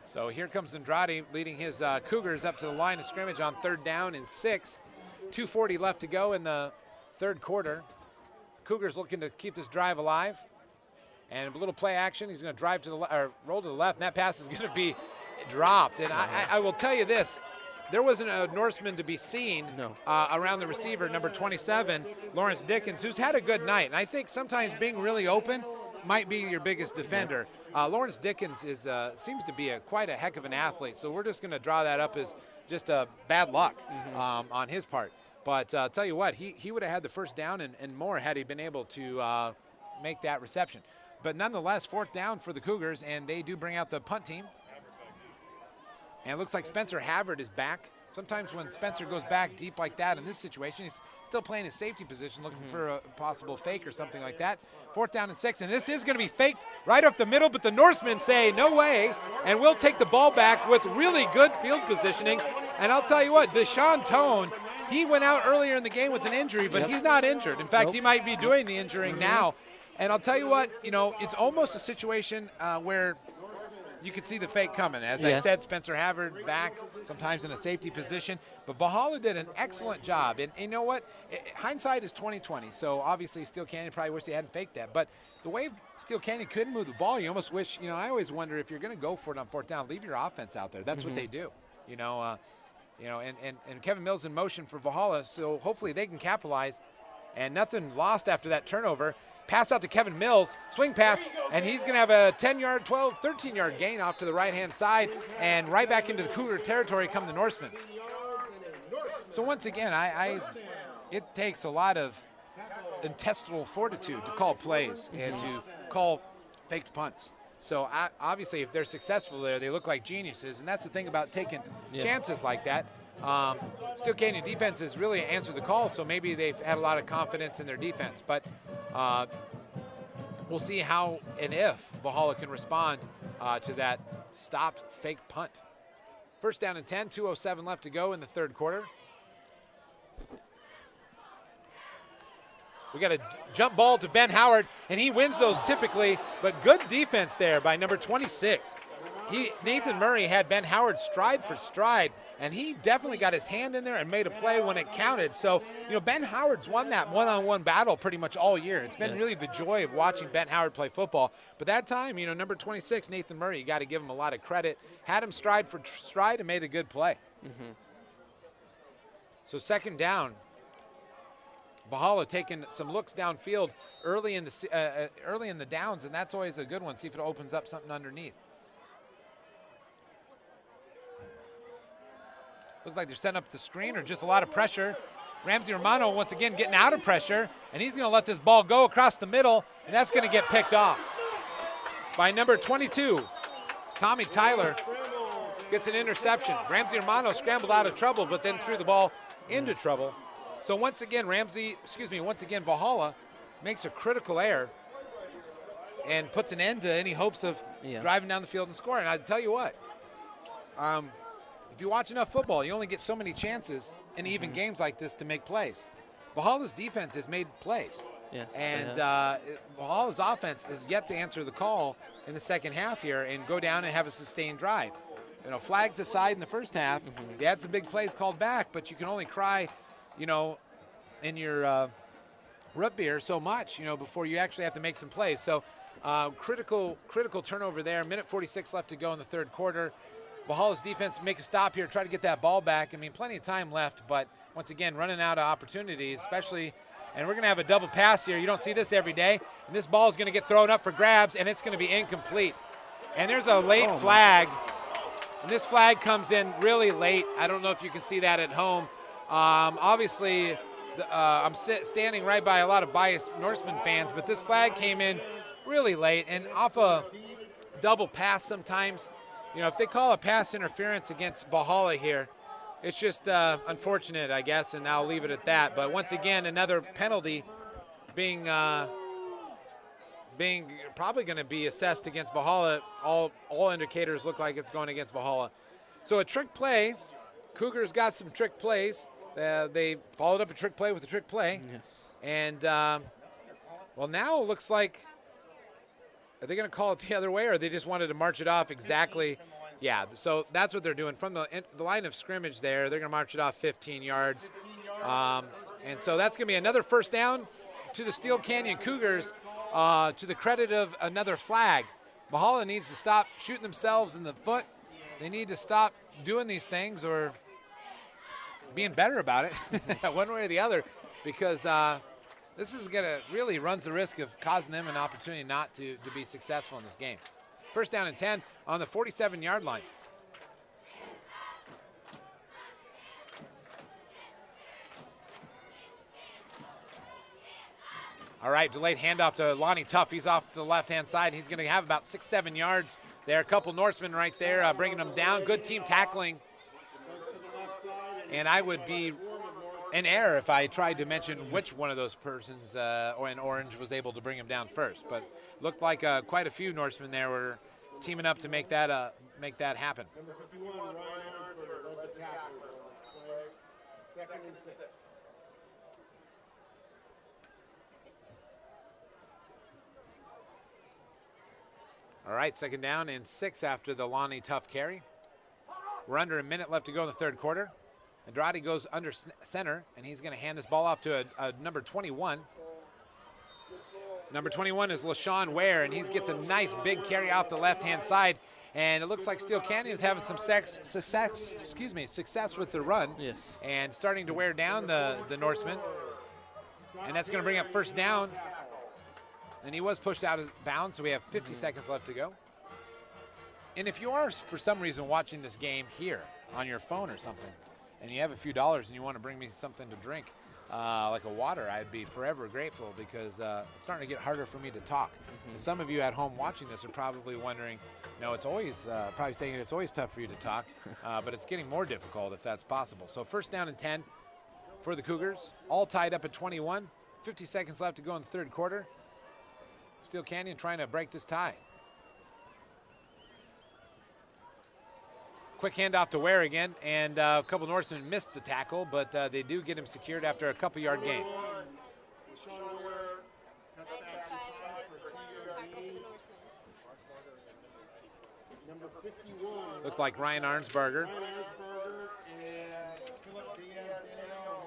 Speaker 1: So here comes Andrade leading his Cougars up to the line of scrimmage on third down and 6. 2:40 left to go in the third quarter. Cougars looking to keep this drive alive. And a little play action. He's going to drive to the roll to the left, and that pass is going to be dropped. And I will tell you this. There wasn't a Norseman to be seen around the receiver, number 27, Lawrence Dickens, who's had a good night. And I think sometimes being really open might be your biggest defender. Lawrence Dickens seems to be quite a heck of an athlete, so we're just going to draw that up as just bad luck on his part. But I'll tell you what, he would have had the first down and more had he been able to make that reception. But nonetheless, fourth down for the Cougars, and they do bring out the punt team. And it looks like Spencer Havard is back. Sometimes when Spencer goes back deep like that in this situation, he's still playing his safety position, looking for a possible fake or something like that. Fourth down and 6, and this is going to be faked right up the middle, but the Norsemen say no way, and we'll take the ball back with really good field positioning. And I'll tell you what, Deshaun Tone, he went out earlier in the game with an injury, but he's not injured. In fact, he might be doing the injuring now. And I'll tell you what, it's almost a situation where you could see the fake coming. As I said, Spencer Havard back, sometimes in a safety position. But Valhalla did an excellent job. And you know what? Hindsight is 20/20. So obviously Steele Canyon probably wish they hadn't faked that. But the way Steele Canyon couldn't move the ball, you almost wish, I always wonder if you're going to go for it on fourth down, leave your offense out there. That's what they do. And Kevin Mills in motion for Valhalla. So hopefully they can capitalize. And nothing lost after that turnover. Pass out to Kevin Mills, swing pass, and he's going to have a 10-yard, 12, 13-yard gain off to the right-hand side, and right back into the Cougar territory come the Norsemen. So once again, it takes a lot of intestinal fortitude to call plays and to call faked punts. So obviously, if they're successful there, they look like geniuses, and that's the thing about taking chances like that. Steele Canyon defense has really answered the call, so maybe they've had a lot of confidence in their defense. But we'll see how and if Valhalla can respond to that stopped fake punt. First down and 10, 2:07 left to go in the third quarter. We got a jump ball to Ben Howard, and he wins those typically, but good defense there by number 26. Nathan Murray had Ben Howard stride for stride, and he definitely got his hand in there and made a play when it counted. So, Ben Howard's won that one-on-one battle pretty much all year. It's been really the joy of watching Ben Howard play football. But that time, number 26, Nathan Murray, you got to give him a lot of credit. Had him stride for stride and made a good play. So second down. Valhalla taking some looks downfield early in the downs, and that's always a good one. See if it opens up something underneath. Looks like they're setting up the screen or just a lot of pressure. Ramsey Romano once again getting out of pressure, and he's going to let this ball go across the middle, and that's going to get picked off by number 22. Tommy Tyler gets an interception. Ramsey Romano scrambled out of trouble, but then threw the ball into trouble. So once again, Valhalla makes a critical error and puts an end to any hopes of driving down the field and scoring. I tell you what, if you watch enough football, you only get so many chances in even games like this to make plays. Valhalla's defense has made plays. And Valhalla's offense is yet to answer the call in the second half here and go down and have a sustained drive. Flags aside in the first half, they had some big plays called back, but you can only cry in your root beer so much, before you actually have to make some plays. So critical turnover there. Minute 46 left to go in the third quarter. Valhalla's defense make a stop here, try to get that ball back. Plenty of time left, but once again, running out of opportunities, especially, and we're going to have a double pass here. You don't see this every day. And this ball is going to get thrown up for grabs, and it's going to be incomplete. And there's a late flag, and this flag comes in really late. I don't know if you can see that at home. Obviously, I'm standing right by a lot of biased Norseman fans, but this flag came in really late, and off a double pass sometimes, if they call a pass interference against Valhalla here, it's just unfortunate, I guess, and I'll leave it at that. But once again, another penalty being probably going to be assessed against Valhalla. All indicators look like it's going against Valhalla. So a trick play. Cougars got some trick plays. They followed up a trick play with a trick play. And, now it looks like, are they going to call it the other way, or they just wanted to march it off exactly? Yeah, so that's what they're doing. From the line of scrimmage there, they're going to march it off 15 yards. And so that's going to be another first down to the Steele Canyon Cougars, to the credit of another flag. Valhalla needs to stop shooting themselves in the foot. They need to stop doing these things or being better about it one way or the other, because this is going to really runs the risk of causing them an opportunity not to be successful in this game. First down and 10 on the 47-yard line. All right, delayed handoff to Lonnie Tuff. He's off to the left-hand side. He's going to have about 6-7 yards there. A couple Norsemen right there bringing them down. Good team tackling. And I would be in error if I tried to mention which one of those persons in orange was able to bring him down first. But looked like quite a few Norsemen there were teaming up to make that happen.
Speaker 11: Number 51, Ryan Arnsberger, led the tacklers on play, 2nd and 6.
Speaker 1: All right, second down and 6 after the Lonnie Tuff carry. We're under a minute left to go in the third quarter. Andrade goes under center, and he's going to hand this ball off to a number 21. Number 21 is LaShawn Ware, and he gets a nice big carry out the left-hand side. And it looks like Steele Canyon is having some success with the run, and starting to wear down the Norseman. And that's going to bring up first down. And he was pushed out of bounds, so we have 50 seconds left to go. And if you are, for some reason, watching this game here on your phone or something, and you have a few dollars and you want to bring me something to drink, like a water, I'd be forever grateful, because it's starting to get harder for me to talk. And some of you at home watching this are probably wondering, no, it's always, probably saying it's always tough for you to talk, but it's getting more difficult if that's possible. So first down and 10 for the Cougars, all tied up at 21. 50 seconds left to go in the third quarter. Steele Canyon trying to break this tie. Quick handoff to Ware again, and a couple Norsemen missed the tackle, but they do get him secured after a couple-yard gain. Looked like Ryan Arnsberger.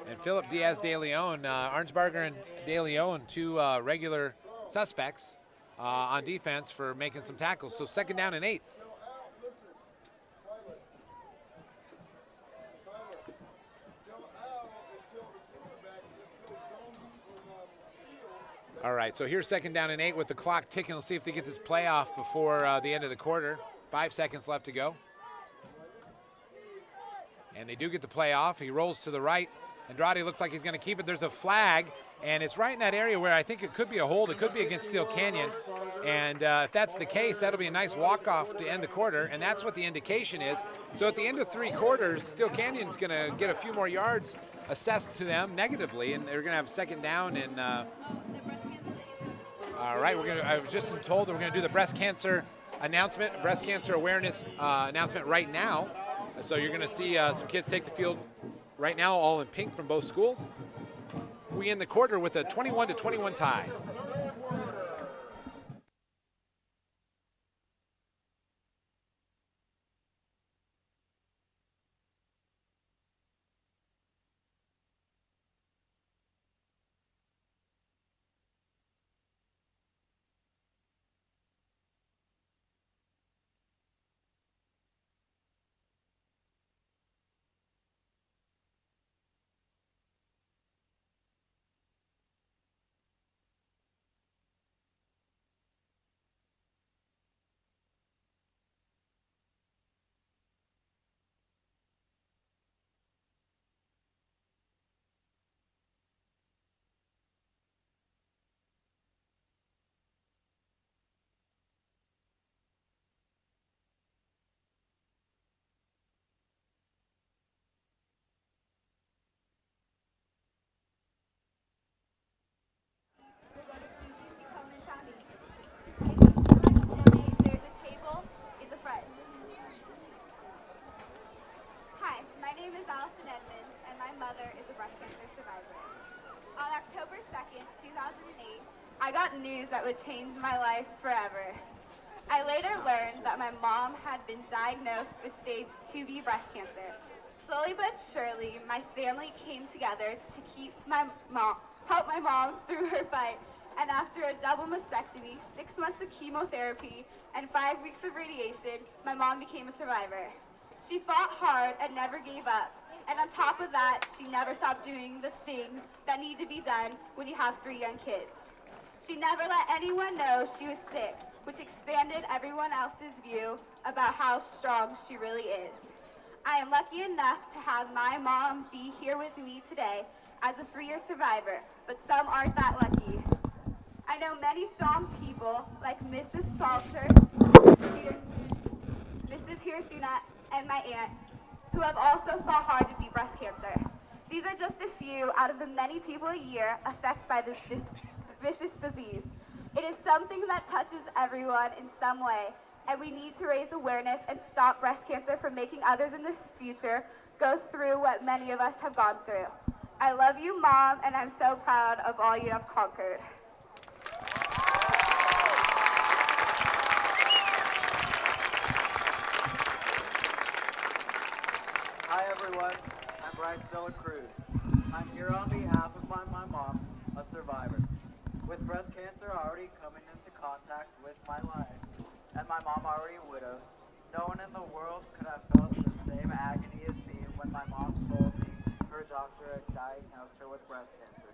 Speaker 1: And Philip Diaz de Leon. Arnsberger and de Leon, two regular suspects on defense for making some tackles. So second down and 8. All right, so here's second down and 8 with the clock ticking. We'll see if they get this play off before the end of the quarter. 5 seconds left to go. And they do get the play off. He rolls to the right. Andrade looks like he's going to keep it. There's a flag, and it's right in that area where I think it could be a hold. It could be against Steele Canyon. And if that's the case, that'll be a nice walk-off to end the quarter, and that's what the indication is. So at the end of 3 quarters, Steele Canyon's going to get a few more yards assessed to them negatively, and they're going to have second down and all right, I was just told that we're going to do the breast cancer announcement, breast cancer awareness announcement right now. So you're going to see some kids take the field right now, all in pink from both schools. We end the quarter with a 21-21 tie.
Speaker 16: I got news that would change my life forever. I later learned that my mom had been diagnosed with stage 2B breast cancer. Slowly but surely, my family came together to help my mom through her fight. And after a double mastectomy, 6 months of chemotherapy, and 5 weeks of radiation, my mom became a survivor. She fought hard and never gave up. And on top of that, she never stopped doing the things that need to be done when you have 3 young kids. She never let anyone know she was sick, which expanded everyone else's view about how strong she really is. I am lucky enough to have my mom be here with me today as a 3-year survivor, but some aren't that lucky. I know many strong people like Mrs. Salter, Mrs. Hirsuna, and my aunt, who have also fought hard to beat breast cancer. These are just a few out of the many people a year affected by this vicious disease. It is something that touches everyone in some way, and we need to raise awareness and stop breast cancer from making others in the future go through what many of us have gone through. I love you, Mom, and I'm so proud of all you have conquered.
Speaker 17: Hi everyone, I'm Bryce Dela Cruz. I'm here on behalf of my mom, a survivor. With breast cancer already coming into contact with my life, and my mom already widowed, no one in the world could have felt the same agony as me when my mom told me her doctor had diagnosed her with breast cancer.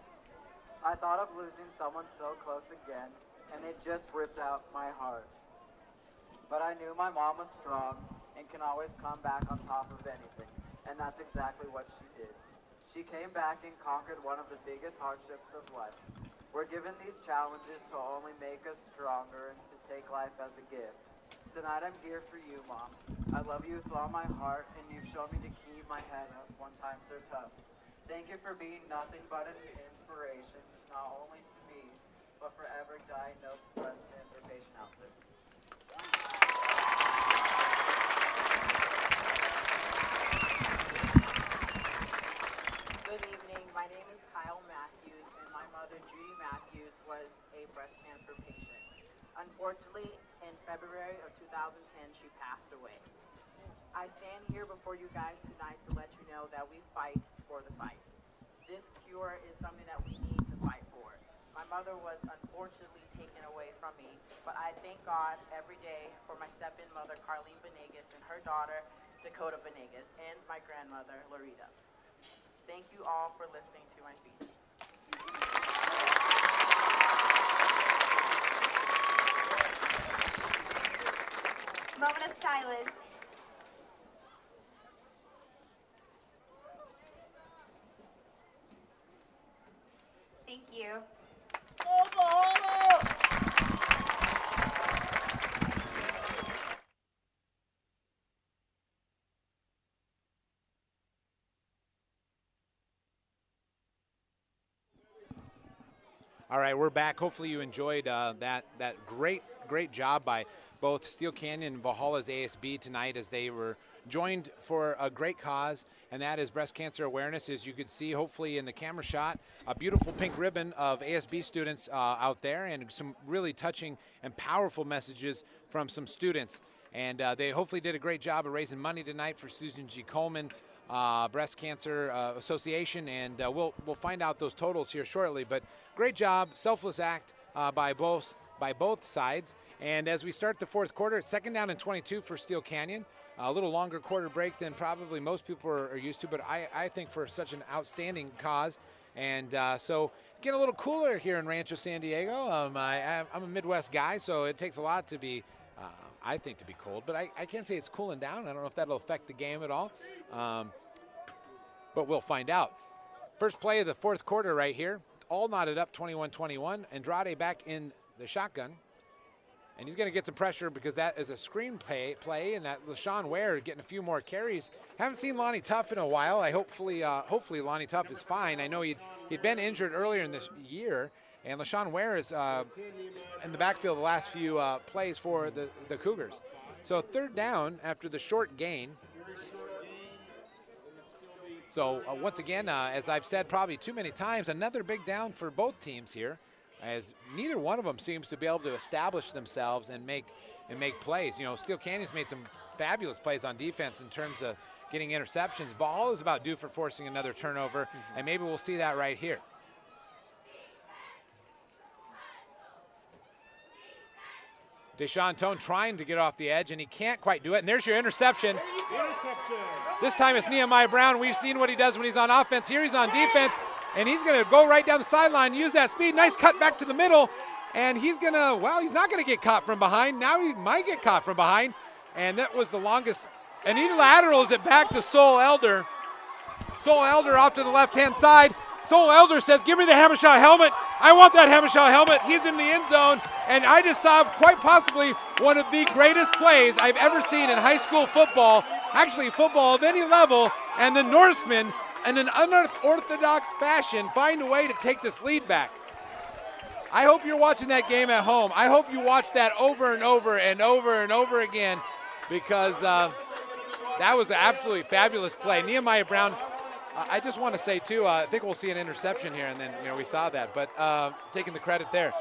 Speaker 17: I thought of losing someone so close again, and it just ripped out my heart. But I knew my mom was strong and can always come back on top of anything, and that's exactly what she did. She She came back and conquered one of the biggest hardships of life. We're given these challenges to only make us stronger and to take life as a gift. Tonight I'm here for you, Mom. I love you with all my heart, and you've shown me to keep my head up when times are tough. Thank you for being nothing but an inspiration, not only to me, but for every diagnosed breast cancer patient out there.
Speaker 18: Good evening. My name is Kyle Matthews, and my mother, Judy Matthews, was a breast cancer patient. Unfortunately, in February of 2010, she passed away. I stand here before you guys tonight to let you know that we fight for the fight. This cure is something that we need to fight for. My mother was unfortunately taken away from me, but I thank God every day for my step-in mother, Carlene Venegas, and her daughter, Dakota Venegas, and my grandmother, Loretta. Thank you all for listening to my speech.
Speaker 16: Moment of silence. Thank you.
Speaker 1: All right, we're back. Hopefully you enjoyed that great job by both Steele Canyon and Valhalla's ASB tonight as they were joined for a great cause, and that is breast cancer awareness. As you could see, hopefully in the camera shot, a beautiful pink ribbon of ASB students out there, and some really touching and powerful messages from some students. And they hopefully did a great job of raising money tonight for Susan G. Komen Breast Cancer Association, and we'll find out those totals here shortly. But great job, selfless act by both sides. And as we start the fourth quarter, it's 2nd down and 22 for Steele Canyon. A little longer quarter break than probably most people are used to, but I think for such an outstanding cause. And so getting a little cooler here in Rancho San Diego. I'm a Midwest guy, so it takes a lot to be, I think, to be cold. But I can't say it's cooling down. I don't know if that'll affect the game at all. But we'll find out. First play of the fourth quarter right here. All knotted up, 21-21. Andrade back in the shotgun. And he's going to get some pressure because that is a screen play, and that LaShawn Ware getting a few more carries. Haven't seen Lonnie Tuff in a while. Hopefully Lonnie Tuff is fine. I know he'd been injured earlier in this year, and LaShawn Ware is in the backfield the last few plays for the Cougars. So 3rd down after the short gain. So once again, as I've said probably too many times, another big down for both teams here, as neither one of them seems to be able to establish themselves and make plays. You know, Steele Canyon's made some fabulous plays on defense in terms of getting interceptions. Ball is about due for forcing another turnover, and maybe we'll see that right here. Deshaun Tone trying to get off the edge, and he can't quite do it. And there's your interception. This time it's Nehemiah Brown. We've seen what he does when he's on offense. Here he's on defense, and he's going to go right down the sideline, use that speed. Nice cut back to the middle, and he's going to, well, he's not going to get caught from behind. Now he might get caught from behind, and that was the longest. And he laterals it back to Sol Elder. Sol Elder off to the left-hand side. Sol Elder says, give me the Hamershaw helmet. I want that Hamershaw helmet. He's in the end zone, and I just saw quite possibly one of the greatest plays I've ever seen in high school football, actually football of any level, and the Norsemen, in an unorthodox fashion, find a way to take this lead back. I hope you're watching that game at home. I hope you watch that over and over and over and over again, because that was an absolutely fabulous play. Nehemiah Brown, I just want to say, too, I think we'll see an interception here, and then, you know, we saw that, but taking the credit there.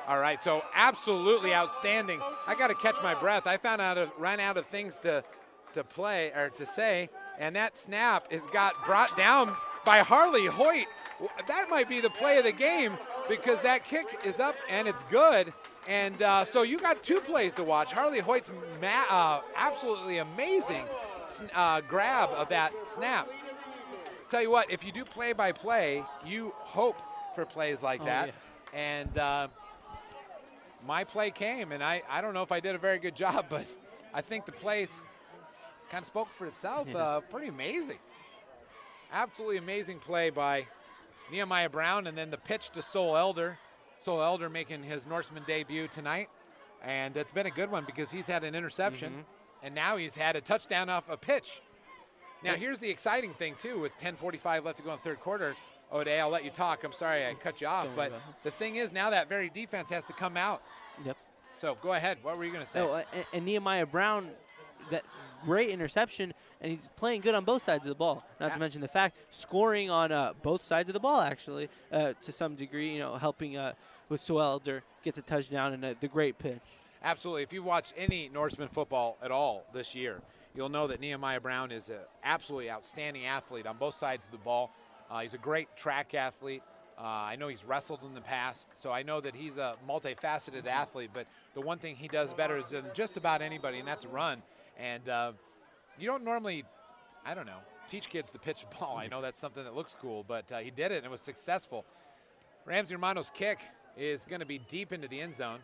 Speaker 1: All right, so absolutely outstanding. I got to catch my breath. I ran out of things to play or to say, and that snap got brought down by Harley Hoyt. That might be the play of the game, because that kick is up and it's good. And so you got 2 plays to watch. Harley Hoyt's absolutely amazing grab of that snap. Tell you what, if you do play-by-play, you hope for plays like that. Yeah. And my play came, and I don't know if I did a very good job, but I think the plays kind of spoke for itself.
Speaker 10: Yes.
Speaker 1: Pretty amazing. Absolutely amazing play by Nehemiah Brown, and then the pitch to Sol Elder. Sol Elder making his Norseman debut tonight, and it's been a good one because he's had an interception, and now he's had a touchdown off a pitch. Now, here's the exciting thing, too, with 10:45 left to go in the third quarter. O'Day, I'll let you talk. I'm sorry I cut you off, but the thing is now that very defense has to come out.
Speaker 10: Yep.
Speaker 1: So go ahead. What were you going to say?
Speaker 10: No, and Nehemiah Brown, that great interception, and he's playing good on both sides of the ball. Not to mention the fact scoring on both sides of the ball, actually, to some degree. You know, helping with Soelder gets a touchdown and the great pitch.
Speaker 1: Absolutely. If you've watched any Norseman football at all this year, you'll know that Nehemiah Brown is an absolutely outstanding athlete on both sides of the ball. He's a great track athlete. I know he's wrestled in the past, so I know that he's a multifaceted athlete, but the one thing he does better than just about anybody, and that's run. And you don't normally, I don't know, teach kids to pitch a ball. I know that's something that looks cool, but he did it, and it was successful. Ramsey Romano's kick is going to be deep into the end zone.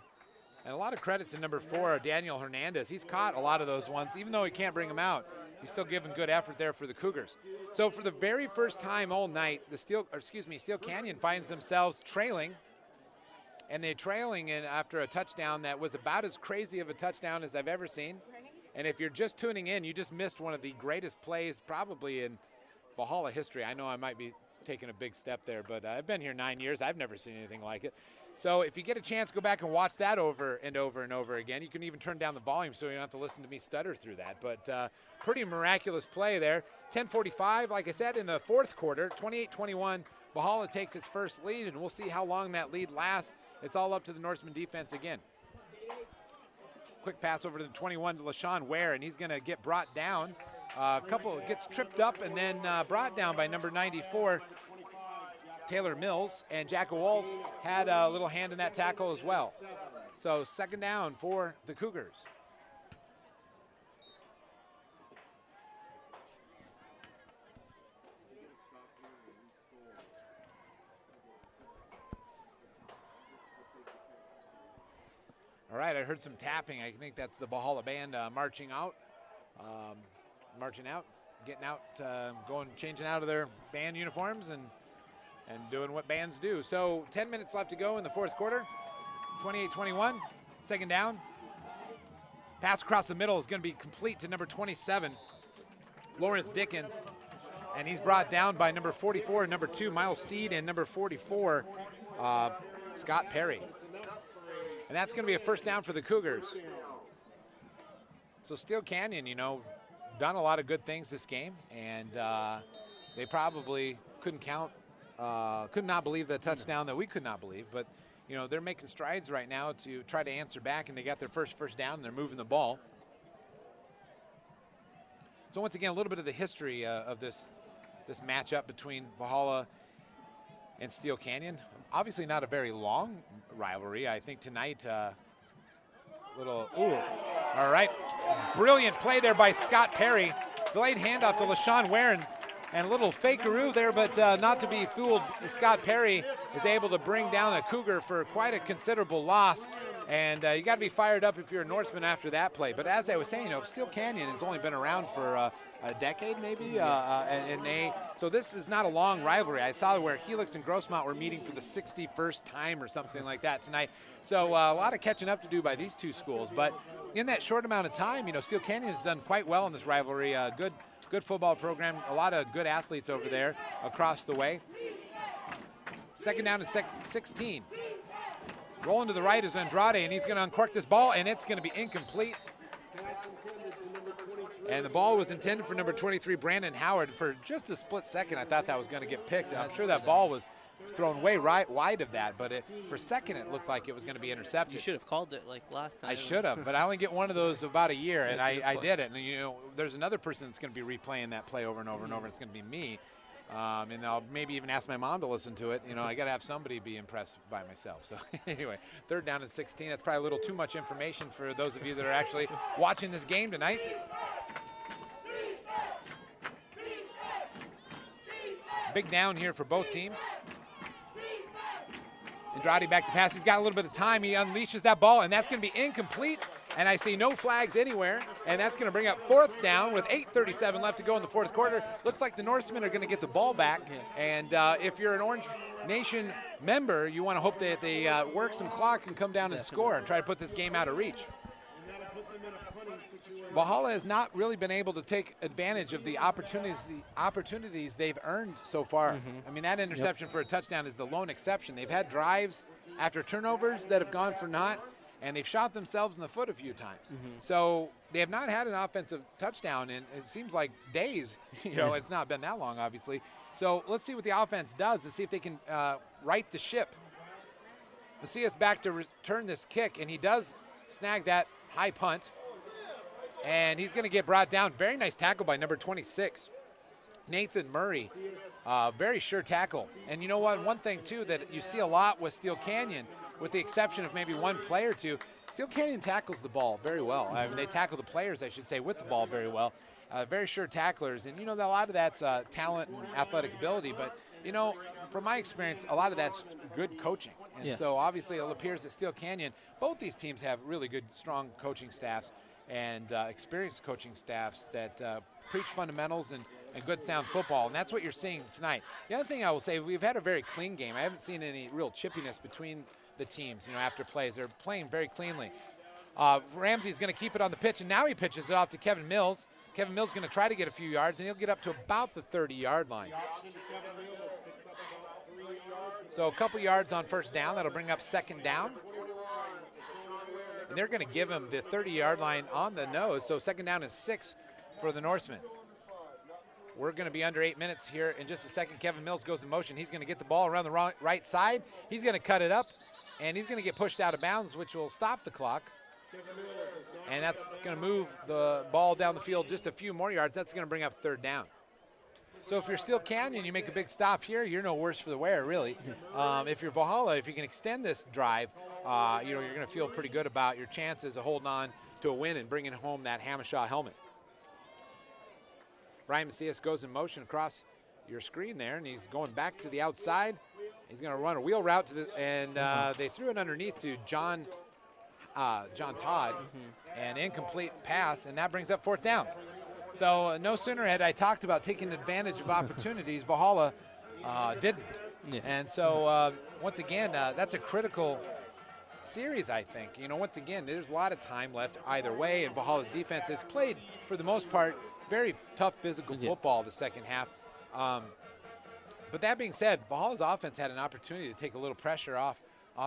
Speaker 1: And a lot of credit to number 4, Daniel Hernandez. He's caught a lot of those ones. Even though he can't bring them out, he's still giving good effort there for the Cougars. So for the very first time all night, Steel Canyon finds themselves trailing. And they're trailing in after a touchdown that was about as crazy of a touchdown as I've ever seen. And if you're just tuning in, you just missed one of the greatest plays probably in Valhalla history. I know I might be taking a big step there, but I've been here 9 years. I've never seen anything like it. So if you get a chance, go back and watch that over and over and over again. You can even turn down the volume so you don't have to listen to me stutter through that. But pretty miraculous play there. 10:45, like I said, in the fourth quarter, 28-21, Valhalla takes its first lead, and we'll see how long that lead lasts. It's all up to the Norseman defense again. Quick pass over to the 21 to LaShawn Ware, and he's going to get brought down. Gets tripped up and then brought down by number 94, Taylor Mills, and Jack Walls had a little hand in that tackle as well. So second down for the Cougars. All right, I heard some tapping. I think that's the Valhalla band marching out, getting out, changing out of their band uniforms and doing what bands do. So 10 minutes left to go in the fourth quarter. 28-21, second down. Pass across the middle is going to be complete to number 27, Lawrence Dickens. And he's brought down by number 44 and number 2, Miles Steed, and number 44, Scott Perry. And that's going to be a first down for the Cougars. So Steele Canyon, done a lot of good things this game, and they probably could not believe the touchdown that we could not believe. But, they're making strides right now to try to answer back, and they got their first down, and they're moving the ball. So once again, a little bit of the history of this matchup between Valhalla and Steele Canyon. Obviously not a very long rivalry. I think tonight, all right. Brilliant play there by Scott Perry. Delayed handoff to LaShawn Ware, and a little fakeroo there, but not to be fooled. Scott Perry is able to bring down a Cougar for quite a considerable loss. And you got to be fired up if you're a Norseman after that play. But as I was saying, Steele Canyon has only been around for a decade maybe, so this is not a long rivalry. I saw where Helix and Grossmont were meeting for the 61st time or something like that tonight. So a lot of catching up to do by these two schools. But in that short amount of time, Steele Canyon has done quite well in this rivalry. Good football program, a lot of good athletes over there across the way. Second down to 16. Rolling to the right is Andrade, and he's going to uncork this ball, and it's going to be incomplete. And the ball was intended for number 23, Brandon Howard. For just a split second, I thought that was going to get picked. I'm sure that ball was thrown way wide of that, but for a second it looked like it was going to be intercepted.
Speaker 10: You should have called it like last time.
Speaker 1: I should have, but I only get one of those about a year, and I did it. And there's another person that's going to be replaying that play over and over and over. It's going to be me. And I'll maybe even ask my mom to listen to it. I got to have somebody be impressed by myself. So anyway, third down and 16. That's probably a little too much information for those of you that are actually watching this game tonight. Big down here for both teams. Andrade back to pass. He's got a little bit of time. He unleashes that ball, and that's going to be incomplete. And I see no flags anywhere, and that's going to bring up 4th down with 8:37 left to go in the 4th quarter. Looks like the Norsemen are going to get the ball back. And if you're an Orange Nation member, you want to hope that they work some clock and come down and score and try to put this game out of reach. Valhalla has not really been able to take advantage of the opportunities they've earned so far. I mean, that interception for a touchdown is the lone exception. They've had drives after turnovers that have gone for naught, and they've shot themselves in the foot a few times. So they have not had an offensive touchdown in, it seems like, days. It's not been that long, obviously. So let's see what the offense does to see if they can right the ship. Macias back to return this kick, and he does snag that high punt. And he's going to get brought down. Very nice tackle by number 26, Nathan Murray. Very sure tackle. And you know what? One thing, too, that you see a lot with Steele Canyon, with the exception of maybe one play or two, Steele Canyon tackles the ball very well. I mean, they tackle the players, I should say, with the ball very well. Very sure tacklers. And, a lot of that's talent and athletic ability. But, from my experience, a lot of that's good coaching. And so, obviously, it appears that Steele Canyon, both these teams have really good, strong coaching staffs and experienced coaching staffs that preach fundamentals and good sound football, and that's what you're seeing tonight. The other thing I will say, we've had a very clean game. I haven't seen any real chippiness between the teams, after plays. They're playing very cleanly. Ramsey's going to keep it on the pitch, and now he pitches it off to Kevin Mills. Kevin Mills is going to try to get a few yards, and he'll get up to about the 30-yard line. So a couple yards on first down. That'll bring up 2nd down. And they're going to give him the 30-yard line on the nose, so 2nd down is 6 for the Norsemen. We're going to be under 8 minutes here in just a second. Kevin Mills goes in motion. He's going to get the ball around the right side. He's going to cut it up, and he's going to get pushed out of bounds, which will stop the clock. And that's going to move the ball down the field just a few more yards. That's going to bring up 3rd down. So if you're Steele Canyon, you make a big stop here, you're no worse for the wear, really. If you're Valhalla, if you can extend this drive, you're going to feel pretty good about your chances of holding on to a win and bringing home that Hamashaw helmet. Ryan Macias goes in motion across your screen there, and he's going back to the outside. He's going to run a wheel route and they threw it underneath to John Todd, an incomplete pass, and that brings up 4th down. So no sooner had I talked about taking advantage of opportunities, Valhalla didn't. And so once again, that's a critical series, I think. Once again, there's a lot of time left either way, and Valhalla's defense has played, for the most part, very tough physical football the second half. But that being said, Valhalla's offense had an opportunity to take a little pressure off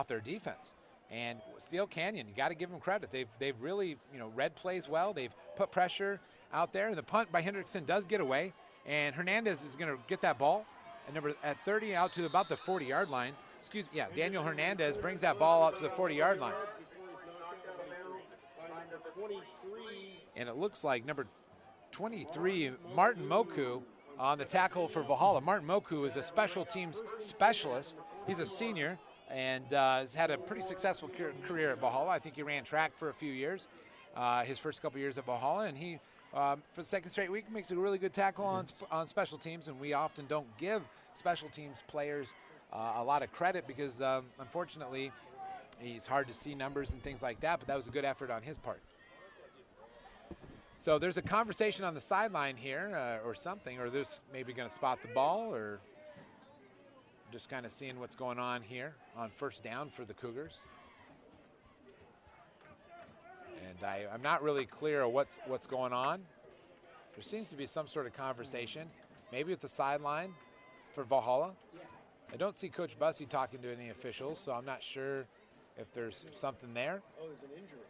Speaker 1: their defense. And Steele Canyon, you got to give them credit. They've really, read plays well. They've put pressure out there, and the punt by Hendrickson does get away, and Hernandez is going to get that ball at 30 out to about the 40-yard line. Daniel Hernandez brings that ball out to the 40-yard line. And it looks like number 23, Martin Moku, on the tackle for Valhalla. Martin Moku is a special teams specialist. He's a senior and has had a pretty successful career at Valhalla. I think he ran track for a few years, his first couple years at Valhalla, and he, for the second straight week, makes a really good tackle on special teams, and we often don't give special teams players a lot of credit because, unfortunately, he's hard to see numbers and things like that, but that was a good effort on his part. So there's a conversation on the sideline here or something, or there's maybe going to spot the ball, or just kind of seeing what's going on here on first down for the Cougars. And I'm not really clear of what's going on. There seems to be some sort of conversation, maybe at the sideline for Valhalla. I don't see Coach Bussey talking to any officials, so I'm not sure if there's something there.
Speaker 11: Oh, there's an injury.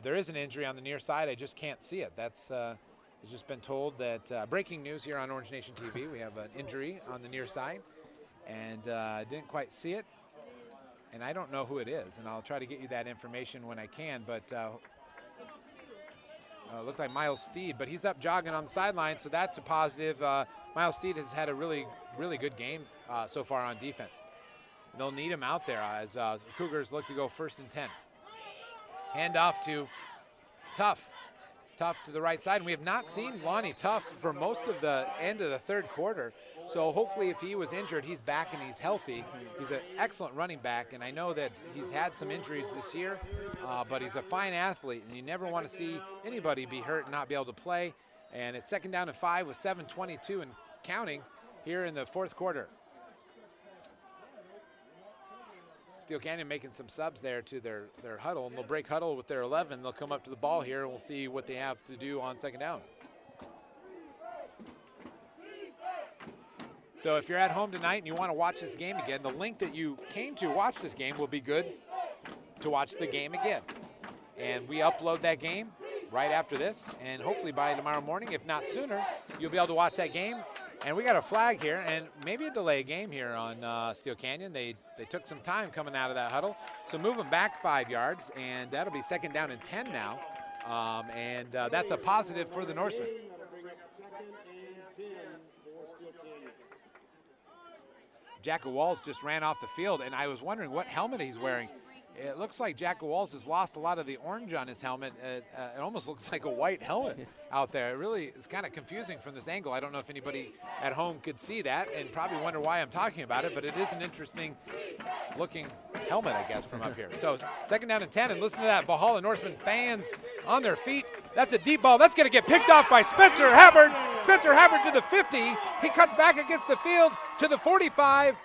Speaker 1: There is an injury on the near side. I just can't see it. That's it's just been told that breaking news here on Orange Nation TV. We have an injury on the near side, and didn't quite see it, and I don't know who it is. And I'll try to get you that information when I can. But looks like Miles Steed, but he's up jogging on the sideline, so that's a positive. Miles Steed has had a really, really good game so far on defense. And they'll need him out there as the Cougars look to go 1st and 10. Hand off to Tuff. Tough to the right side, and we have not seen Lonnie Tough for most of the end of the third quarter. So hopefully if he was injured, he's back and he's healthy. He's an excellent running back, and I know that he's had some injuries this year, but he's a fine athlete, and you never want to see anybody be hurt and not be able to play. And it's 2nd down and 5 with 7:22 and counting here in the fourth quarter. Steele Canyon making some subs there to their huddle, and they'll break huddle with their 11. They'll come up to the ball here, and we'll see what they have to do on 2nd down. So if you're at home tonight and you want to watch this game again, the link that you came to watch this game will be good to watch the game again. And we upload that game right after this, and hopefully by tomorrow morning, if not sooner, you'll be able to watch that game. And we got a flag here, and maybe a delay game here on Steele Canyon. They took some time coming out of that huddle. So move them back 5 yards, and that'll be 2nd down and 10 now. And that's a positive for the Norsemen. Jack Walls just ran off the field, and I was wondering what helmet he's wearing. It looks like Jack Walls has lost a lot of the orange on his helmet. It almost looks like a white helmet out there. It really is kind of confusing from this angle. I don't know if anybody at home could see that and probably wonder why I'm talking about it, but it is an interesting looking helmet, I guess, from up here. So 2nd down and 10, and listen to that Valhalla Norseman fans on their feet. That's a deep ball. That's going to get picked off by Spencer Havard. Spencer Havard to the 50. He cuts back against the field to the 45.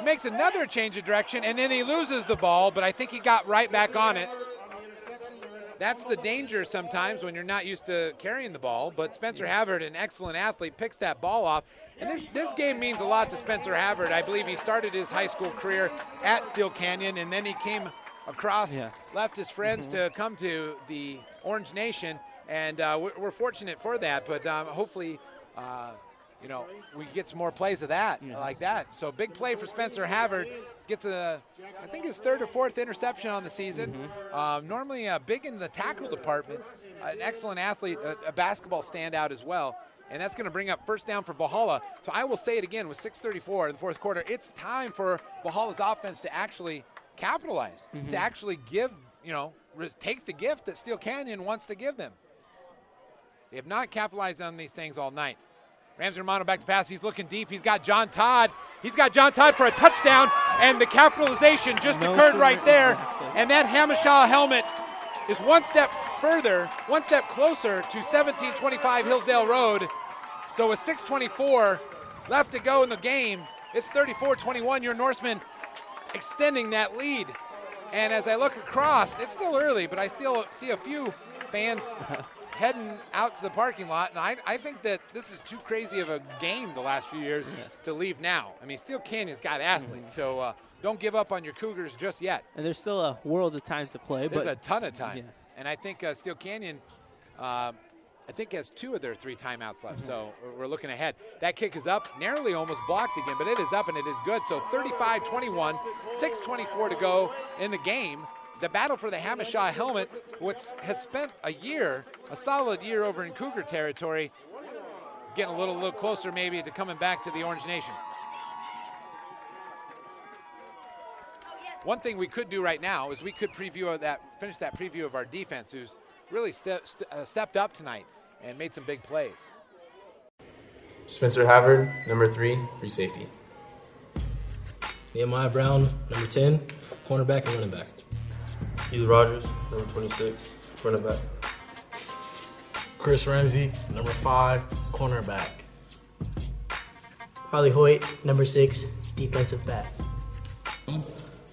Speaker 1: Makes another change of direction, and then he loses the ball, but I think he got right back on it. That's the danger sometimes when you're not used to carrying the ball, but Spencer Havard, an excellent athlete, picks that ball off. And this game means a lot to Spencer Havard. I believe he started his high school career at Steele Canyon, and then he came across, left his friends to come to the Orange Nation, and we're fortunate for that, but hopefully you know, we get some more plays of that, like that. So big play for Spencer Havard. Gets I think his 3rd or 4th interception on the season. Normally big in the tackle department. An excellent athlete, a basketball standout as well. And that's going to bring up 1st down for Valhalla. So I will say it again with 6:34 in the fourth quarter. It's time for Valhalla's offense to actually capitalize, to actually give, you know, take the gift that Steele Canyon wants to give them. They have not capitalized on these things all night. Ramsey Romano back to pass. He's looking deep. He's got John Todd. He's got John Todd for a touchdown, and the capitalization just occurred right there. And that Hamishaw helmet is one step further, one step closer to 1725 Hillsdale Road. So with 6:24 left to go in the game, it's 34-21. Your Norsemen extending that lead. And as I look across, it's still early, but I still see a few fans heading out to the parking lot, and I think that this is too crazy of a game the last few years to leave now. I mean, Steele Canyon's got athletes, so don't give up on your Cougars just yet.
Speaker 10: And there's still a world of time to play.
Speaker 1: There's a ton of time. And I think Steele Canyon, I think has 2 of their 3 timeouts left, so we're looking ahead. That kick is up, narrowly almost blocked again, but it is up and it is good. So 35-21, 6:24 to go in the game. The battle for the Hamishaw helmet, which has spent a solid year over in Cougar territory, is getting a little closer maybe to coming back to the Orange Nation. One thing we could do right now is we could finish that preview of our defense, who's really stepped up tonight and made some big plays.
Speaker 12: Spencer Havard, number 3, free safety.
Speaker 5: Nehemiah Brown, number 10, cornerback and running back.
Speaker 13: Steele Rogers, number 26, running back.
Speaker 19: Chris Ramsey, number 5, cornerback. Harley Hoyt, number 6, defensive back.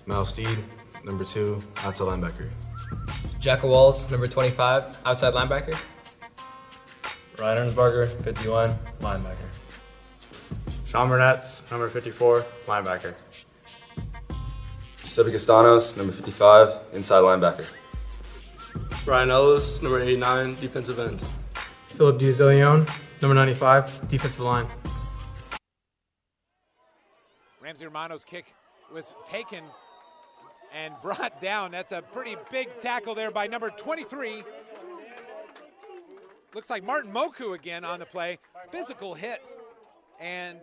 Speaker 12: Miles Steed, number 2, outside linebacker.
Speaker 20: Jack Walls, number 25, outside linebacker.
Speaker 8: Ryan Ernsberger, 51, linebacker. Sean Burnett, number 54, linebacker.
Speaker 12: Giuseppe Castanos, number 55, inside linebacker.
Speaker 8: Brian Ellis, number 89, defensive end.
Speaker 7: Philip DiZillione, number 95, defensive line.
Speaker 1: Ramsey Romano's kick was taken and brought down. That's a pretty big tackle there by number 23. Looks like Martin Moku again on the play. Physical hit. And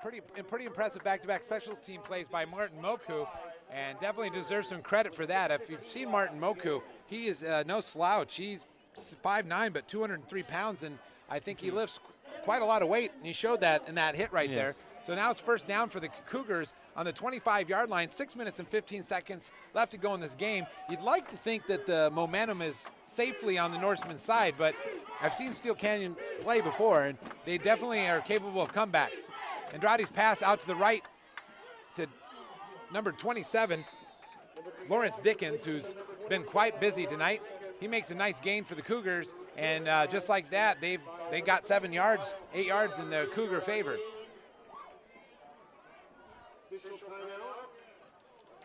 Speaker 1: pretty impressive back-to-back special team plays by Martin Moku. and definitely deserves some credit for that. If you've seen Martin Moku, he is no slouch. He's 5'9", but 203 pounds, and I think he lifts quite a lot of weight, and he showed that in that hit right there. So now it's first down for the Cougars on the 25-yard line. 6 minutes and 15 seconds left to go in this game. You'd like to think that the momentum is safely on the Norseman side, but I've seen Steele Canyon play before, and they definitely are capable of comebacks. Andrade's pass out to the right to number 27, Lawrence Dickens, who's been quite busy tonight. He makes a nice gain for the Cougars, and just like that, they got 7 yards, 8 yards in the Cougar favor.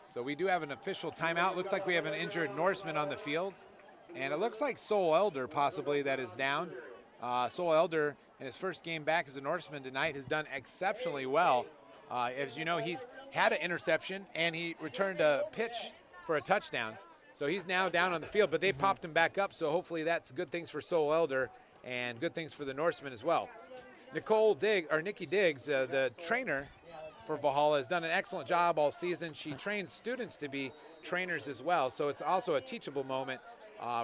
Speaker 1: So we do have an official timeout. Looks like we have an injured Norseman on the field, and it looks like Sol Elder possibly that is down. Sol Elder, in his first game back as a Norseman tonight, has done exceptionally well. As you know, he's had an interception, and he returned a pitch for a touchdown. So he's now down on the field, but they popped him back up, so hopefully that's good things for Sol Elder and good things for the Norsemen as well. Nikki Diggs, the trainer for Valhalla, has done an excellent job all season. She trains students to be trainers as well, so it's also a teachable moment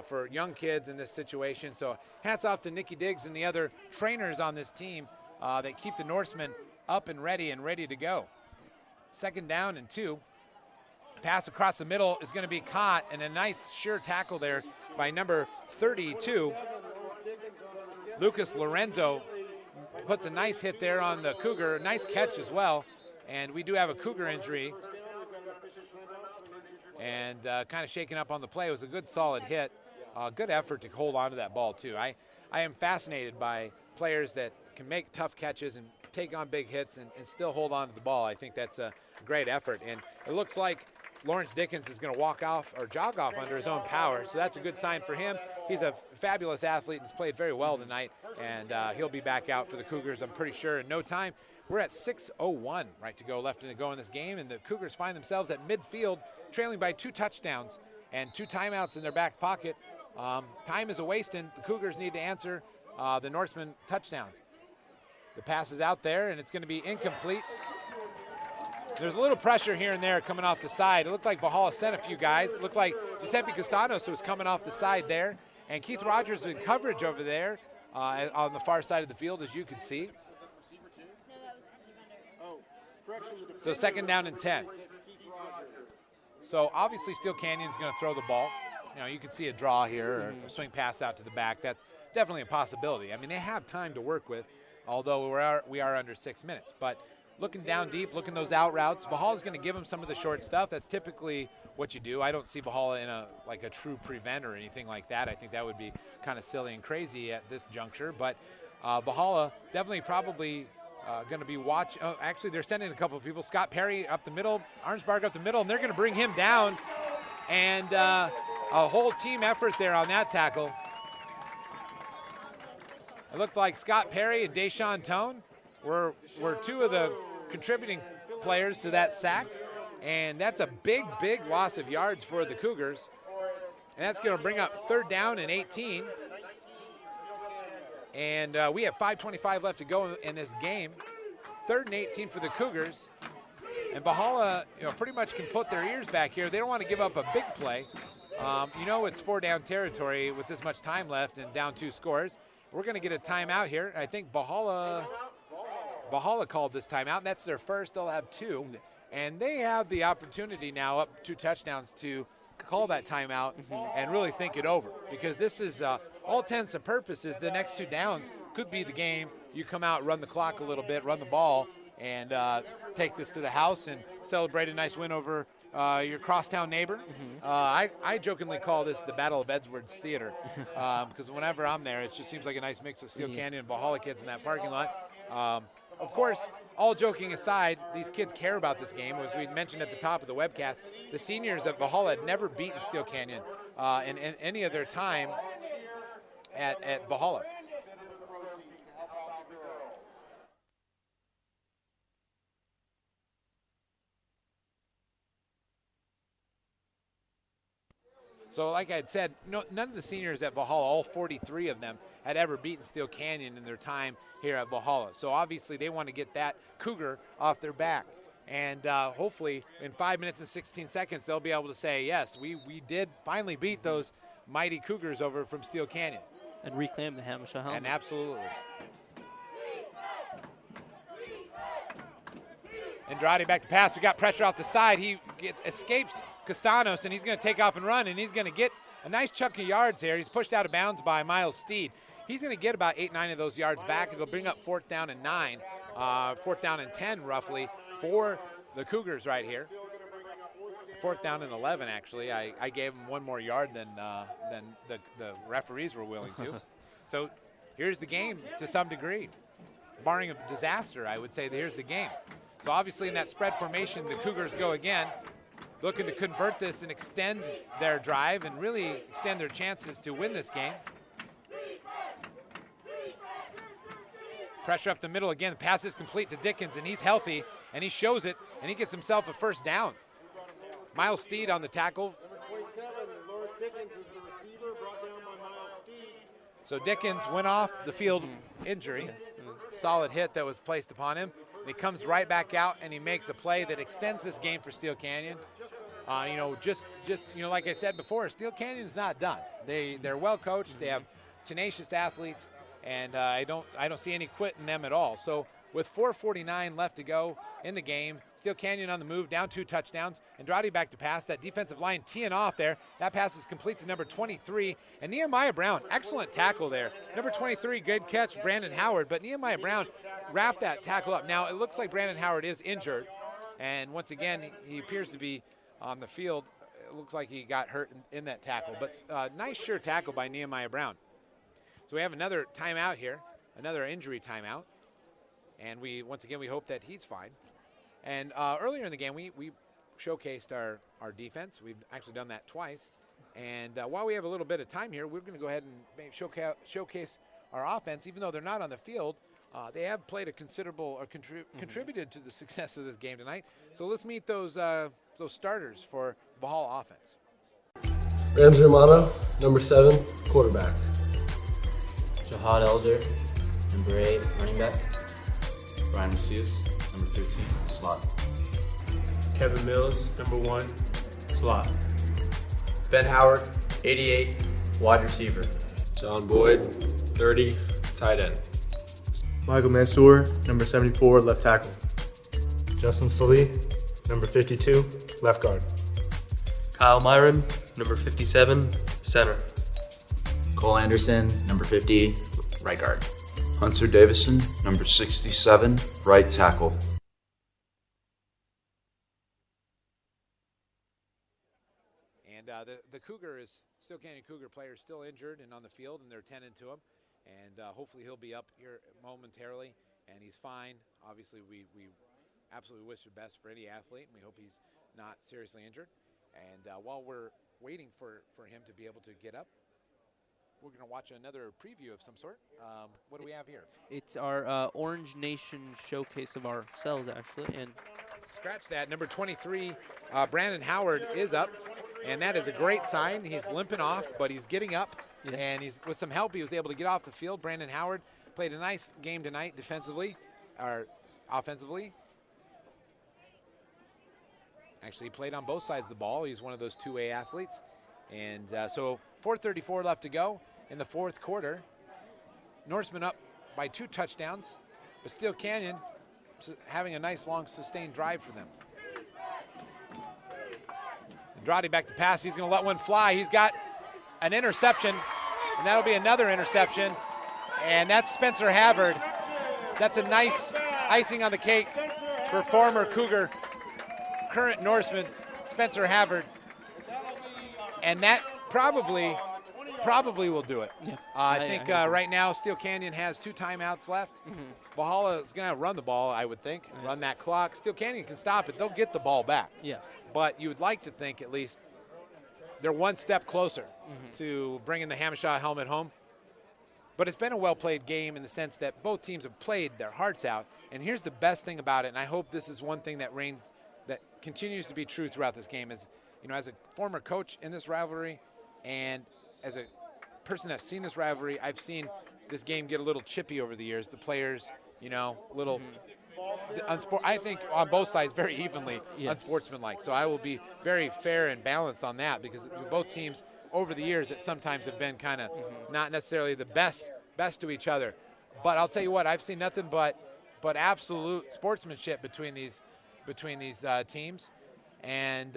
Speaker 1: for young kids in this situation. So hats off to Nikki Diggs and the other trainers on this team that keep the Norsemen up and ready to go. 2nd down and 2. Pass across the middle is going to be caught, and a nice sure tackle there by number 32. Lucas Lorenzo puts a nice hit there on the Cougar. Nice catch as well. And we do have a Cougar injury. And kind of shaken up on the play. It was a good solid hit. Good effort to hold on to that ball too. I am fascinated by players that can make tough catches and take on big hits and still hold on to the ball. I think that's a great effort. And it looks like Lawrence Dickens is going to walk off or jog off under his own power, so that's a good sign for him. He's a fabulous athlete and has played very well tonight, and he'll be back out for the Cougars, I'm pretty sure, in no time. We're at 6:01 right to go left to go in this game, and the Cougars find themselves at midfield, trailing by 2 touchdowns and 2 timeouts in their back pocket. Time is a-wasting. The Cougars need to answer the Norsemen touchdowns. The pass is out there, and it's going to be incomplete. There's a little pressure here and there coming off the side. It looked like Valhalla sent a few guys. It looked like Giuseppe Costanos was coming off the side there. And Keith Rogers in coverage over there on the far side of the field, as you can see. So 2nd down and 10. So obviously Steele Canyon's going to throw the ball. You know, you can see a draw here or a swing pass out to the back. That's definitely a possibility. I mean, they have time to work with, although we are under 6 minutes. But looking down deep, looking those out routes, Valhalla's going to give them some of the short stuff. That's typically what you do. I don't see Valhalla in a true prevent or anything like that. I think that would be kind of silly and crazy at this juncture. But Valhalla definitely probably going to be watching. Oh, actually, they're sending a couple of people. Scott Perry up the middle, Arnsbarg up the middle, and they're going to bring him down. And a whole team effort there on that tackle. It looked like Scott Perry and Deshaun Tone were 2 of the contributing players to that sack, and that's a big loss of yards for the Cougars, and that's going to bring up 3rd down and 18, and we have 5:25 left to go in this game. 3rd and 18 for the Cougars, and Valhalla, pretty much can put their ears back here. They don't want to give up a big play. It's 4-down territory with this much time left and down 2 scores. We're going to get a timeout here. I think Valhalla called this timeout, and that's their first. They'll have 2, and they have the opportunity now, up 2 touchdowns, to call that timeout and really think it over, because this is all intents and purposes. The next 2 downs could be the game. You come out, run the clock a little bit, run the ball, and take this to the house and celebrate a nice win over your crosstown neighbor. I jokingly call this the Battle of Edwards Theater, because whenever I'm there, it just seems like a nice mix of Steele Canyon and Valhalla kids in that parking lot. Of course, all joking aside, these kids care about this game. As we mentioned at the top of the webcast, the seniors at Valhalla had never beaten Steele Canyon in any of their time at Valhalla. So like I had said, none of the seniors at Valhalla, all 43 of them, had ever beaten Steele Canyon in their time here at Valhalla. So obviously they want to get that Cougar off their back. And hopefully in 5 minutes and 16 seconds, they'll be able to say, yes, we did finally beat those mighty Cougars over from Steele Canyon.
Speaker 10: And reclaim the Hamasha helmet.
Speaker 1: And absolutely. Andrade back to pass. We got pressure off the side. He escapes Castanos, and he's going to take off and run, and he's going to get a nice chunk of yards here. He's pushed out of bounds by Miles Steed. He's going to get about 8-9 of those yards back. It'll bring up 4th down and 9, 4th down and 10 roughly for the Cougars right here. 4th down and 11, actually. I gave him 1 more yard than the referees were willing to. So here's the game to some degree. Barring a disaster, I would say that here's the game. So obviously in that spread formation, the Cougars go again, looking to convert this and extend their drive and really extend their chances to win this game. Pressure up the middle again. The pass is complete to Dickens, and he's healthy, and he shows it, and he gets himself a 1st down. Miles Steed on the tackle.
Speaker 11: Number 27, Lawrence Dickens is the receiver, brought down by Miles Steed.
Speaker 1: So Dickens went off the field injury. Solid hit that was placed upon him. He comes right back out, and he makes a play that extends this game for Steele Canyon. Like I said before, Steele Canyon's not done. They're well coached. They have tenacious athletes, and I don't see any quit in them at all. So with 4:49 left to go in the game, Steele Canyon on the move, down 2 touchdowns. Andrade back to pass. That defensive line teeing off there. That pass is complete to number 23. And Nehemiah Brown, excellent tackle there. Number 23, good catch, Brandon Howard. But Nehemiah Brown wrapped that tackle up. Now, it looks like Brandon Howard is injured. And once again, he appears to be on the field. It looks like he got hurt in that tackle. But nice, sure tackle by Nehemiah Brown. So we have another timeout here, another injury timeout. And once again, we hope that he's fine. And earlier in the game, we showcased our defense. We've actually done that twice. And while we have a little bit of time here, we're going to go ahead and maybe showcase our offense. Even though they're not on the field, they have played a considerable or contributed to the success of this game tonight. So let's meet those starters for Valhalla offense.
Speaker 21: Ramsey Romano, number 7, quarterback.
Speaker 22: Jahad Elder, number 8, running back.
Speaker 23: Ryan Macias, number 15, slot.
Speaker 8: Kevin Mills, number 1, slot.
Speaker 20: Ben Howard, 88, wide receiver.
Speaker 12: John Boyd, 30, tight end.
Speaker 13: Michael Mansour, number 74, left tackle.
Speaker 8: Justin Salee, number 52, left guard.
Speaker 24: Kyle Myron, number 57, center.
Speaker 25: Cole Anderson, number 50, right guard.
Speaker 26: Hunter Davison, number 67, right tackle.
Speaker 1: And the Steele Canyon Cougar player is still injured and on the field, and they're tending to him. And hopefully he'll be up here momentarily, and he's fine. Obviously, we absolutely wish the best for any athlete, and we hope he's not seriously injured. And while we're waiting for him to be able to get up, we're going to watch another preview of some sort. What do we have here?
Speaker 10: It's our Orange Nation showcase of ourselves, actually. And
Speaker 1: scratch that. Number 23, Brandon Howard is up, and that is a great sign. He's limping off, but he's getting up, and with some help, he was able to get off the field. Brandon Howard played a nice game tonight defensively, or offensively. Actually, he played on both sides of the ball. He's one of those two-way athletes. And so 4:34 left to go in the fourth quarter. Norseman up by 2 touchdowns, but Steele Canyon having a nice long sustained drive for them. Andrade back to pass. He's going to let one fly. He's got an interception, and that'll be another interception. And that's Spencer Havard. That's a nice icing on the cake for former Cougar, current Norseman, Spencer Havard. And that probably will do it.
Speaker 10: Yeah.
Speaker 1: I think right now Steele Canyon has 2 timeouts left. Valhalla is going to run the ball, I would think, run that clock. Steele Canyon can stop it. They'll get the ball back.
Speaker 10: Yeah.
Speaker 1: But you would like to think at least they're one step closer to bringing the Hamasha helmet home. But it's been a well-played game in the sense that both teams have played their hearts out. And here's the best thing about it, and I hope this is one thing that continues to be true throughout this game is, as a former coach in this rivalry and as a person that's seen this rivalry, I've seen this game get a little chippy over the years. The players, little I think on both sides very evenly unsportsmanlike. So I will be very fair and balanced on that, because both teams over the years at sometimes have been kind of not necessarily the best to each other. But I'll tell you what, I've seen nothing but absolute sportsmanship between these teams, and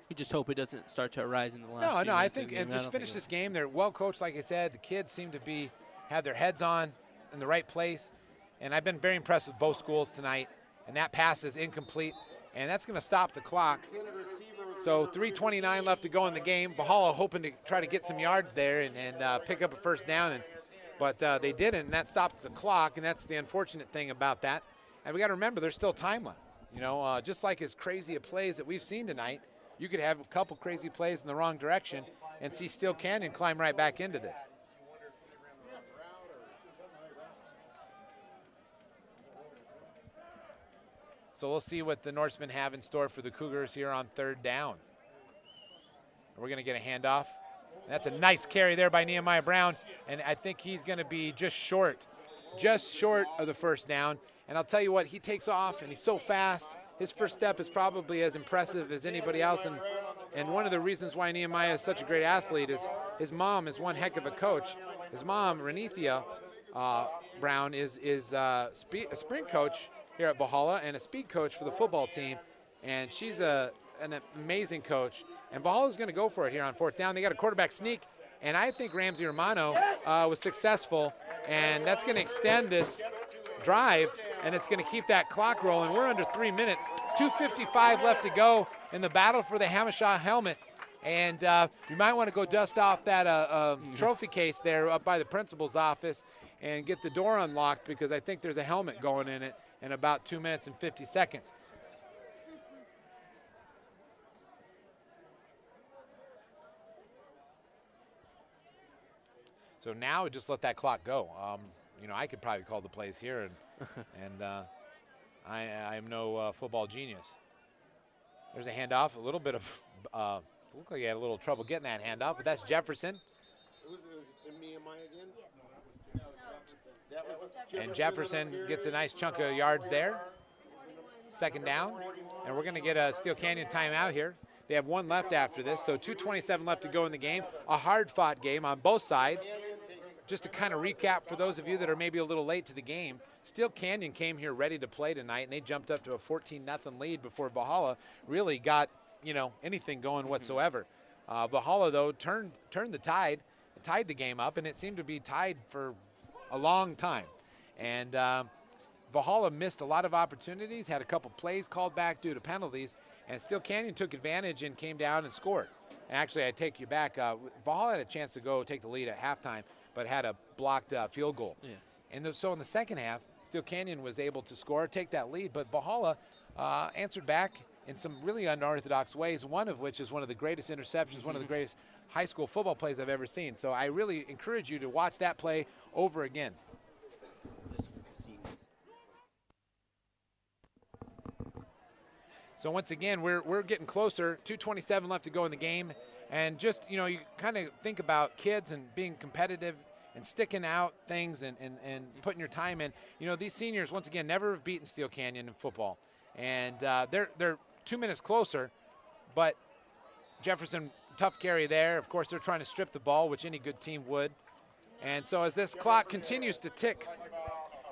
Speaker 10: you just hope it doesn't start to arise in the last.
Speaker 1: No,
Speaker 10: few
Speaker 1: I
Speaker 10: minutes
Speaker 1: think
Speaker 10: of the game.
Speaker 1: and just finish this game. They're well coached, like I said. The kids seem to have their heads on in the right place, and I've been very impressed with both schools tonight. And that pass is incomplete, and that's going to stop the clock. So 3:29 left to go in the game. Valhalla hoping to try to get some yards there and pick up a first down, but they didn't, and that stopped the clock, and that's the unfortunate thing about that. And we got to remember, there's still time left. Just like as crazy a plays that we've seen tonight, you could have a couple crazy plays in the wrong direction and see Steele Canyon climb right back into this. So we'll see what the Norsemen have in store for the Cougars here on third down. We're going to get a handoff. That's a nice carry there by Nehemiah Brown, and I think he's going to be just short of the first down. And I'll tell you what, he takes off, and he's so fast. His first step is probably as impressive as anybody else, and one of the reasons why Nehemiah is such a great athlete is his mom is one heck of a coach. His mom, Renethia Brown, is a sprint coach here at Valhalla and a speed coach for the football team, and she's an amazing coach. And Valhalla's going to go for it here on fourth down. They got a quarterback sneak, and I think Ramsey Romano was successful, and that's going to extend this drive, and it's going to keep that clock rolling. We're under 3 minutes, 2:55 left to go in the battle for the Hamashaw helmet. And you might want to go dust off that trophy case there up by the principal's office and get the door unlocked, because I think there's a helmet going in it in about 2 minutes and 50 seconds. So now just let that clock go. I could probably call the plays here, and I am no football genius. There's a handoff, a little bit of, looked like he had a little trouble getting that handoff, but that's Jefferson.
Speaker 11: Was it to Nehemiah again?
Speaker 1: And Jefferson gets a nice chunk of yards there. Second down, and we're going to get a Steele Canyon timeout here. They have one left after this, so 2:27 left to go in the game. A hard-fought game on both sides. Just to kind of recap for those of you that are maybe a little late to the game, Steele Canyon came here ready to play tonight, and they jumped up to a 14-0 lead before Valhalla really got, anything going whatsoever. Valhalla, though, turned the tide, tied the game up, and it seemed to be tied for a long time. And Valhalla missed a lot of opportunities, had a couple plays called back due to penalties, and Steele Canyon took advantage and came down and scored. And actually, I take you back. Valhalla had a chance to go take the lead at halftime, but had a blocked field goal. Yeah. And so in the second half, Steele Canyon was able to score, take that lead, but Valhalla answered back in some really unorthodox ways, one of which is one of the greatest interceptions, one of the greatest high school football plays I've ever seen. So I really encourage you to watch that play over again. So once again, we're getting closer. 2:27 left to go in the game. And just, you kind of think about kids and being competitive and sticking out things and putting your time in. These seniors, once again, never have beaten Steele Canyon in football. And they're 2 minutes closer, but Jefferson, tough carry there. Of course, they're trying to strip the ball, which any good team would. And so as this clock continues to tick,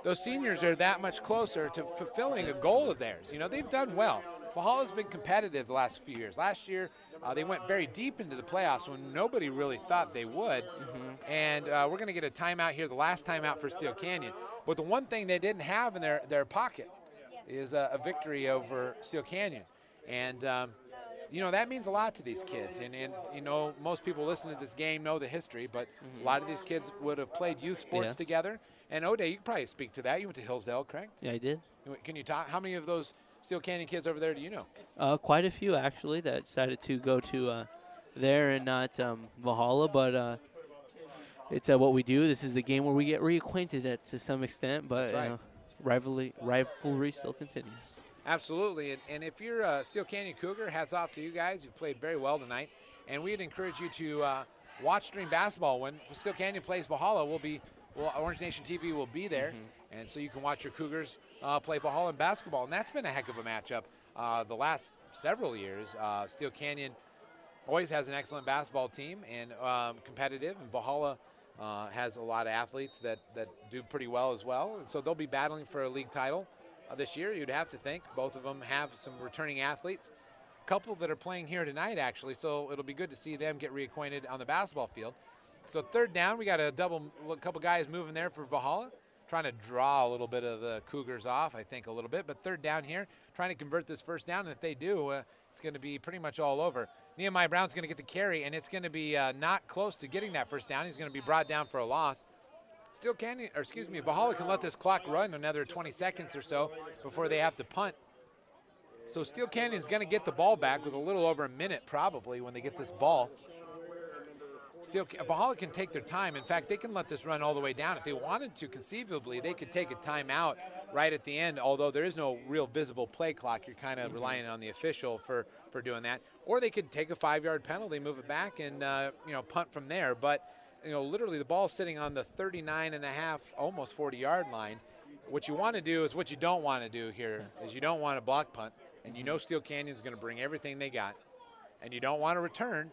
Speaker 1: those seniors are that much closer to fulfilling a goal of theirs. They've done well. Valhalla's been competitive the last few years. Last year, they went very deep into the playoffs when nobody really thought they would. And we're going to get a timeout here, the last timeout for Steele Canyon. But the one thing they didn't have in their pocket is a victory over Steele Canyon. And, that means a lot to these kids. And most people listening to this game know the history, but a lot of these kids would have played youth sports together. And O'Day, you can probably speak to that. You went to Hillsdale, correct?
Speaker 10: Yeah, I did.
Speaker 1: Can you talk? How many of those Steele Canyon kids over there do you know?
Speaker 10: Quite a few, actually, that decided to go to there and not Valhalla. But it's what we do. This is the game where we get reacquainted to some extent. But rivalry still continues.
Speaker 1: Absolutely. And if you're a Steele Canyon Cougar, hats off to you guys. You've played very well tonight. And we'd encourage you to watch during basketball when Steele Canyon plays Valhalla. We'll be Orange Nation TV will be there, and so you can watch your Cougars play Valhalla in basketball. And that's been a heck of a matchup the last several years. Steele Canyon always has an excellent basketball team and competitive, and Valhalla has a lot of athletes that do pretty well as well. And so they'll be battling for a league title this year, you'd have to think. Both of them have some returning athletes. A couple that are playing here tonight, actually, so it'll be good to see them get reacquainted on the basketball field. So third down, we got a couple guys moving there for Valhalla, trying to draw a little bit of the Cougars off, I think, a little bit. But third down here, trying to convert this first down, and if they do, it's going to be pretty much all over. Nehemiah Brown's going to get the carry, and it's going to be not close to getting that first down. He's going to be brought down for a loss. Valhalla can let this clock run another 20 seconds or so before they have to punt. So Steele Canyon's going to get the ball back with a little over a minute probably when they get this ball. Valhalla can take their time. In fact, they can let this run all the way down. If they wanted to, conceivably, they could take a timeout right at the end, although there is no real visible play clock. You're kind of relying on the official for doing that. Or they could take a 5-yard penalty, move it back, and punt from there. But literally the ball's sitting on the 39.5, almost 40-yard line. What you want to do is what you don't want to do here is you don't want to block punt, and Steele Canyon's going to bring everything they got, and you don't want to return.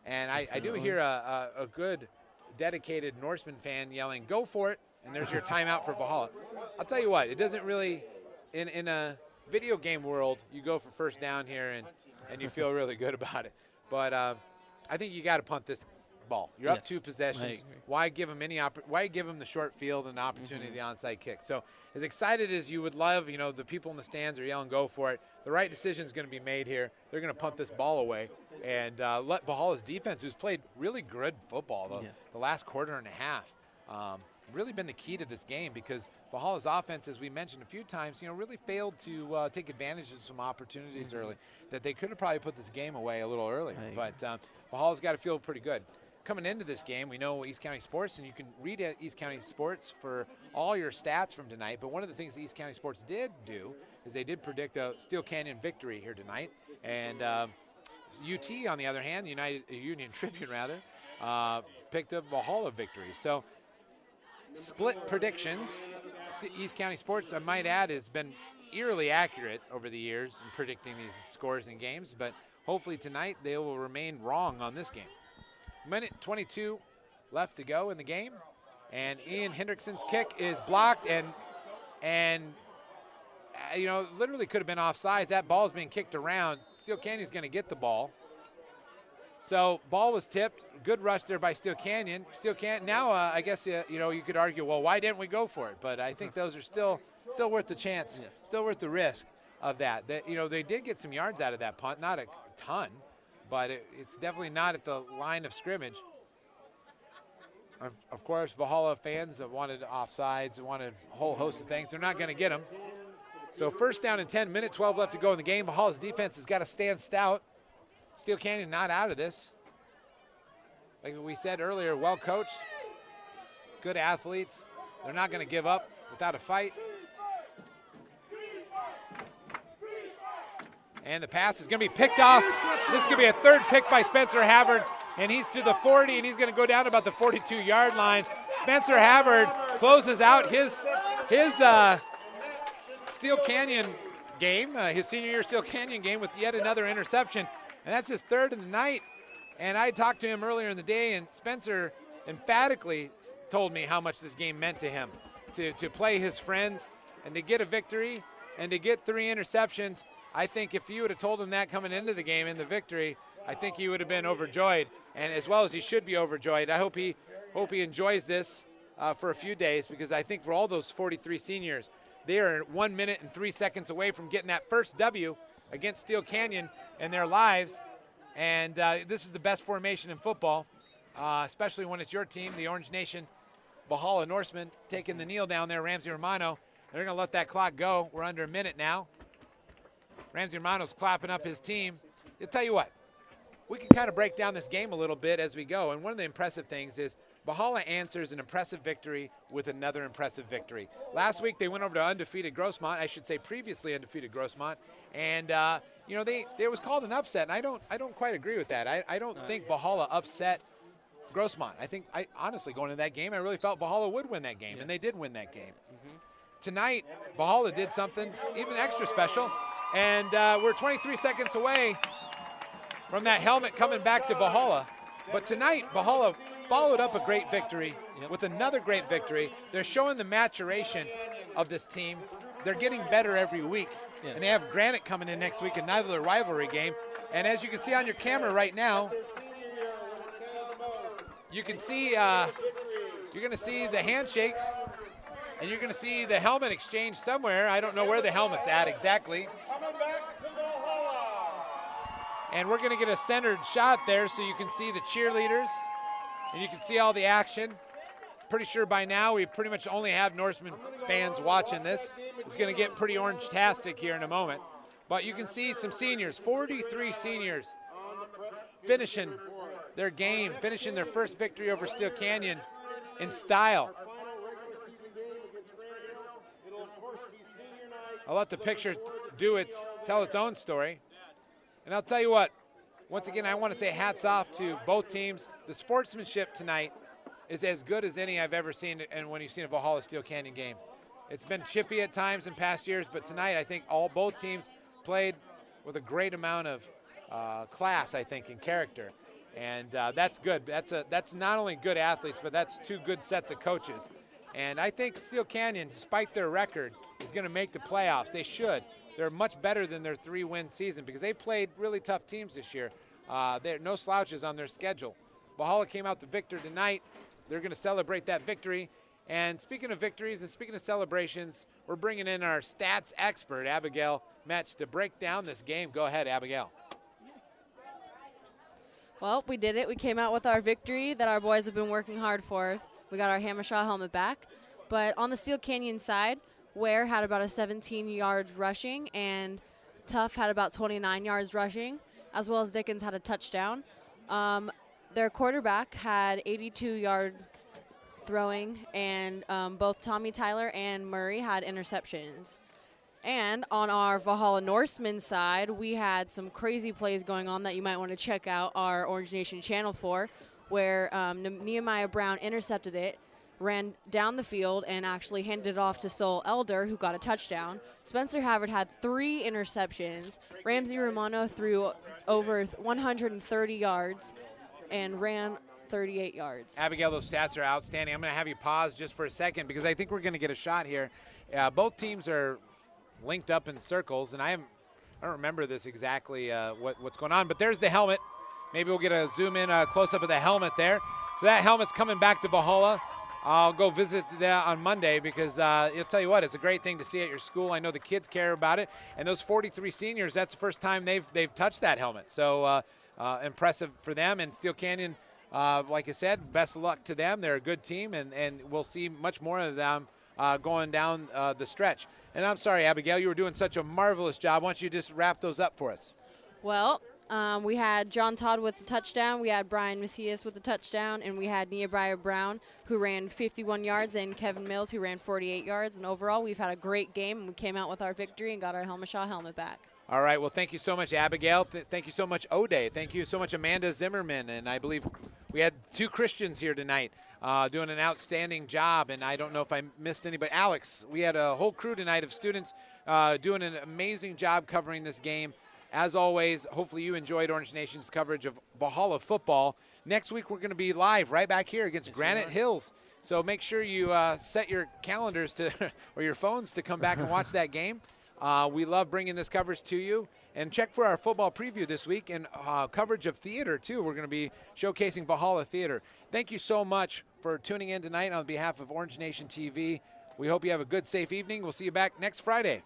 Speaker 1: And I do hear a good, dedicated Norseman fan yelling, "Go for it!" And there's your timeout for Valhalla. I'll tell you what, it doesn't really, in a video game world, you go for first down here and you feel really good about it. But I think you got to punt this ball. You're up 2 possessions. Why give them why give them the short field and the opportunity of the onside kick? So as excited as you would love, the people in the stands are yelling, "Go for it." The right decision is going to be made here. They're going to punt this ball away and let Valhalla's defense, who's played really good football the last quarter and a half, really been the key to this game, because Valhalla's offense, as we mentioned a few times, really failed to take advantage of some opportunities early that they could have probably put this game away a little earlier. But Valhalla's got to feel pretty good. Coming into this game, we know East County Sports, and you can read at East County Sports for all your stats from tonight. But one of the things East County Sports did do is they did predict a Steele Canyon victory here tonight. And UT, on the other hand, the Union Tribune, picked up Valhalla victory. So split predictions. East County Sports, I might add, has been eerily accurate over the years in predicting these scores in games. But hopefully tonight they will remain wrong on this game. Minute 22 left to go in the game, and Ian Hendrickson's kick is blocked, and literally could have been offsides. That ball is being kicked around. Steele Canyon's going to get the ball. So ball was tipped. Good rush there by Steele Canyon. Steele Canyon. Now I guess you could argue, well, why didn't we go for it? But I think those are still worth the chance, still worth the risk of that. They did get some yards out of that punt, not a ton. But it's definitely not at the line of scrimmage. Of course, Valhalla fans have wanted offsides and wanted a whole host of things. They're not going to get them. So first down and 10, minute 12 left to go in the game. Valhalla's defense has got to stand stout. Steele Canyon not out of this. Like we said earlier, well coached, good athletes. They're not going to give up without a fight. And the pass is going to be picked off. This is going to be a third pick by Spencer Havard, and he's to the 40, and he's going to go down to about the 42-yard line. Spencer Havard closes out his Steele Canyon game, his senior year Steele Canyon game, with yet another interception, and that's his third of the night. And I talked to him earlier in the day, and Spencer emphatically told me how much this game meant to him, to play his friends and to get a victory and to get 3 interceptions. I think if you would have told him that coming into the game in the victory, I think he would have been overjoyed, and as well as he should be overjoyed. I hope he enjoys this for a few days, because I think for all those 43 seniors, they are 1 minute and 3 seconds away from getting that first W against Steele Canyon in their lives. And this is the best formation in football, especially when it's your team, the Orange Nation Valhalla Norsemen, taking the kneel down there, Ramsey Romano. They're going to let that clock go. We're under a minute now. Ramsey Romano's clapping up his team. I'll tell you what, we can kind of break down this game a little bit as we go. And one of the impressive things is Valhalla answers an impressive victory with another impressive victory. Last week they went over to undefeated Grossmont, I should say previously undefeated Grossmont, and it was called an upset. And I don't quite agree with that. I don't think Valhalla upset Grossmont. I honestly, going into that game, I really felt Valhalla would win that game, and they did win that game. Tonight, Valhalla did something even extra special, and we're 23 seconds away from that helmet coming back to Valhalla. But tonight, Valhalla followed up a great victory with another great victory. They're showing the maturation of this team. They're getting better every week, and they have Granite coming in next week, another rivalry game. And as you can see on your camera right now, you can see you're going to see the handshakes, and you're going to see the helmet exchange somewhere. I don't know where the helmet's at exactly. And we're going to get a centered shot there so you can see the cheerleaders and you can see all the action. Pretty sure by now we pretty much only have Norseman fans watching this. It's going to get pretty orange-tastic here in a moment. But you can see some seniors, 43 seniors, finishing their game, finishing their first victory over Steele Canyon in style. I'll let the picture tell its own story. And I'll tell you what, once again, I want to say hats off to both teams. The sportsmanship tonight is as good as any I've ever seen, and when you've seen a Valhalla Steele Canyon game. It's been chippy at times in past years, but tonight I think both teams played with a great amount of class, I think, and character. And that's good. That's not only good athletes, but that's two good sets of coaches. And I think Steele Canyon, despite their record, is going to make the playoffs. They should. They're much better than their 3-win season because they played really tough teams this year. There are no slouches on their schedule. Valhalla came out the victor tonight. They're going to celebrate that victory. And speaking of victories and speaking of celebrations, we're bringing in our stats expert, Abigail Metch, to break down this game. Go ahead, Abigail.
Speaker 2: Well, we did it. We came out with our victory that our boys have been working hard for. We got our Hammershaw helmet back. But on the Steele Canyon side, Ware had about a 17 yards rushing, and Tuff had about 29 yards rushing, as well as Dickens had a touchdown. Their quarterback had 82-yard throwing, and both Tommy Tyler and Murray had interceptions. And on our Valhalla Norseman side, we had some crazy plays going on that you might want to check out our Orange Nation channel for, where Nehemiah Brown intercepted it, ran down the field, and actually handed it off to Sol Elder, who got a touchdown. Spencer Havard had 3 interceptions. Ramsey Romano threw over 130 yards and ran 38 yards.
Speaker 1: Abigail, those stats are outstanding. I'm going to have you pause just for a second because I think we're going to get a shot here. Both teams are linked up in circles, and I don't remember this exactly what's going on, but there's the helmet. Maybe we'll get a zoom in close-up of the helmet there. So that helmet's coming back to Valhalla. I'll go visit that on Monday because I'll tell you what, it's a great thing to see at your school. I know the kids care about it, and those 43 seniors, that's the first time they've touched that helmet. So impressive for them. And Steele Canyon, like I said, best of luck to them. They're a good team, and we'll see much more of them going down the stretch. And I'm sorry, Abigail, you were doing such a marvelous job. Why don't you just wrap those up for us?
Speaker 2: Well, we had John Todd with the touchdown, we had Brian Macias with the touchdown, and we had Nehemiah Brown, who ran 51 yards, and Kevin Mills, who ran 48 yards. And overall, we've had a great game, and we came out with our victory and got our Helmershaw helmet back.
Speaker 1: All right, well, thank you so much, Abigail. Thank you so much, O'Day. Thank you so much, Amanda Zimmerman. And I believe we had 2 Christians here tonight doing an outstanding job. And I don't know if I missed anybody. Alex, we had a whole crew tonight of students doing an amazing job covering this game. As always, hopefully you enjoyed Orange Nation's coverage of Valhalla football. Next week, we're going to be live right back here against Granite Hills. So make sure you set your calendars or your phones to come back and watch that game. We love bringing this coverage to you. And check for our football preview this week and coverage of theater, too. We're going to be showcasing Valhalla Theater. Thank you so much for tuning in tonight on behalf of Orange Nation TV. We hope you have a good, safe evening. We'll see you back next Friday.